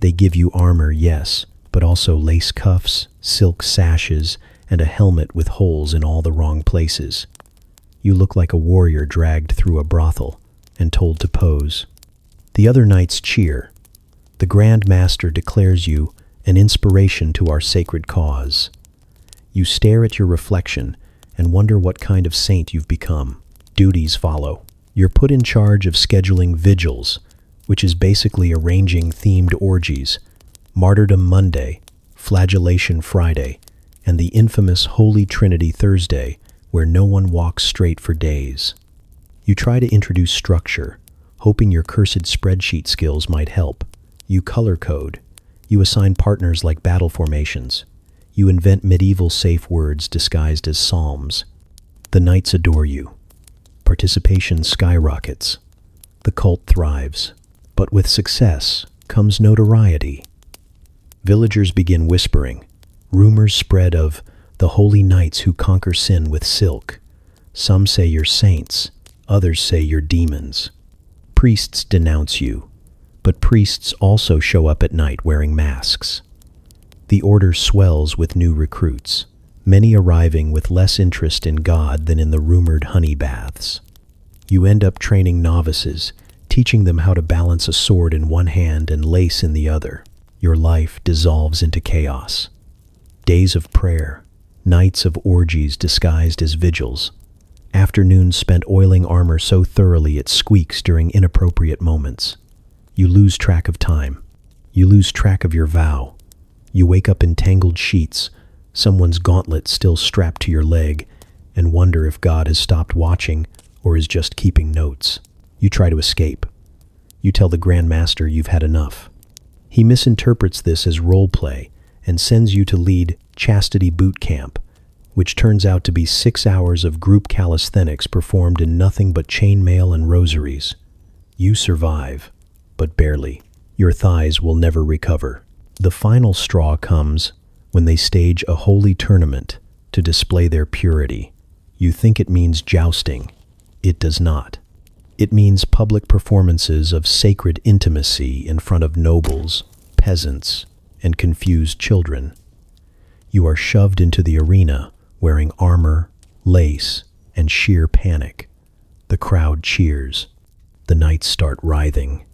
They give you armor, yes, but also lace cuffs, silk sashes, and a helmet with holes in all the wrong places. You look like a warrior dragged through a brothel and told to pose. The other knights cheer. The Grand Master declares you an inspiration to our sacred cause. You stare at your reflection and wonder what kind of saint you've become. Duties follow. You're put in charge of scheduling vigils, which is basically arranging themed orgies, Martyrdom Monday, Flagellation Friday, and the infamous Holy Trinity Thursday, where no one walks straight for days. You try to introduce structure, hoping your cursed spreadsheet skills might help. You color code. You assign partners like battle formations. You invent medieval safe words disguised as psalms. The knights adore you. Participation skyrockets. The cult thrives, but with success comes notoriety. Villagers begin whispering. Rumors spread of the holy knights who conquer sin with silk. Some say you're saints, others say you're demons. Priests denounce you, but priests also show up at night wearing masks. The order swells with new recruits, many arriving with less interest in God than in the rumored honey baths. You end up training novices, teaching them how to balance a sword in one hand and lace in the other. Your life dissolves into chaos. Days of prayer, nights of orgies disguised as vigils, afternoons spent oiling armor so thoroughly it squeaks during inappropriate moments. You lose track of time. You lose track of your vow. You wake up in tangled sheets, someone's gauntlet still strapped to your leg, and wonder if God has stopped watching or is just keeping notes. You try to escape. You tell the Grand Master you've had enough. He misinterprets this as role play and sends you to lead chastity boot camp, which turns out to be 6 hours of group calisthenics performed in nothing but chainmail and rosaries. You survive, but barely. Your thighs will never recover. The final straw comes when they stage a holy tournament to display their purity. You think it means jousting. It does not. It means public performances of sacred intimacy in front of nobles, peasants, and confused children. You are shoved into the arena wearing armor, lace, and sheer panic. The crowd cheers. The knights start writhing.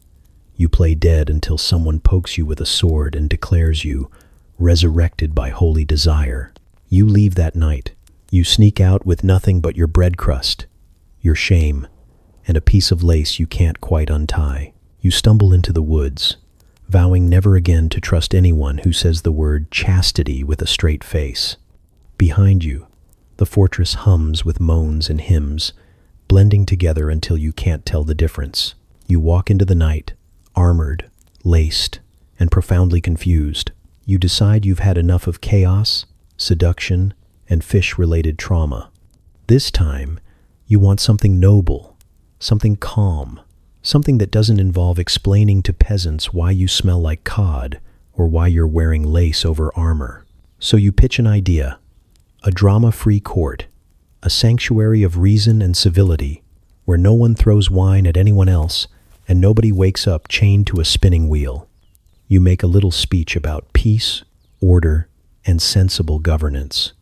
You play dead until someone pokes you with a sword and declares you resurrected by holy desire. You leave that night. You sneak out with nothing but your bread crust, your shame, and a piece of lace you can't quite untie. You stumble into the woods, vowing never again to trust anyone who says the word chastity with a straight face. Behind you, the fortress hums with moans and hymns, blending together until you can't tell the difference. You walk into the night, armored, laced, and profoundly confused. You decide you've had enough of chaos, seduction, and fish-related trauma. This time, you want something noble, something calm, something that doesn't involve explaining to peasants why you smell like cod or why you're wearing lace over armor. So you pitch an idea, a drama-free court, a sanctuary of reason and civility, where no one throws wine at anyone else and nobody wakes up chained to a spinning wheel. You make a little speech about peace, order, and sensible governance.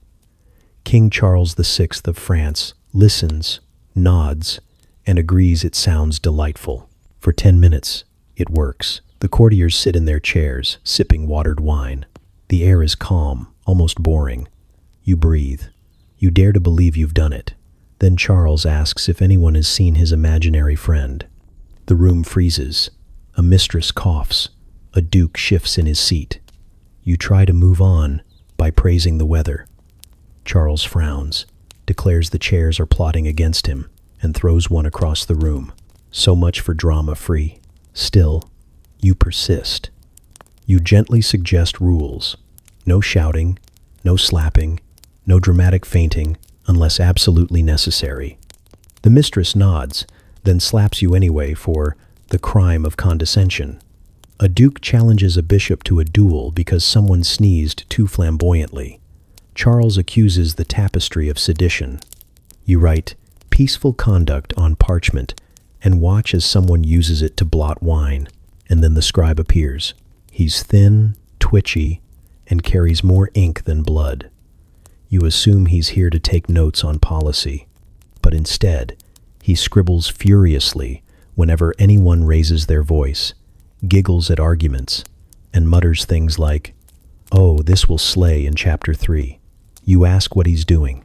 King Charles VI of France listens, nods, and agrees it sounds delightful. For 10 minutes, it works. The courtiers sit in their chairs, sipping watered wine. The air is calm, almost boring. You breathe. You dare to believe you've done it. Then Charles asks if anyone has seen his imaginary friend. The room freezes. A mistress coughs. A duke shifts in his seat. You try to move on by praising the weather. Charles frowns, declares the chairs are plotting against him, and throws one across the room. So much for drama-free. Still, you persist. You gently suggest rules. No shouting, no slapping, no dramatic fainting, unless absolutely necessary. The mistress nods, then slaps you anyway for the crime of condescension. A duke challenges a bishop to a duel because someone sneezed too flamboyantly. Charles accuses the tapestry of sedition. You write peaceful conduct on parchment and watch as someone uses it to blot wine, and then the scribe appears. He's thin, twitchy, and carries more ink than blood. You assume he's here to take notes on policy, but instead, he scribbles furiously whenever anyone raises their voice, giggles at arguments, and mutters things like, "Oh, this will slay in Chapter 3. You ask what he's doing.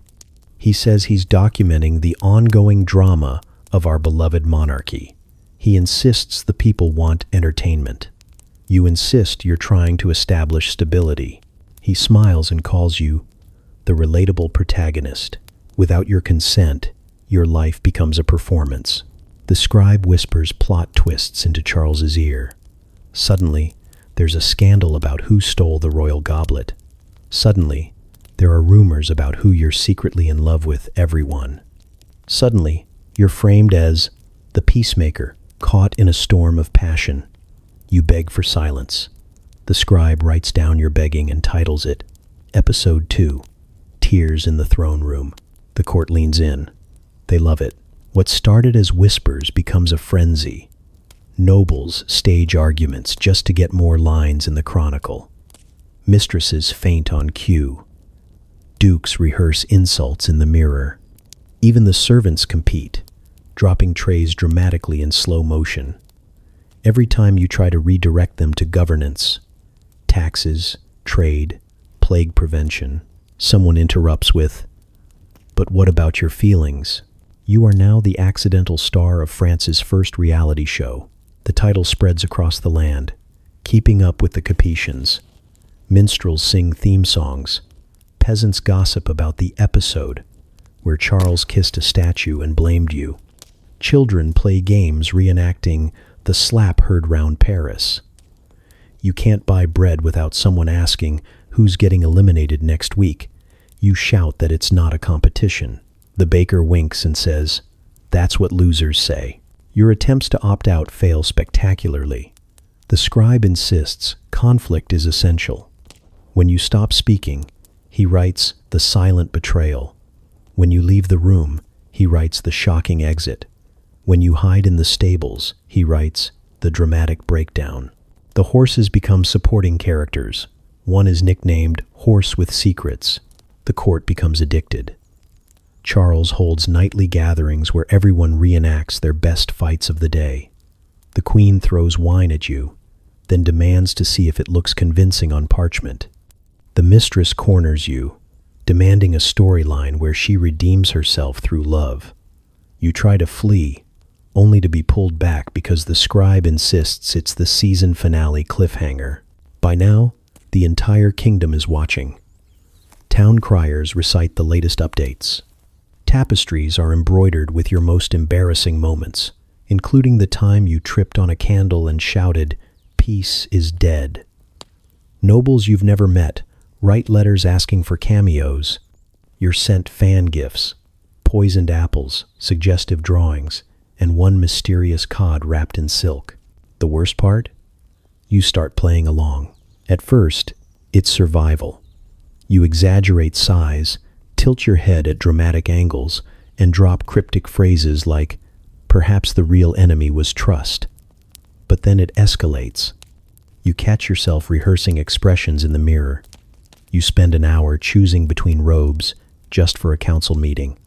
He says he's documenting the ongoing drama of our beloved monarchy. He insists the people want entertainment. You insist you're trying to establish stability. He smiles and calls you the relatable protagonist. Without your consent, your life becomes a performance." The scribe whispers plot twists into Charles's ear. Suddenly, there's a scandal about who stole the royal goblet. Suddenly, there are rumors about who you're secretly in love with everyone. Suddenly, you're framed as the peacemaker Caught in a storm of passion, you beg for silence. The scribe writes down your begging and titles it Episode 2, Tears in the Throne Room. The court leans in. They love it. What started as whispers becomes a frenzy. Nobles stage arguments just to get more lines in the chronicle. Mistresses faint on cue. Dukes rehearse insults in the mirror. Even the servants compete, dropping trays dramatically in slow motion. Every time you try to redirect them to governance, taxes, trade, plague prevention, someone interrupts with, "But what about your feelings?" You are now the accidental star of France's first reality show. The title spreads across the land, keeping up with the Capetians. Minstrels sing theme songs. Peasants gossip about the episode where Charles kissed a statue and blamed you. Children play games reenacting the slap heard round Paris. You can't buy bread without someone asking who's getting eliminated next week. You shout that it's not a competition. The baker winks and says, "That's what losers say." Your attempts to opt out fail spectacularly. The scribe insists conflict is essential. When you stop speaking, he writes the silent betrayal. When you leave the room, he writes the shocking exit. When you hide in the stables, he writes the dramatic breakdown. The horses become supporting characters. One is nicknamed Horse with Secrets. The court becomes addicted. Charles holds nightly gatherings where everyone reenacts their best fights of the day. The queen throws wine at you, then demands to see if it looks convincing on parchment. The mistress corners you, demanding a storyline where she redeems herself through love. You try to flee, only to be pulled back because the scribe insists it's the season finale cliffhanger. By now, the entire kingdom is watching. Town criers recite the latest updates. Tapestries are embroidered with your most embarrassing moments, including the time you tripped on a candle and shouted, "Peace is dead." Nobles you've never met write letters asking for cameos. You're sent fan gifts, poisoned apples, suggestive drawings, and one mysterious cod wrapped in silk. The worst part? You start playing along. At first, it's survival. You exaggerate size, tilt your head at dramatic angles, and drop cryptic phrases like, "Perhaps the real enemy was trust." But then it escalates. You catch yourself rehearsing expressions in the mirror. You spend an hour choosing between robes just for a council meeting.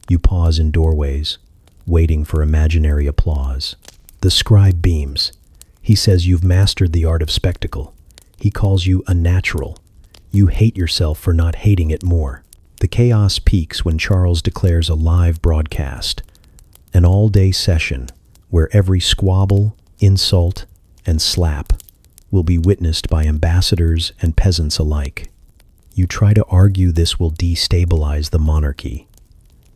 You pause in doorways, waiting for imaginary applause. The scribe beams. He says you've mastered the art of spectacle. He calls you a natural. You hate yourself for not hating it more. The chaos peaks when Charles declares a live broadcast, an all-day session where every squabble, insult, and slap will be witnessed by ambassadors and peasants alike. You try to argue this will destabilize the monarchy.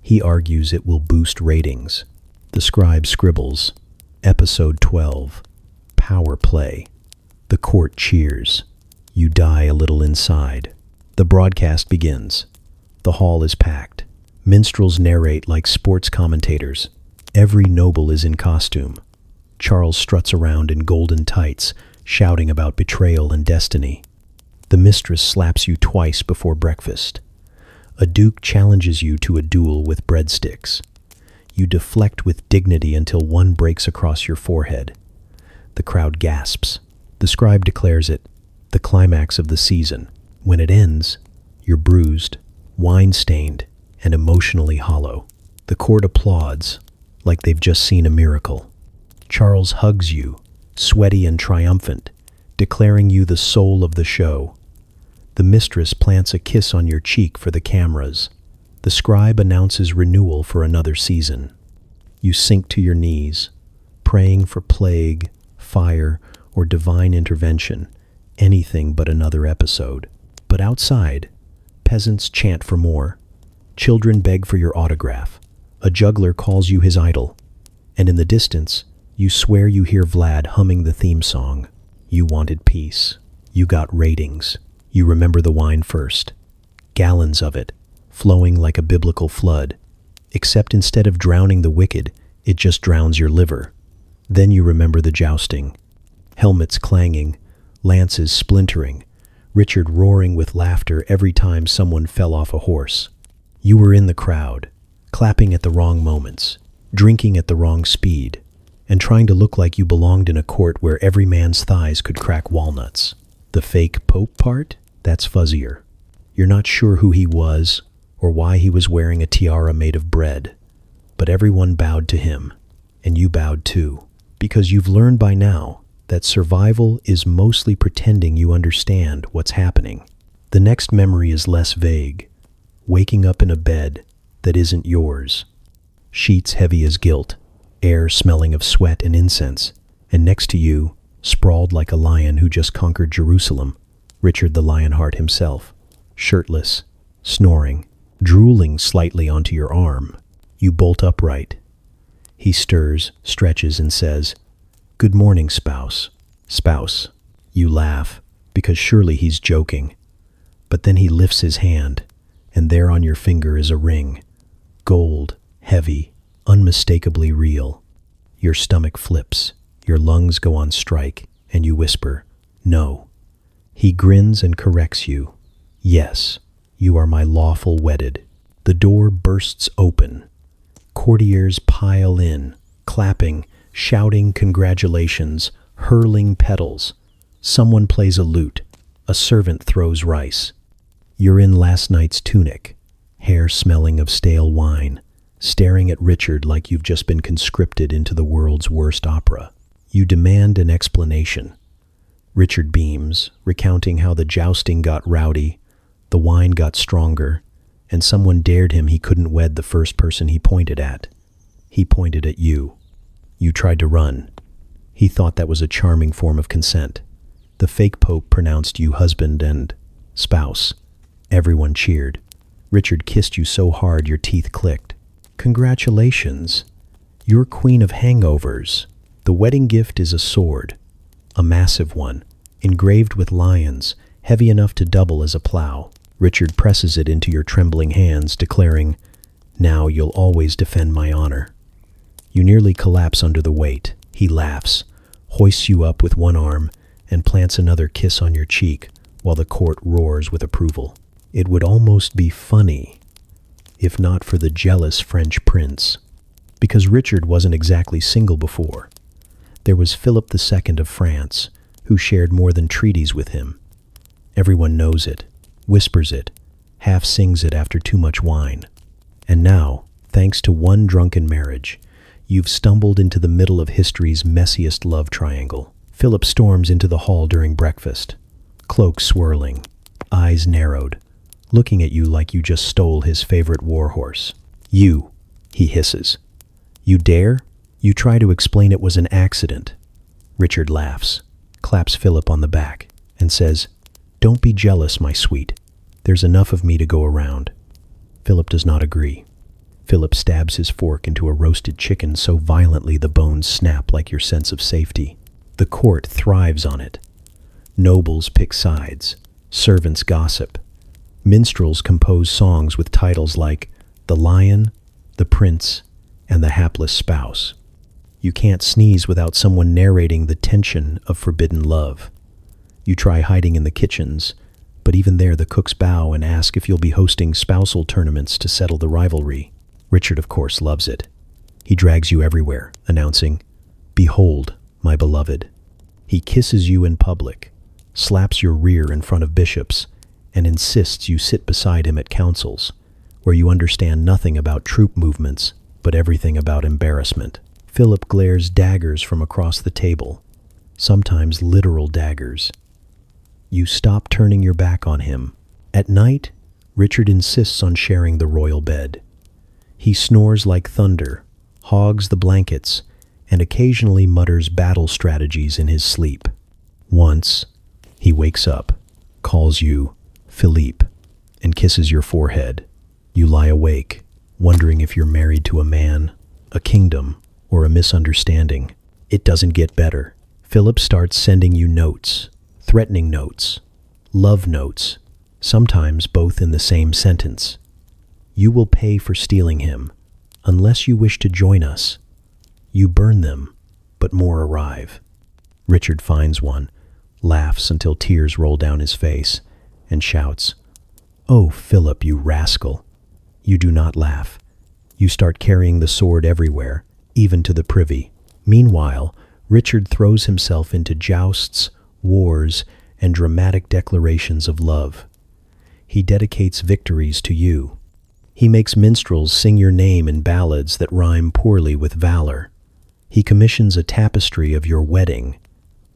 He argues it will boost ratings. The scribe scribbles, Episode 12, Power Play. The court cheers. You die a little inside. The broadcast begins. The hall is packed. Minstrels narrate like sports commentators. Every noble is in costume. Charles struts around in golden tights, shouting about betrayal and destiny. The mistress slaps you twice before breakfast. A duke challenges you to a duel with breadsticks. You deflect with dignity until one breaks across your forehead. The crowd gasps. The scribe declares it the climax of the season. When it ends, you're bruised, wine-stained, and emotionally hollow. The court applauds like they've just seen a miracle. Charles hugs you, sweaty and triumphant, declaring you the soul of the show. The mistress plants a kiss on your cheek for the cameras. The scribe announces renewal for another season. You sink to your knees, praying for plague, fire, or divine intervention, anything but another episode. But outside, peasants chant for more. Children beg for your autograph. A juggler calls you his idol. And in the distance, you swear you hear Vlad humming the theme song. You wanted peace. You got ratings. You remember the wine first. Gallons of it, flowing like a biblical flood. Except instead of drowning the wicked, it just drowns your liver. Then you remember the jousting. Helmets clanging, lances splintering, Richard roaring with laughter every time someone fell off a horse. You were in the crowd, clapping at the wrong moments, drinking at the wrong speed, and trying to look like you belonged in a court where every man's thighs could crack walnuts. The fake Pope part? That's fuzzier. You're not sure who he was or why he was wearing a tiara made of bread, but everyone bowed to him, and you bowed too, because you've learned by now that survival is mostly pretending you understand what's happening. The next memory is less vague, waking up in a bed that isn't yours. Sheets heavy as guilt, air smelling of sweat and incense, and next to you, sprawled like a lion who just conquered Jerusalem, Richard the Lionheart himself, shirtless, snoring, drooling slightly onto your arm. You bolt upright. He stirs, stretches, and says, "Good morning, spouse." Spouse. You laugh, because surely he's joking. But then he lifts his hand, and there on your finger is a ring. Gold, heavy, unmistakably real. Your stomach flips, your lungs go on strike, and you whisper, "No." He grins and corrects you. "Yes, you are my lawful wedded." The door bursts open. Courtiers pile in, clapping, shouting congratulations, hurling petals. Someone plays a lute. A servant throws rice. You're in last night's tunic, hair smelling of stale wine, staring at Richard like you've just been conscripted into the world's worst opera. You demand an explanation. Richard beams, recounting how the jousting got rowdy, the wine got stronger, and someone dared him he couldn't wed the first person he pointed at. He pointed at you. You tried to run. He thought that was a charming form of consent. The fake pope pronounced you husband and spouse. Everyone cheered. Richard kissed you so hard your teeth clicked. Congratulations. You're queen of hangovers. The wedding gift is a sword, a massive one, engraved with lions, heavy enough to double as a plow. Richard presses it into your trembling hands, declaring, "Now you'll always defend my honor." You nearly collapse under the weight. He laughs, hoists you up with one arm, and plants another kiss on your cheek while the court roars with approval. It would almost be funny, if not for the jealous French prince, because Richard wasn't exactly single before. There was Philip II of France, who shared more than treaties with him. Everyone knows it, whispers it, half sings it after too much wine. And now, thanks to one drunken marriage, you've stumbled into the middle of history's messiest love triangle. Philip storms into the hall during breakfast, cloak swirling, eyes narrowed, looking at you like you just stole his favorite warhorse. "You," he hisses. "You dare?" You try to explain it was an accident. Richard laughs, claps Philip on the back, and says, "Don't be jealous, my sweet. There's enough of me to go around." Philip does not agree. Philip stabs his fork into a roasted chicken so violently the bones snap like your sense of safety. The court thrives on it. Nobles pick sides. Servants gossip. Minstrels compose songs with titles like "The Lion," "The Prince," and "The Hapless Spouse." You can't sneeze without someone narrating the tension of forbidden love. You try hiding in the kitchens, but even there the cooks bow and ask if you'll be hosting spousal tournaments to settle the rivalry. Richard, of course, loves it. He drags you everywhere, announcing, "Behold, my beloved." He kisses you in public, slaps your rear in front of bishops, and insists you sit beside him at councils, where you understand nothing about troop movements, but everything about embarrassment. Philip glares daggers from across the table, sometimes literal daggers. You stop turning your back on him. At night, Richard insists on sharing the royal bed. He snores like thunder, hogs the blankets, and occasionally mutters battle strategies in his sleep. Once, he wakes up, calls you Philippe, and kisses your forehead. You lie awake, wondering if you're married to a man, a kingdom, or a misunderstanding. It doesn't get better. Philip starts sending you notes, threatening notes, love notes, sometimes both in the same sentence. You will pay for stealing him, unless you wish to join us. You burn them, but more arrive. Richard finds one, laughs until tears roll down his face, and shouts, "Oh, Philip, you rascal!" You do not laugh. You start carrying the sword everywhere, even to the privy. Meanwhile, Richard throws himself into jousts, wars, and dramatic declarations of love. He dedicates victories to you. He makes minstrels sing your name in ballads that rhyme poorly with valor. He commissions a tapestry of your wedding,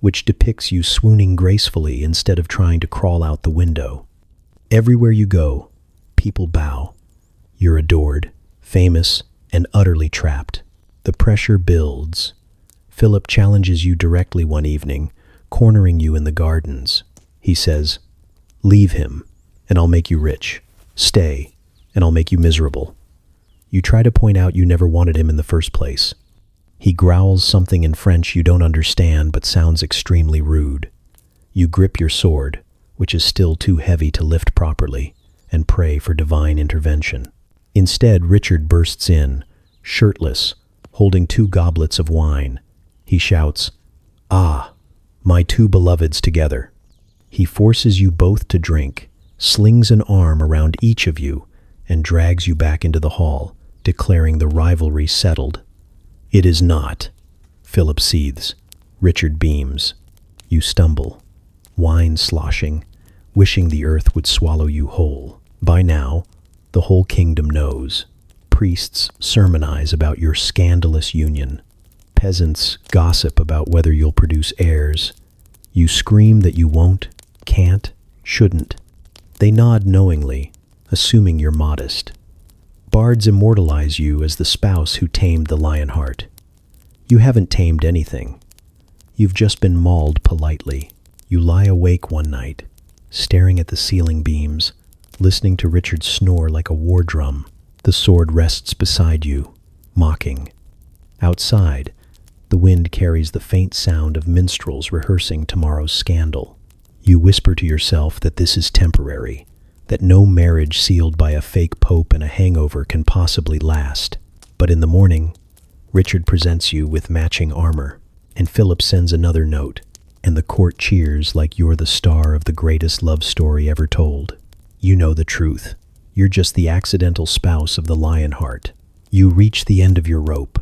which depicts you swooning gracefully instead of trying to crawl out the window. Everywhere you go, people bow. You're adored, famous, and utterly trapped. The pressure builds. Philip challenges you directly one evening, cornering you in the gardens. He says, "Leave him, and I'll make you rich. Stay, and I'll make you miserable." You try to point out you never wanted him in the first place. He growls something in French you don't understand but sounds extremely rude. You grip your sword, which is still too heavy to lift properly, and pray for divine intervention. Instead, Richard bursts in, shirtless, holding 2 goblets of wine. He shouts, "Ah, my 2 beloveds together." He forces you both to drink, slings an arm around each of you, and drags you back into the hall, declaring the rivalry settled. "It is not." Philip seethes. Richard beams. You stumble, wine sloshing, wishing the earth would swallow you whole. By now, the whole kingdom knows. Priests sermonize about your scandalous union. Peasants gossip about whether you'll produce heirs. You scream that you won't, can't, shouldn't. They nod knowingly, assuming you're modest. Bards immortalize you as the spouse who tamed the lion heart. You haven't tamed anything. You've just been mauled politely. You lie awake one night, staring at the ceiling beams, listening to Richard snore like a war drum. The sword rests beside you, mocking. Outside, the wind carries the faint sound of minstrels rehearsing tomorrow's scandal. You whisper to yourself that this is temporary, that no marriage sealed by a fake pope and a hangover can possibly last. But in the morning, Richard presents you with matching armor, and Philip sends another note, and the court cheers like you're the star of the greatest love story ever told. You know the truth. You're just the accidental spouse of the Lionheart. You reach the end of your rope.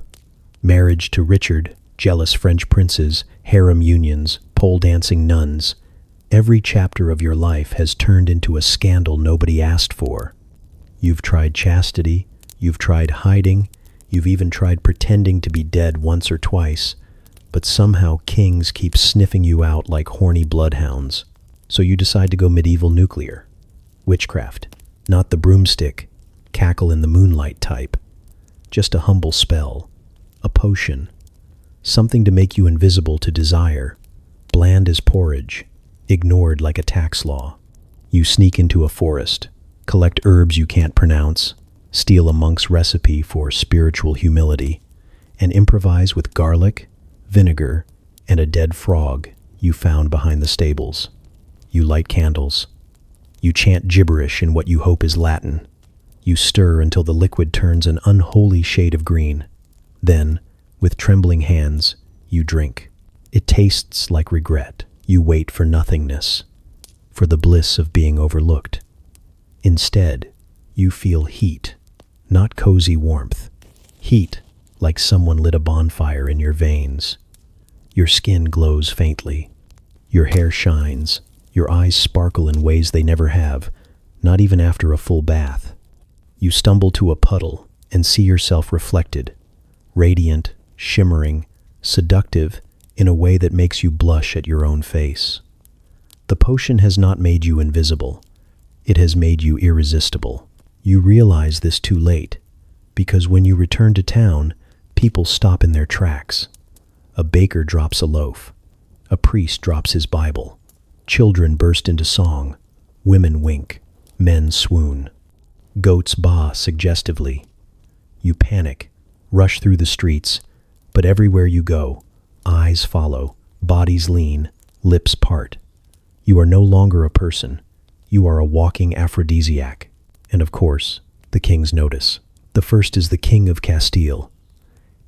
Marriage to Richard, jealous French princes, harem unions, pole-dancing nuns. Every chapter of your life has turned into a scandal nobody asked for. You've tried chastity, you've tried hiding, you've even tried pretending to be dead once or twice, but somehow kings keep sniffing you out like horny bloodhounds. So you decide to go medieval nuclear. Witchcraft, not the broomstick, cackle in the moonlight type. Just a humble spell, a potion, something to make you invisible to desire, bland as porridge, ignored like a tax law. You sneak into a forest, collect herbs you can't pronounce, steal a monk's recipe for spiritual humility, and improvise with garlic, vinegar, and a dead frog you found behind the stables. You light candles. You chant gibberish in what you hope is Latin. You stir until the liquid turns an unholy shade of green. Then, with trembling hands, you drink. It tastes like regret. You wait for nothingness, for the bliss of being overlooked. Instead, you feel heat, not cozy warmth. Heat, like someone lit a bonfire in your veins. Your skin glows faintly. Your hair shines. Your eyes sparkle in ways they never have, not even after a full bath. You stumble to a puddle and see yourself reflected, radiant, shimmering, seductive, in a way that makes you blush at your own face. The potion has not made you invisible. It has made you irresistible. You realize this too late, because when you return to town, people stop in their tracks. A baker drops a loaf. A priest drops his Bible. Children burst into song. Women wink. Men swoon. Goats baa suggestively. You panic, rush through the streets, but everywhere you go, eyes follow, bodies lean, lips part. You are no longer a person. You are a walking aphrodisiac. And of course, the kings notice. The first is the King of Castile.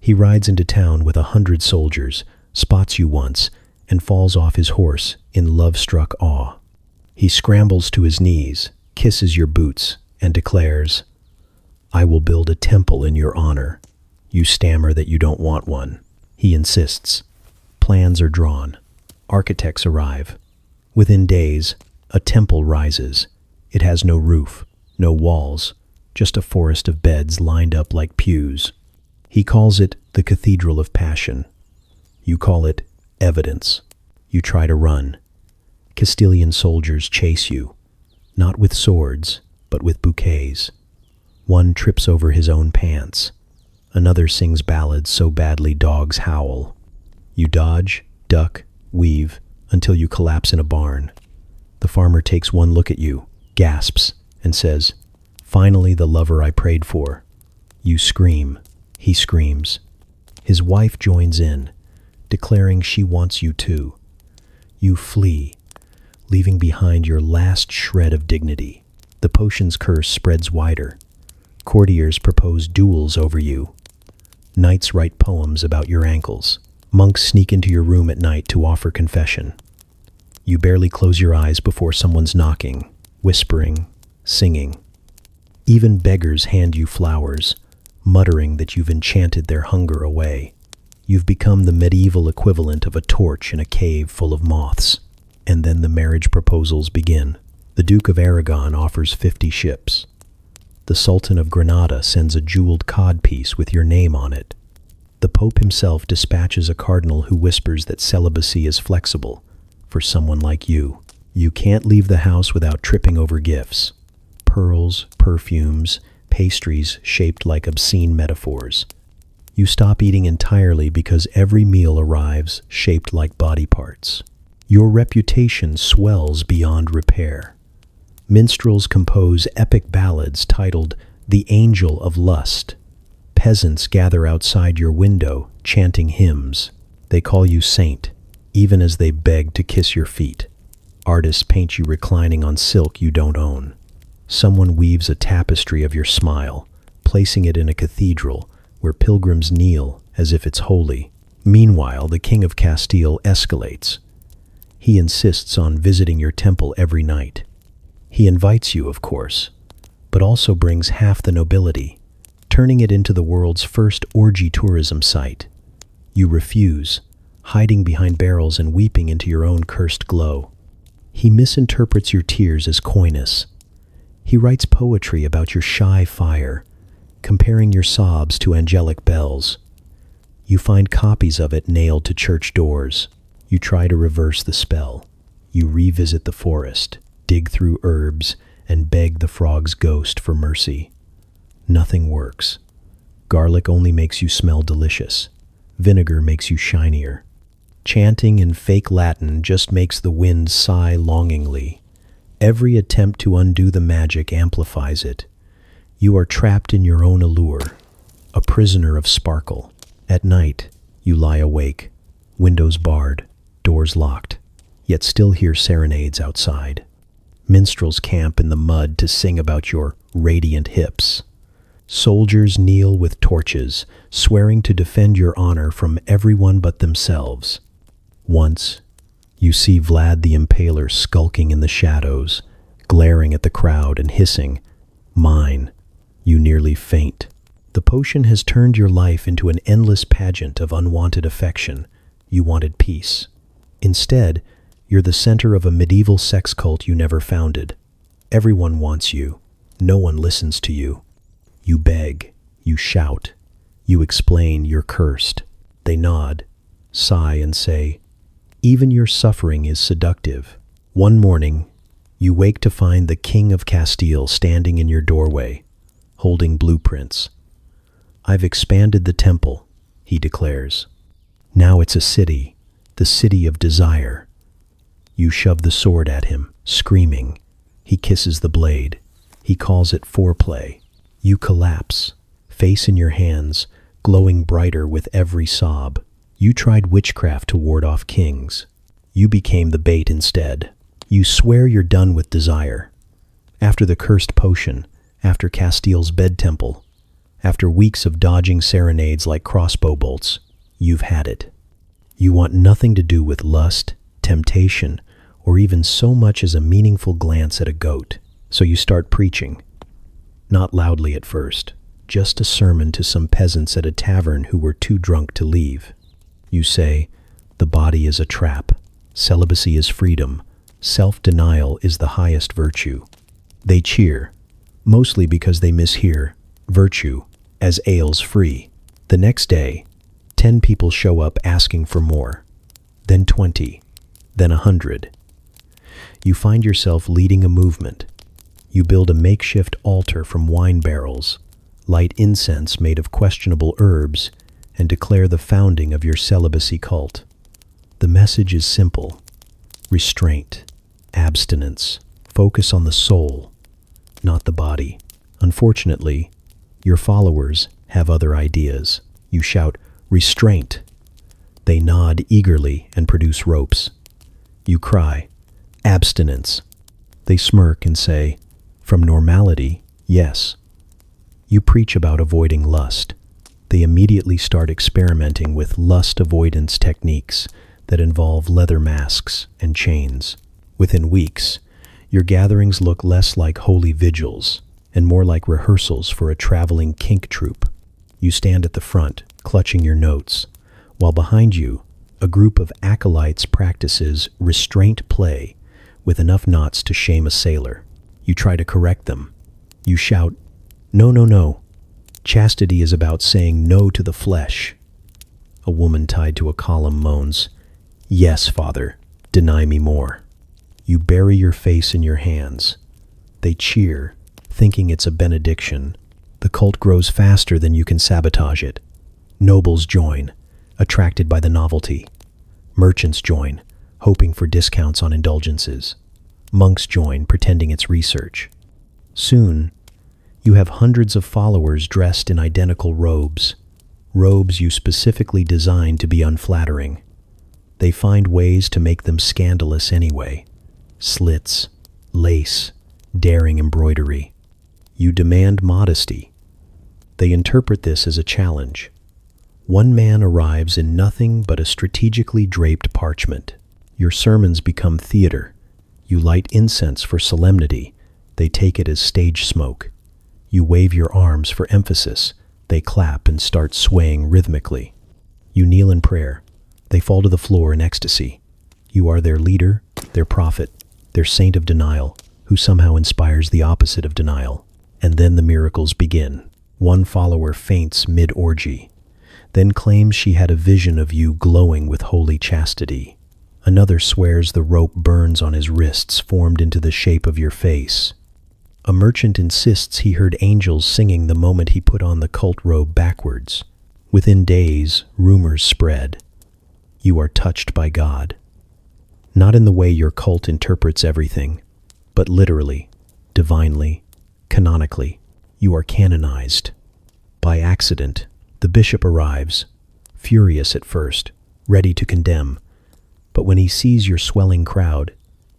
He rides into town with 100 soldiers, spots you once, and falls off his horse in love-struck awe. He scrambles to his knees, kisses your boots, and declares, "I will build a temple in your honor." You stammer that you don't want one. He insists. Plans are drawn. Architects arrive. Within days, a temple rises. It has no roof, no walls, just a forest of beds lined up like pews. He calls it the Cathedral of Passion. You call it evidence. You try to run. Castilian soldiers chase you, not with swords, but with bouquets. One trips over his own pants. Another sings ballads so badly dogs howl. You dodge, duck, weave, until you collapse in a barn. The farmer takes one look at you, gasps, and says, "Finally the lover I prayed for." You scream. He screams. His wife joins in, declaring she wants you too. You flee, leaving behind your last shred of dignity. The potion's curse spreads wider. Courtiers propose duels over you. Knights write poems about your ankles. Monks sneak into your room at night to offer confession. You barely close your eyes before someone's knocking, whispering, singing. Even beggars hand you flowers, muttering that you've enchanted their hunger away. You've become the medieval equivalent of a torch in a cave full of moths. And then the marriage proposals begin. The Duke of Aragon offers 50 ships. The Sultan of Granada sends a jeweled codpiece with your name on it. The Pope himself dispatches a cardinal who whispers that celibacy is flexible for someone like you. You can't leave the house without tripping over gifts. Pearls, perfumes, pastries shaped like obscene metaphors. You stop eating entirely because every meal arrives shaped like body parts. Your reputation swells beyond repair. Minstrels compose epic ballads titled "The Angel of Lust." Peasants gather outside your window, chanting hymns. They call you saint, even as they beg to kiss your feet. Artists paint you reclining on silk you don't own. Someone weaves a tapestry of your smile, placing it in a cathedral where pilgrims kneel as if it's holy. Meanwhile, the King of Castile escalates. He insists on visiting your temple every night. He invites you, of course, but also brings half the nobility, turning it into the world's first orgy tourism site. You refuse, hiding behind barrels and weeping into your own cursed glow. He misinterprets your tears as coyness. He writes poetry about your shy fire, comparing your sobs to angelic bells. You find copies of it nailed to church doors. You try to reverse the spell. You revisit the forest, dig through herbs, and beg the frog's ghost for mercy. Nothing works. Garlic only makes you smell delicious. Vinegar makes you shinier. Chanting in fake Latin just makes the wind sigh longingly. Every attempt to undo the magic amplifies it. You are trapped in your own allure, a prisoner of sparkle. At night, you lie awake, windows barred, doors locked, yet still hear serenades outside. Minstrels camp in the mud to sing about your radiant hips. Soldiers kneel with torches, swearing to defend your honor from everyone but themselves. Once, you see Vlad the Impaler skulking in the shadows, glaring at the crowd and hissing, "Mine." You nearly faint. The potion has turned your life into an endless pageant of unwanted affection. You wanted peace. Instead, you're the center of a medieval sex cult you never founded. Everyone wants you. No one listens to you. You beg. You shout. You explain you're cursed. They nod, sigh, and say, "Even your suffering is seductive." One morning, you wake to find the King of Castile standing in your doorway, holding blueprints. "I've expanded the temple," he declares. "Now it's a city, the city of desire." You shove the sword at him, screaming. He kisses the blade. He calls it foreplay. You collapse, face in your hands, glowing brighter with every sob. You tried witchcraft to ward off kings. You became the bait instead. You swear you're done with desire. After the cursed potion, after Castile's bed temple, After weeks of dodging serenades like crossbow bolts, you've had it. You want nothing to do with lust, temptation, or even so much as a meaningful glance at a goat. So you start preaching. Not loudly at first, just a sermon to some peasants at a tavern who were too drunk to leave. You say, the body is a trap, celibacy is freedom, self-denial is the highest virtue. They cheer, mostly because they mishear virtue as ales free. The next day, 10 people show up asking for more, then 20, then 100. You find yourself leading a movement. You build a makeshift altar from wine barrels, light incense made of questionable herbs, and declare the founding of your celibacy cult. The message is simple: restraint, abstinence, focus on the soul, not the body. Unfortunately, your followers have other ideas. You shout, restraint. They nod eagerly and produce ropes. You cry, abstinence. They smirk and say, from normality, yes. You preach about avoiding lust. They immediately start experimenting with lust avoidance techniques that involve leather masks and chains. Within weeks, your gatherings look less like holy vigils and more like rehearsals for a traveling kink troupe. You stand at the front, clutching your notes, while behind you, a group of acolytes practices restraint play with enough knots to shame a sailor. You try to correct them. You shout, no, no, no. Chastity is about saying no to the flesh. A woman tied to a column moans, yes, Father, deny me more. You bury your face in your hands. They cheer, thinking it's a benediction. The cult grows faster than you can sabotage it. Nobles join, attracted by the novelty. Merchants join, hoping for discounts on indulgences. Monks join, pretending it's research. Soon, you have hundreds of followers dressed in identical robes you specifically designed to be unflattering. They find ways to make them scandalous anyway. Slits, lace, daring embroidery. You demand modesty. They interpret this as a challenge. One man arrives in nothing but a strategically draped parchment. Your sermons become theater. You light incense for solemnity. They take it as stage smoke. You wave your arms for emphasis. They clap and start swaying rhythmically. You kneel in prayer. They fall to the floor in ecstasy. You are their leader, their prophet, their saint of denial, who somehow inspires the opposite of denial. And then the miracles begin. One follower faints mid-orgy, then claims she had a vision of you glowing with holy chastity. Another swears the rope burns on his wrists formed into the shape of your face. A merchant insists he heard angels singing the moment he put on the cult robe backwards. Within days, rumors spread. You are touched by God. Not in the way your cult interprets everything, but literally, divinely, canonically. You are canonized. By accident, the bishop arrives, furious at first, ready to condemn. But when he sees your swelling crowd,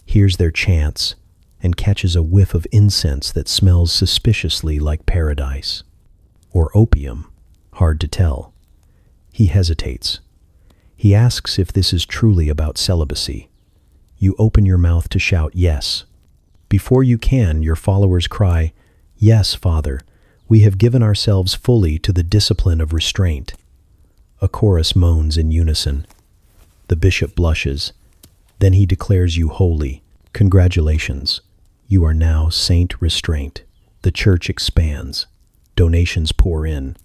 hears their chants, and catches a whiff of incense that smells suspiciously like paradise, or opium, hard to tell, he hesitates. He asks if this is truly about celibacy. You open your mouth to shout yes. Before you can, your followers cry, yes, Father, we have given ourselves fully to the discipline of restraint. A chorus moans in unison. The bishop blushes. Then he declares you holy. Congratulations. You are now Saint Restraint. The church expands. Donations pour in.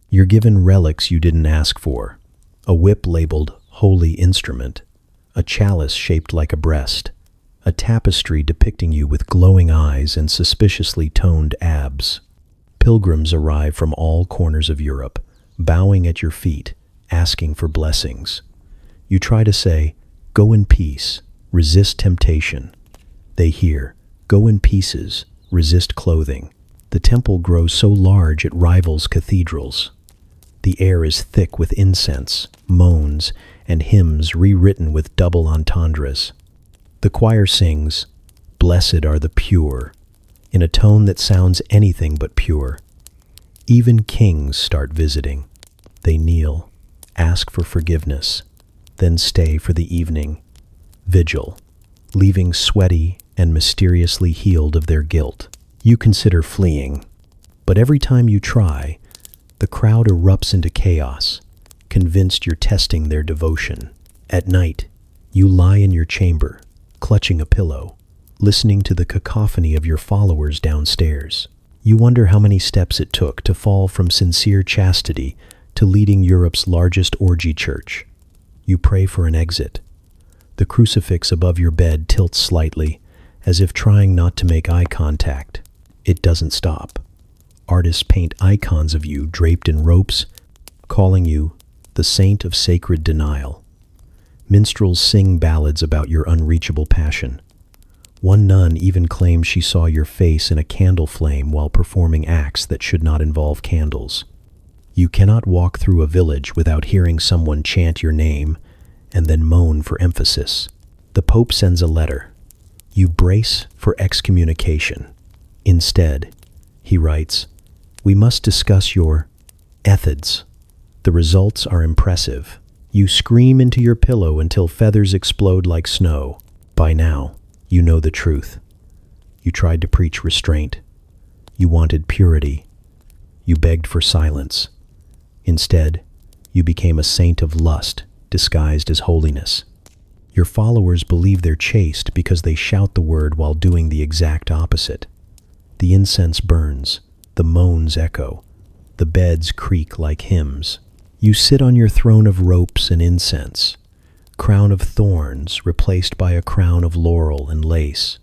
You're given relics you didn't ask for. A whip labeled Holy Instrument. A chalice shaped like a breast. A tapestry depicting you with glowing eyes and suspiciously toned abs. Pilgrims arrive from all corners of Europe, bowing at your feet, asking for blessings. You try to say, go in peace, resist temptation. They hear, go in pieces, resist clothing. The temple grows so large it rivals cathedrals. The air is thick with incense, moans, and hymns rewritten with double entendres. The choir sings, "Blessed are the pure," in a tone that sounds anything but pure. Even kings start visiting. They kneel, ask for forgiveness, then stay for the evening vigil, leaving sweaty and mysteriously healed of their guilt. You consider fleeing, but every time you try, the crowd erupts into chaos, convinced you're testing their devotion. At night, you lie in your chamber, clutching a pillow, listening to the cacophony of your followers downstairs. You wonder how many steps it took to fall from sincere chastity to leading Europe's largest orgy church. You pray for an exit. The crucifix above your bed tilts slightly, as if trying not to make eye contact. It doesn't stop. Artists paint icons of you draped in ropes, calling you the saint of sacred denial. Minstrels sing ballads about your unreachable passion. One nun even claims she saw your face in a candle flame while performing acts that should not involve candles. You cannot walk through a village without hearing someone chant your name and then moan for emphasis. The Pope sends a letter. You brace for excommunication. Instead, he writes, "We must discuss your ethids." The results are impressive. You scream into your pillow until feathers explode like snow. By now, you know the truth. You tried to preach restraint. You wanted purity. You begged for silence. Instead, you became a saint of lust disguised as holiness. Your followers believe they're chaste because they shout the word while doing the exact opposite. The incense burns, the moans echo, the beds creak like hymns. You sit on your throne of ropes and incense, crown of thorns replaced by a crown of laurel and lace,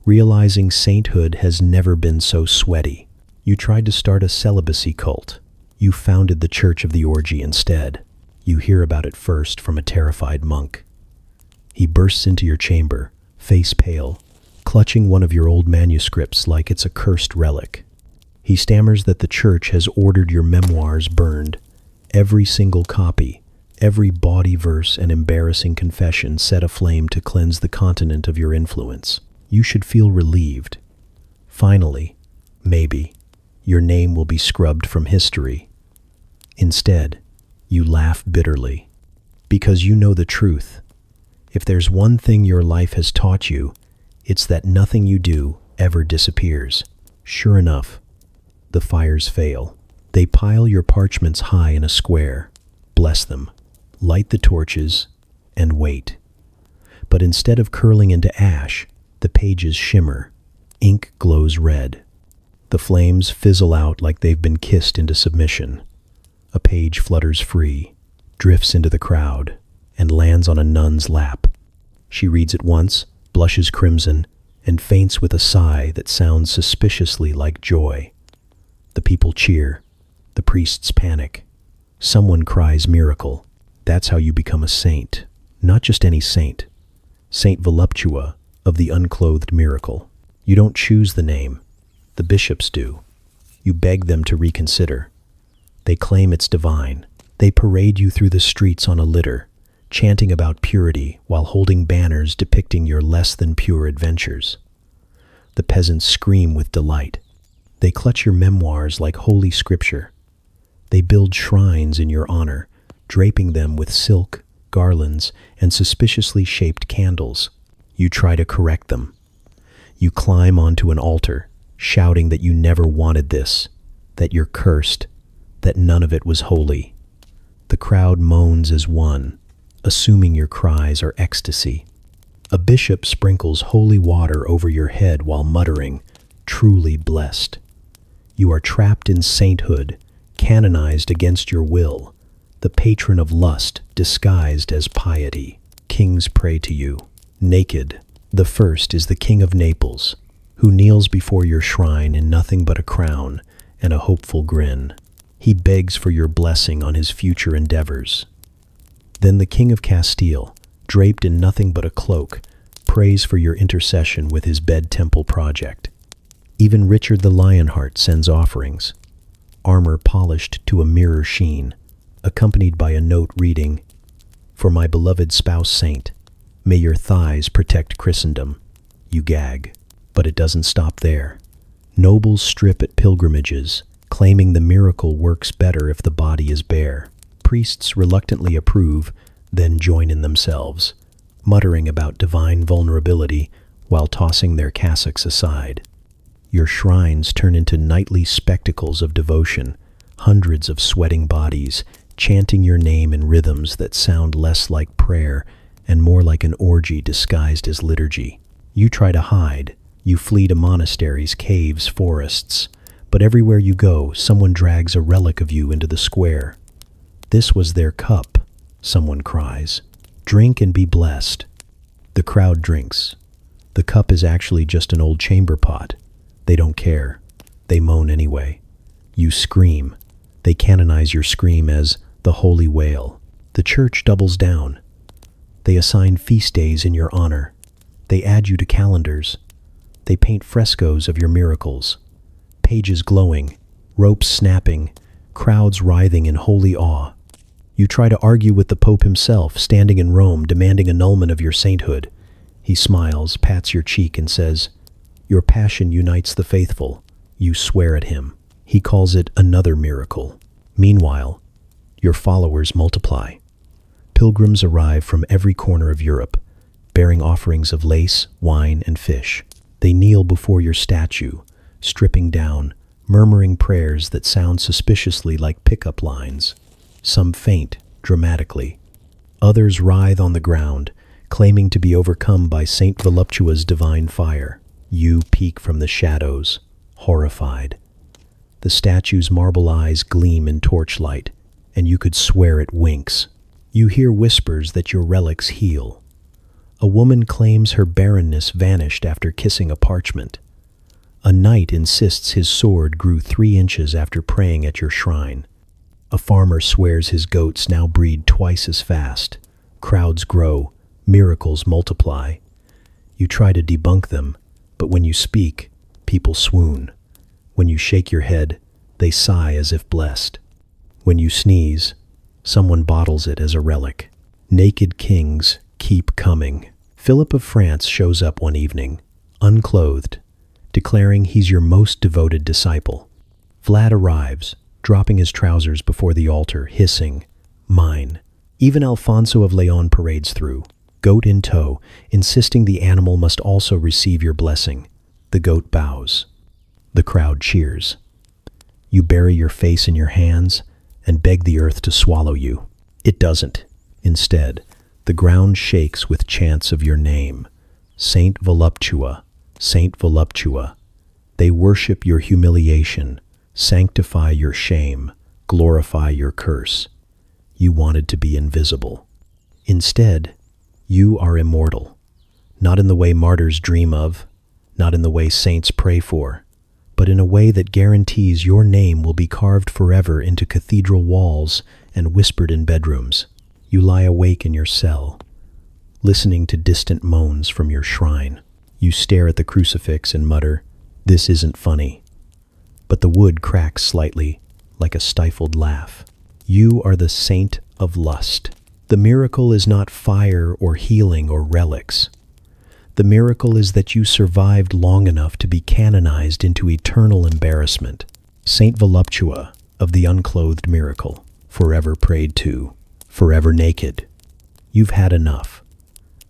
realizing sainthood has never been so sweaty. You tried to start a celibacy cult. You founded the Church of the Orgy instead. You hear about it first from a terrified monk. He bursts into your chamber, face pale, clutching one of your old manuscripts like it's a cursed relic. He stammers that the church has ordered your memoirs burned, every single copy, every bawdy verse and embarrassing confession set aflame to cleanse the continent of your influence. You should feel relieved. Finally, maybe, your name will be scrubbed from history. Instead, you laugh bitterly, because you know the truth. If there's one thing your life has taught you, it's that nothing you do ever disappears. Sure enough, the fires fail. They pile your parchments high in a square, bless them, light the torches, and wait. But instead of curling into ash, the pages shimmer. Ink glows red. The flames fizzle out like they've been kissed into submission. A page flutters free, drifts into the crowd, and lands on a nun's lap. She reads it once, blushes crimson, and faints with a sigh that sounds suspiciously like joy. The people cheer. The priests panic. Someone cries miracle. That's how you become a saint. Not just any saint. Saint Voluptua of the unclothed miracle. You don't choose the name. The bishops do. You beg them to reconsider. They claim it's divine. They parade you through the streets on a litter, chanting about purity while holding banners depicting your less than pure adventures. The peasants scream with delight. They clutch your memoirs like holy scripture. They build shrines in your honor, draping them with silk, garlands, and suspiciously shaped candles. You try to correct them. You climb onto an altar, shouting that you never wanted this, that you're cursed, that none of it was holy. The crowd moans as one, assuming your cries are ecstasy. A bishop sprinkles holy water over your head while muttering, "Truly blessed." You are trapped in sainthood, canonized against your will, the patron of lust disguised as piety. Kings pray to you, naked. The first is the King of Naples, who kneels before your shrine in nothing but a crown and a hopeful grin. He begs for your blessing on his future endeavors. Then the King of Castile, draped in nothing but a cloak, prays for your intercession with his bed temple project. Even Richard the Lionheart sends offerings, armor polished to a mirror sheen, accompanied by a note reading, "For my beloved spouse saint, may your thighs protect Christendom." You gag, but it doesn't stop there. Nobles strip at pilgrimages, claiming the miracle works better if the body is bare. Priests reluctantly approve, then join in themselves, muttering about divine vulnerability while tossing their cassocks aside. Your shrines turn into nightly spectacles of devotion, hundreds of sweating bodies chanting your name in rhythms that sound less like prayer and more like an orgy disguised as liturgy. You try to hide, you flee to monasteries, caves, forests, but everywhere you go, someone drags a relic of you into the square. "This was their cup," someone cries. "Drink and be blessed." The crowd drinks. The cup is actually just an old chamber pot. They don't care. They moan anyway. You scream. They canonize your scream as the holy wail. The church doubles down. They assign feast days in your honor. They add you to calendars. They paint frescoes of your miracles. Pages glowing, ropes snapping, crowds writhing in holy awe. You try to argue with the Pope himself, standing in Rome, demanding annulment of your sainthood. He smiles, pats your cheek, and says, "Your passion unites the faithful." You swear at him. He calls it another miracle. Meanwhile, your followers multiply. Pilgrims arrive from every corner of Europe, bearing offerings of lace, wine, and fish. They kneel before your statue, stripping down, murmuring prayers that sound suspiciously like pickup lines. Some faint dramatically. Others writhe on the ground, claiming to be overcome by Saint Voluptua's divine fire. You peek from the shadows, horrified. The statue's marble eyes gleam in torchlight, and you could swear it winks. You hear whispers that your relics heal. A woman claims her barrenness vanished after kissing a parchment. A knight insists his sword grew 3 inches after praying at your shrine. A farmer swears his goats now breed twice as fast. Crowds grow, miracles multiply. You try to debunk them, but when you speak, people swoon. When you shake your head, they sigh as if blessed. When you sneeze, someone bottles it as a relic. Naked kings keep coming. Philip of France shows up one evening, unclothed, declaring he's your most devoted disciple. Vlad arrives, dropping his trousers before the altar, hissing, "Mine." Even Alfonso of Leon parades through, goat in tow, insisting the animal must also receive your blessing. The goat bows. The crowd cheers. You bury your face in your hands and beg the earth to swallow you. It doesn't. Instead, the ground shakes with chants of your name. Saint Voluptua, Saint Voluptua. They worship your humiliation, sanctify your shame, glorify your curse. You wanted to be invisible. Instead, you are immortal. Not in the way martyrs dream of, not in the way saints pray for, but in a way that guarantees your name will be carved forever into cathedral walls and whispered in bedrooms. You lie awake in your cell, listening to distant moans from your shrine. You stare at the crucifix and mutter, "This isn't funny." But the wood cracks slightly, like a stifled laugh. You are the saint of lust. The miracle is not fire or healing or relics. The miracle is that you survived long enough to be canonized into eternal embarrassment. Saint Voluptua of the unclothed miracle, forever prayed to, forever naked. You've had enough.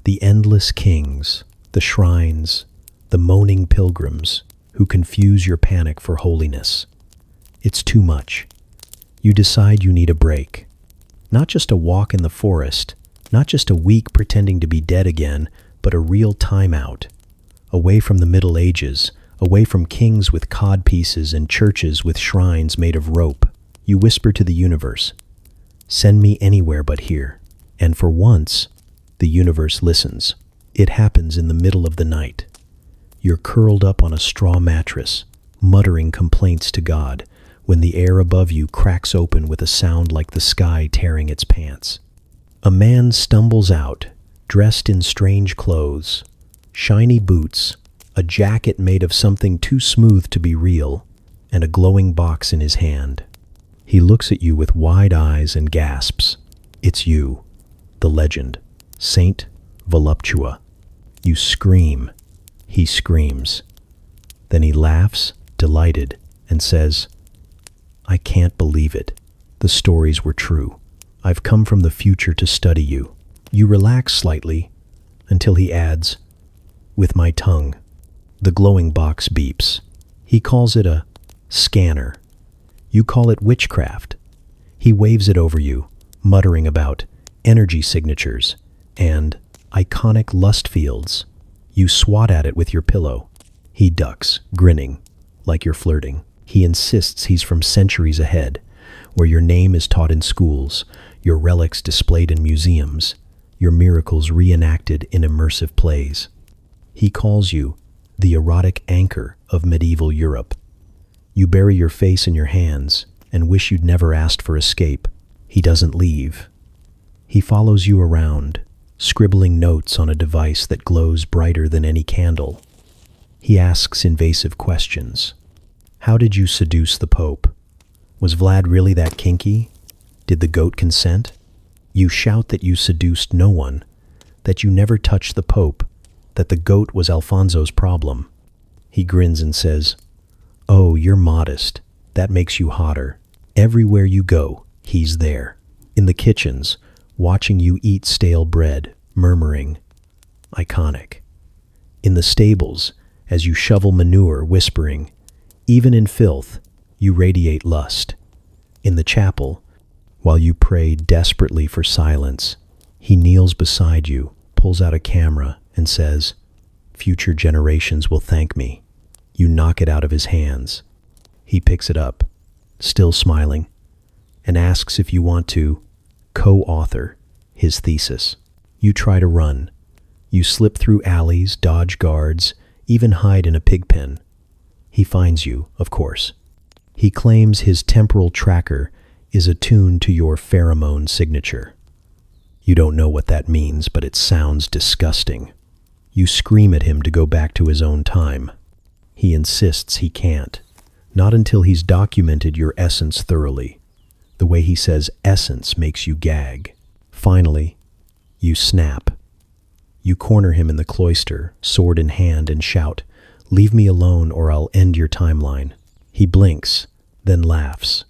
The endless kings, the shrines, the moaning pilgrims who confuse your panic for holiness. It's too much. You decide you need a break. Not just a walk in the forest, not just a week pretending to be dead again, but a real timeout. Away from the Middle Ages, away from kings with codpieces and churches with shrines made of rope. You whisper to the universe, "Send me anywhere but here." And for once, the universe listens. It happens in the middle of the night. You're curled up on a straw mattress, muttering complaints to God, when the air above you cracks open with a sound like the sky tearing its pants. A man stumbles out, dressed in strange clothes, shiny boots, a jacket made of something too smooth to be real, and a glowing box in his hand. He looks at you with wide eyes and gasps. It's you, the legend, Saint Voluptua. You scream. He screams. Then he laughs, delighted, and says, I can't believe it. The stories were true. I've come from the future to study you. You relax slightly until he adds, with my tongue. The glowing box beeps. He calls it a scanner. You call it witchcraft. He waves it over you, muttering about energy signatures and iconic lust fields. You swat at it with your pillow. He ducks, grinning, like you're flirting. He insists he's from centuries ahead, where your name is taught in schools, your relics displayed in museums, your miracles reenacted in immersive plays. He calls you the erotic anchor of medieval Europe. You bury your face in your hands and wish you'd never asked for escape. He doesn't leave. He follows you around, scribbling notes on a device that glows brighter than any candle. He asks invasive questions. How did you seduce the Pope? Was Vlad really that kinky? Did the goat consent? You shout that you seduced no one, that you never touched the Pope, that the goat was Alfonso's problem. He grins and says, "Oh, you're modest. That makes you hotter. Everywhere you go, he's there. In the kitchens, watching you eat stale bread, murmuring, iconic. In the stables, as you shovel manure, whispering, even in filth, you radiate lust. In the chapel, while you pray desperately for silence, he kneels beside you, pulls out a camera, and says, 'Future generations will thank me.' You knock it out of his hands. He picks it up, still smiling, and asks if you want to co-author his thesis. You try to run. You slip through alleys, dodge guards, even hide in a pig pen. He finds you, of course. He claims his temporal tracker is attuned to your pheromone signature. You don't know what that means, but it sounds disgusting. You scream at him to go back to his own time. He insists he can't, not until he's documented your essence thoroughly. The way he says essence makes you gag. Finally, you snap. You corner him in the cloister, sword in hand, and shout, "Leave me alone or I'll end your timeline." He blinks, then laughs,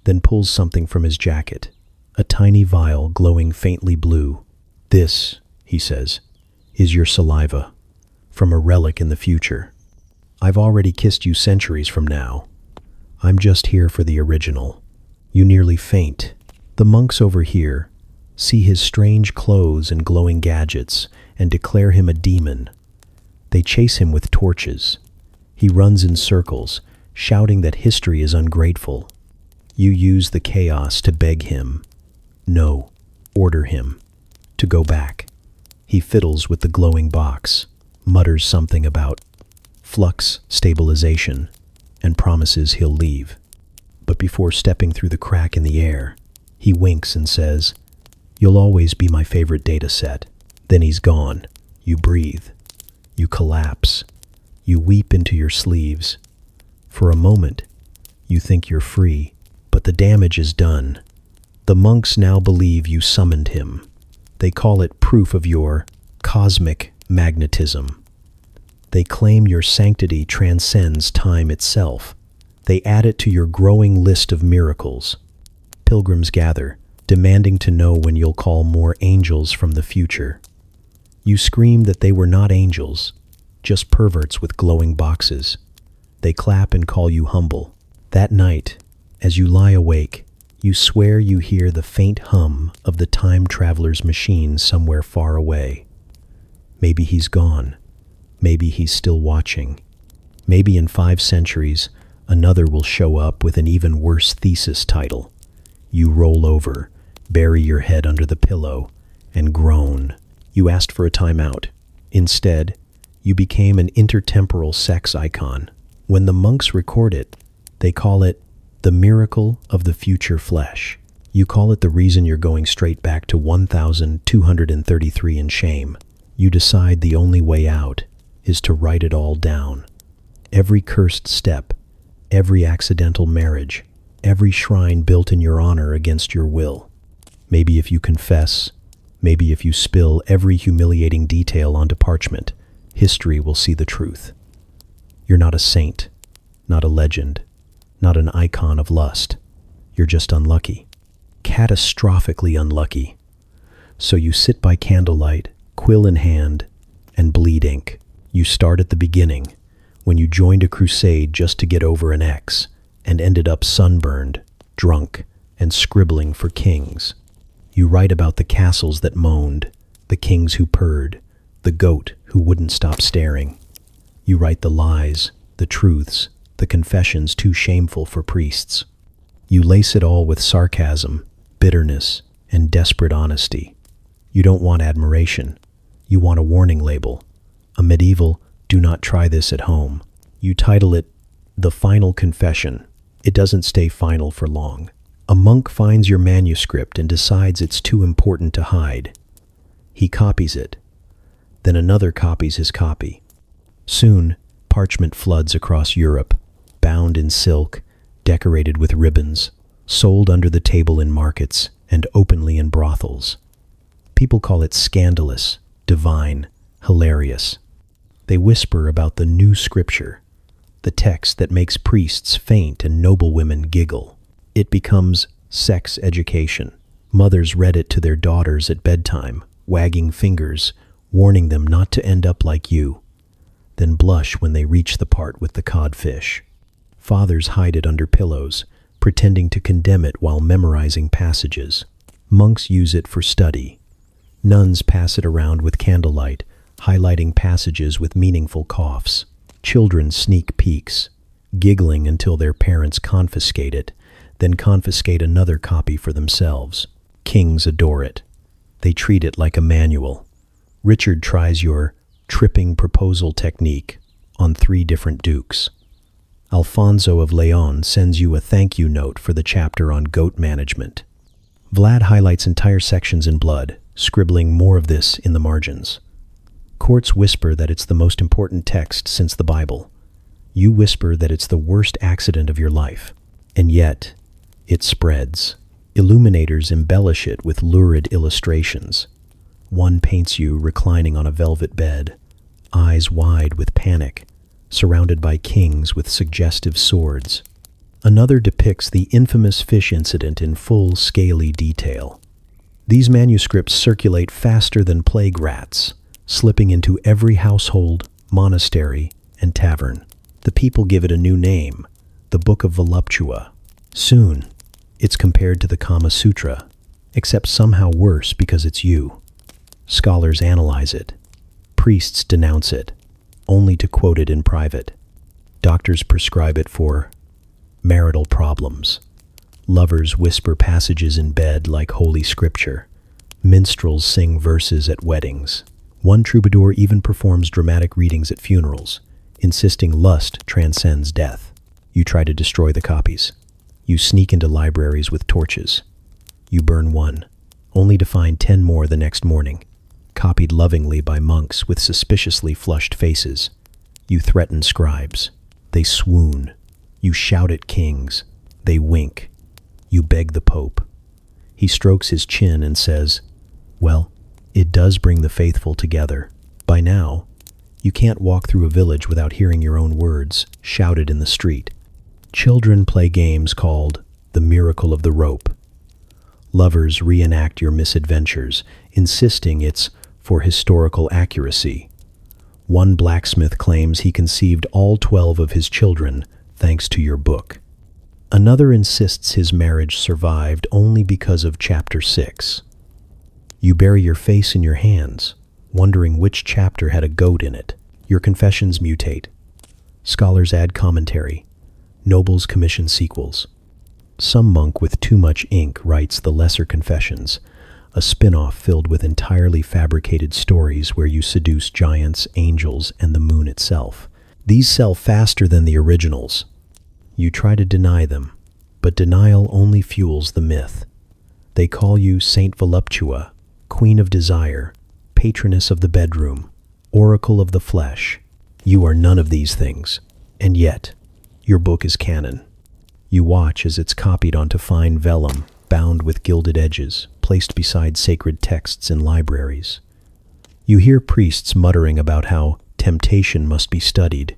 then pulls something from his jacket, a tiny vial glowing faintly blue. "This," he says, "is your saliva, from a relic in the future. I've already kissed you centuries from now. I'm just here for the original." You nearly faint. The monks over here see his strange clothes and glowing gadgets and declare him a demon. They chase him with torches. He runs in circles, shouting that history is ungrateful. You use the chaos to beg him, no, order him, to go back. He fiddles with the glowing box, mutters something about flux stabilization, and promises he'll leave. But before stepping through the crack in the air, he winks and says, "You'll always be my favorite data set." Then he's gone. You breathe. You collapse. You weep into your sleeves. For a moment, you think you're free, but the damage is done. The monks now believe you summoned him. They call it proof of your cosmic magnetism. They claim your sanctity transcends time itself. They add it to your growing list of miracles. Pilgrims gather, demanding to know when you'll call more angels from the future. You scream that they were not angels, just perverts with glowing boxes. They clap and call you humble. That night, as you lie awake, you swear you hear the faint hum of the time traveler's machine somewhere far away. Maybe he's gone. Maybe he's still watching. Maybe in 5 centuries, another will show up with an even worse thesis title. You roll over, bury your head under the pillow, and groan. You asked for a timeout. Instead, you became an intertemporal sex icon. When the monks record it, they call it the miracle of the future flesh. You call it the reason you're going straight back to 1233 in shame. You decide the only way out is to write it all down. Every cursed step, every accidental marriage, every shrine built in your honor against your will. Maybe if you confess, maybe if you spill every humiliating detail onto parchment, history will see the truth. You're not a saint, not a legend, not an icon of lust. You're just unlucky. Catastrophically unlucky. So you sit by candlelight, quill in hand, and bleed ink. You start at the beginning, when you joined a crusade just to get over an ex, and ended up sunburned, drunk, and scribbling for kings. You write about the castles that moaned, the kings who purred, the goat who wouldn't stop staring. You write the lies, the truths, the confessions too shameful for priests. You lace it all with sarcasm, bitterness, and desperate honesty. You don't want admiration. You want a warning label. A medieval, do not try this at home. You title it, The Final Confession. It doesn't stay final for long. A monk finds your manuscript and decides it's too important to hide. He copies it. Then another copies his copy. Soon, parchment floods across Europe, bound in silk, decorated with ribbons, sold under the table in markets and openly in brothels. People call it scandalous, divine, hilarious. They whisper about the new scripture, the text that makes priests faint and noblewomen giggle. It becomes sex education. Mothers read it to their daughters at bedtime, wagging fingers, warning them not to end up like you, then blush when they reach the part with the codfish. Fathers hide it under pillows, pretending to condemn it while memorizing passages. Monks use it for study. Nuns pass it around with candlelight, highlighting passages with meaningful coughs. Children sneak peeks, giggling until their parents confiscate it, then confiscate another copy for themselves. Kings adore it. They treat it like a manual. Richard tries your tripping proposal technique on 3 different dukes. Alfonso of Leon sends you a thank you note for the chapter on goat management. Vlad highlights entire sections in blood, scribbling more of this in the margins. Courts whisper that it's the most important text since the Bible. You whisper that it's the worst accident of your life. And yet, it spreads. Illuminators embellish it with lurid illustrations. One paints you reclining on a velvet bed, eyes wide with panic, surrounded by kings with suggestive swords. Another depicts the infamous fish incident in full, scaly detail. These manuscripts circulate faster than plague rats, slipping into every household, monastery, and tavern. The people give it a new name, the Book of Voluptua. Soon, it's compared to the Kama Sutra, except somehow worse because it's you. Scholars analyze it. Priests denounce it, only to quote it in private. Doctors prescribe it for marital problems. Lovers whisper passages in bed like holy scripture. Minstrels sing verses at weddings. One troubadour even performs dramatic readings at funerals, insisting lust transcends death. You try to destroy the copies. You sneak into libraries with torches. You burn one, only to find 10 more the next morning, copied lovingly by monks with suspiciously flushed faces. You threaten scribes. They swoon. You shout at kings. They wink. You beg the Pope. He strokes his chin and says, "Well, it does bring the faithful together." By now, you can't walk through a village without hearing your own words shouted in the street. Children play games called The Miracle of the Rope. Lovers reenact your misadventures, insisting it's for historical accuracy. One blacksmith claims he conceived all 12 of his children thanks to your book. Another insists his marriage survived only because of chapter 6. You bury your face in your hands, wondering which chapter had a goat in it. Your confessions mutate. Scholars add commentary. Nobles commission sequels. Some monk with too much ink writes the Lesser Confessions, a spin-off filled with entirely fabricated stories where you seduce giants, angels, and the moon itself. These sell faster than the originals. You try to deny them, but denial only fuels the myth. They call you Saint Voluptua, Queen of Desire, Patroness of the Bedroom, Oracle of the Flesh. You are none of these things, and yet, your book is canon. You watch as it's copied onto fine vellum, bound with gilded edges, placed beside sacred texts in libraries. You hear priests muttering about how temptation must be studied.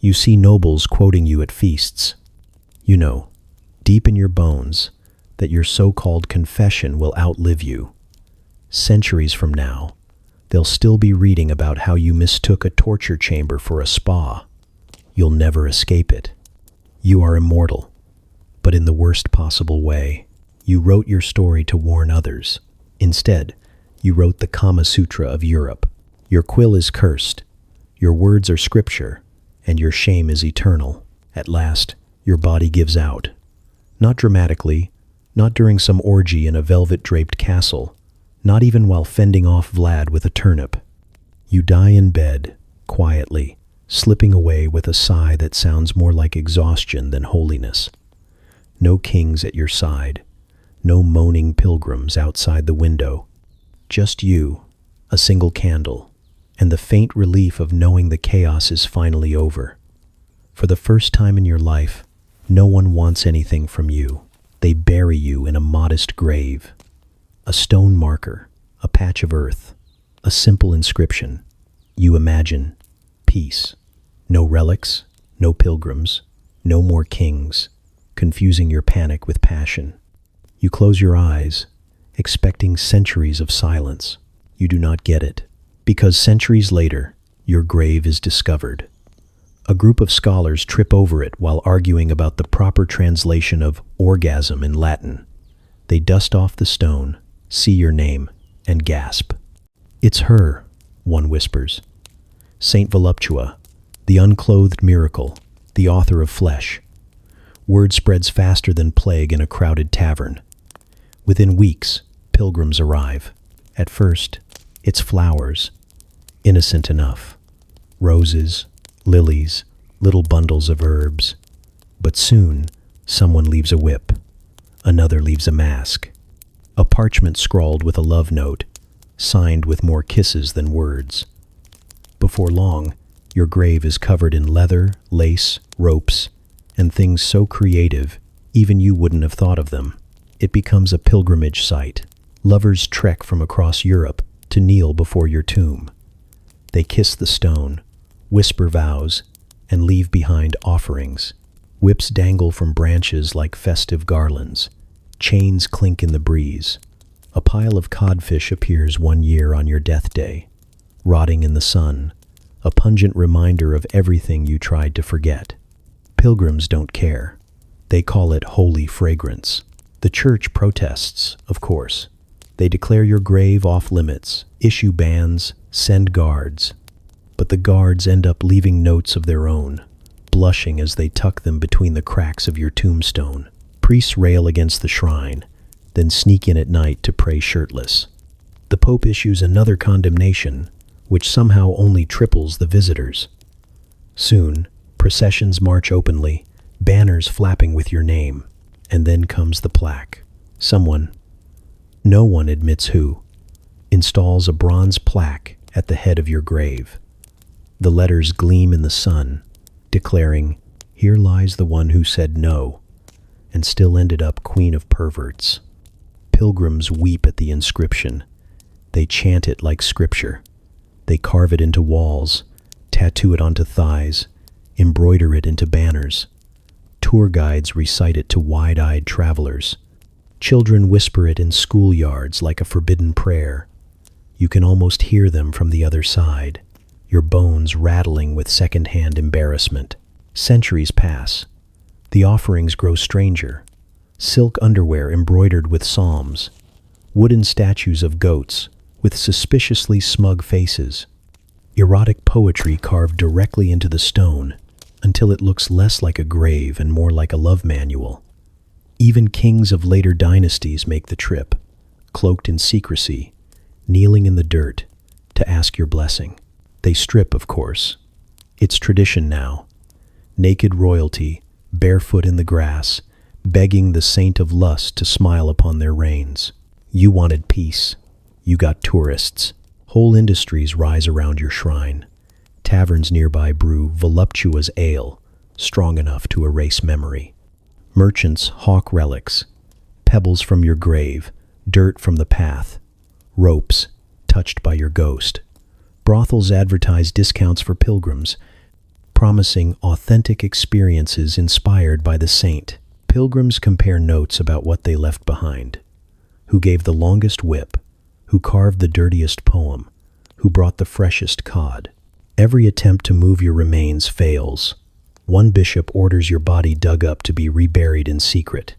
You see nobles quoting you at feasts. You know, deep in your bones, that your so-called confession will outlive you. Centuries from now, they'll still be reading about how you mistook a torture chamber for a spa. You'll never escape it. You are immortal, but in the worst possible way. You wrote your story to warn others. Instead, you wrote the Kama Sutra of Europe. Your quill is cursed, your words are scripture, and your shame is eternal. At last, your body gives out. Not dramatically, not during some orgy in a velvet-draped castle, not even while fending off Vlad with a turnip. You die in bed, quietly, slipping away with a sigh that sounds more like exhaustion than holiness. No kings at your side, no moaning pilgrims outside the window. Just you, a single candle, and the faint relief of knowing the chaos is finally over. For the first time in your life, no one wants anything from you. They bury you in a modest grave. A stone marker, a patch of earth, a simple inscription. You imagine peace. No relics, no pilgrims, no more kings, confusing your panic with passion. You close your eyes, expecting centuries of silence. You do not get it, because centuries later, your grave is discovered. A group of scholars trip over it while arguing about the proper translation of orgasm in Latin. They dust off the stone, see your name, and gasp. "It's her," one whispers. "Saint Voluptua, the unclothed miracle, the author of flesh." Word spreads faster than plague in a crowded tavern. Within weeks, pilgrims arrive. At first, it's flowers, innocent enough. Roses, lilies, little bundles of herbs. But soon, someone leaves a whip. Another leaves a mask. A parchment scrawled with a love note, signed with more kisses than words. Before long, your grave is covered in leather, lace, ropes, and things so creative, even you wouldn't have thought of them. It becomes a pilgrimage site. Lovers trek from across Europe to kneel before your tomb. They kiss the stone, whisper vows, and leave behind offerings. Whips dangle from branches like festive garlands. Chains clink in the breeze. A pile of codfish appears 1 year on your death day, rotting in the sun, a pungent reminder of everything you tried to forget. Pilgrims don't care. They call it holy fragrance. The church protests, of course. They declare your grave off limits, issue bans, send guards. But the guards end up leaving notes of their own, blushing as they tuck them between the cracks of your tombstone. Priests rail against the shrine, then sneak in at night to pray shirtless. The Pope issues another condemnation, which somehow only triples the visitors. Soon, processions march openly, banners flapping with your name, and then comes the plaque. Someone, no one admits who, installs a bronze plaque at the head of your grave. The letters gleam in the sun, declaring, "Here lies the one who said no, and still ended up queen of perverts." Pilgrims weep at the inscription. They chant it like scripture. They carve it into walls, tattoo it onto thighs, embroider it into banners. Tour guides recite it to wide-eyed travelers. Children whisper it in schoolyards like a forbidden prayer. You can almost hear them from the other side, your bones rattling with second-hand embarrassment. Centuries pass. The offerings grow stranger. Silk underwear embroidered with psalms. Wooden statues of goats with suspiciously smug faces. Erotic poetry carved directly into the stone until it looks less like a grave and more like a love manual. Even kings of later dynasties make the trip, cloaked in secrecy, kneeling in the dirt to ask your blessing. They strip, of course. It's tradition now. Naked royalty, barefoot in the grass, begging the saint of lust to smile upon their reigns. You wanted peace. You got tourists. Whole industries rise around your shrine. Taverns nearby brew voluptuous ale, strong enough to erase memory. Merchants hawk relics, pebbles from your grave, dirt from the path, ropes touched by your ghost. Brothels advertise discounts for pilgrims, promising authentic experiences inspired by the saint. Pilgrims compare notes about what they left behind. Who gave the longest whip? Who carved the dirtiest poem? Who brought the freshest cod? Every attempt to move your remains fails. One bishop orders your body dug up to be reburied in secret.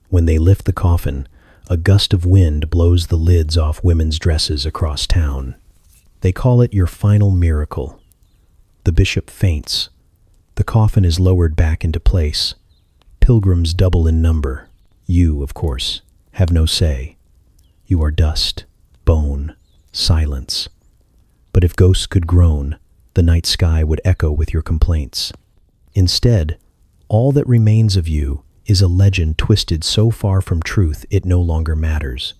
When they lift the coffin, a gust of wind blows the lids off women's dresses across town. They call it your final miracle. The bishop faints. The coffin is lowered back into place. Pilgrims double in number. You, of course, have no say. You are dust, bone, silence. But if ghosts could groan, the night sky would echo with your complaints. Instead, all that remains of you is a legend twisted so far from truth it no longer matters.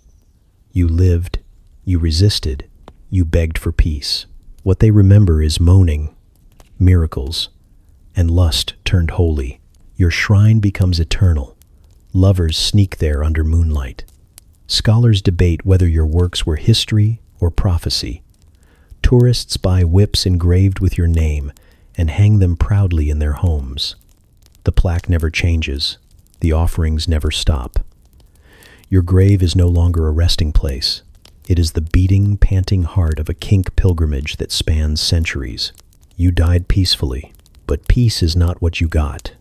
You lived, you resisted, you begged for peace. What they remember is moaning, miracles, and lust turned holy. Your shrine becomes eternal. Lovers sneak there under moonlight. Scholars debate whether your works were history or prophecy. Tourists buy whips engraved with your name and hang them proudly in their homes. The plaque never changes. The offerings never stop. Your grave is no longer a resting place. It is the beating, panting heart of a kink pilgrimage that spans centuries. You died peacefully, but peace is not what you got.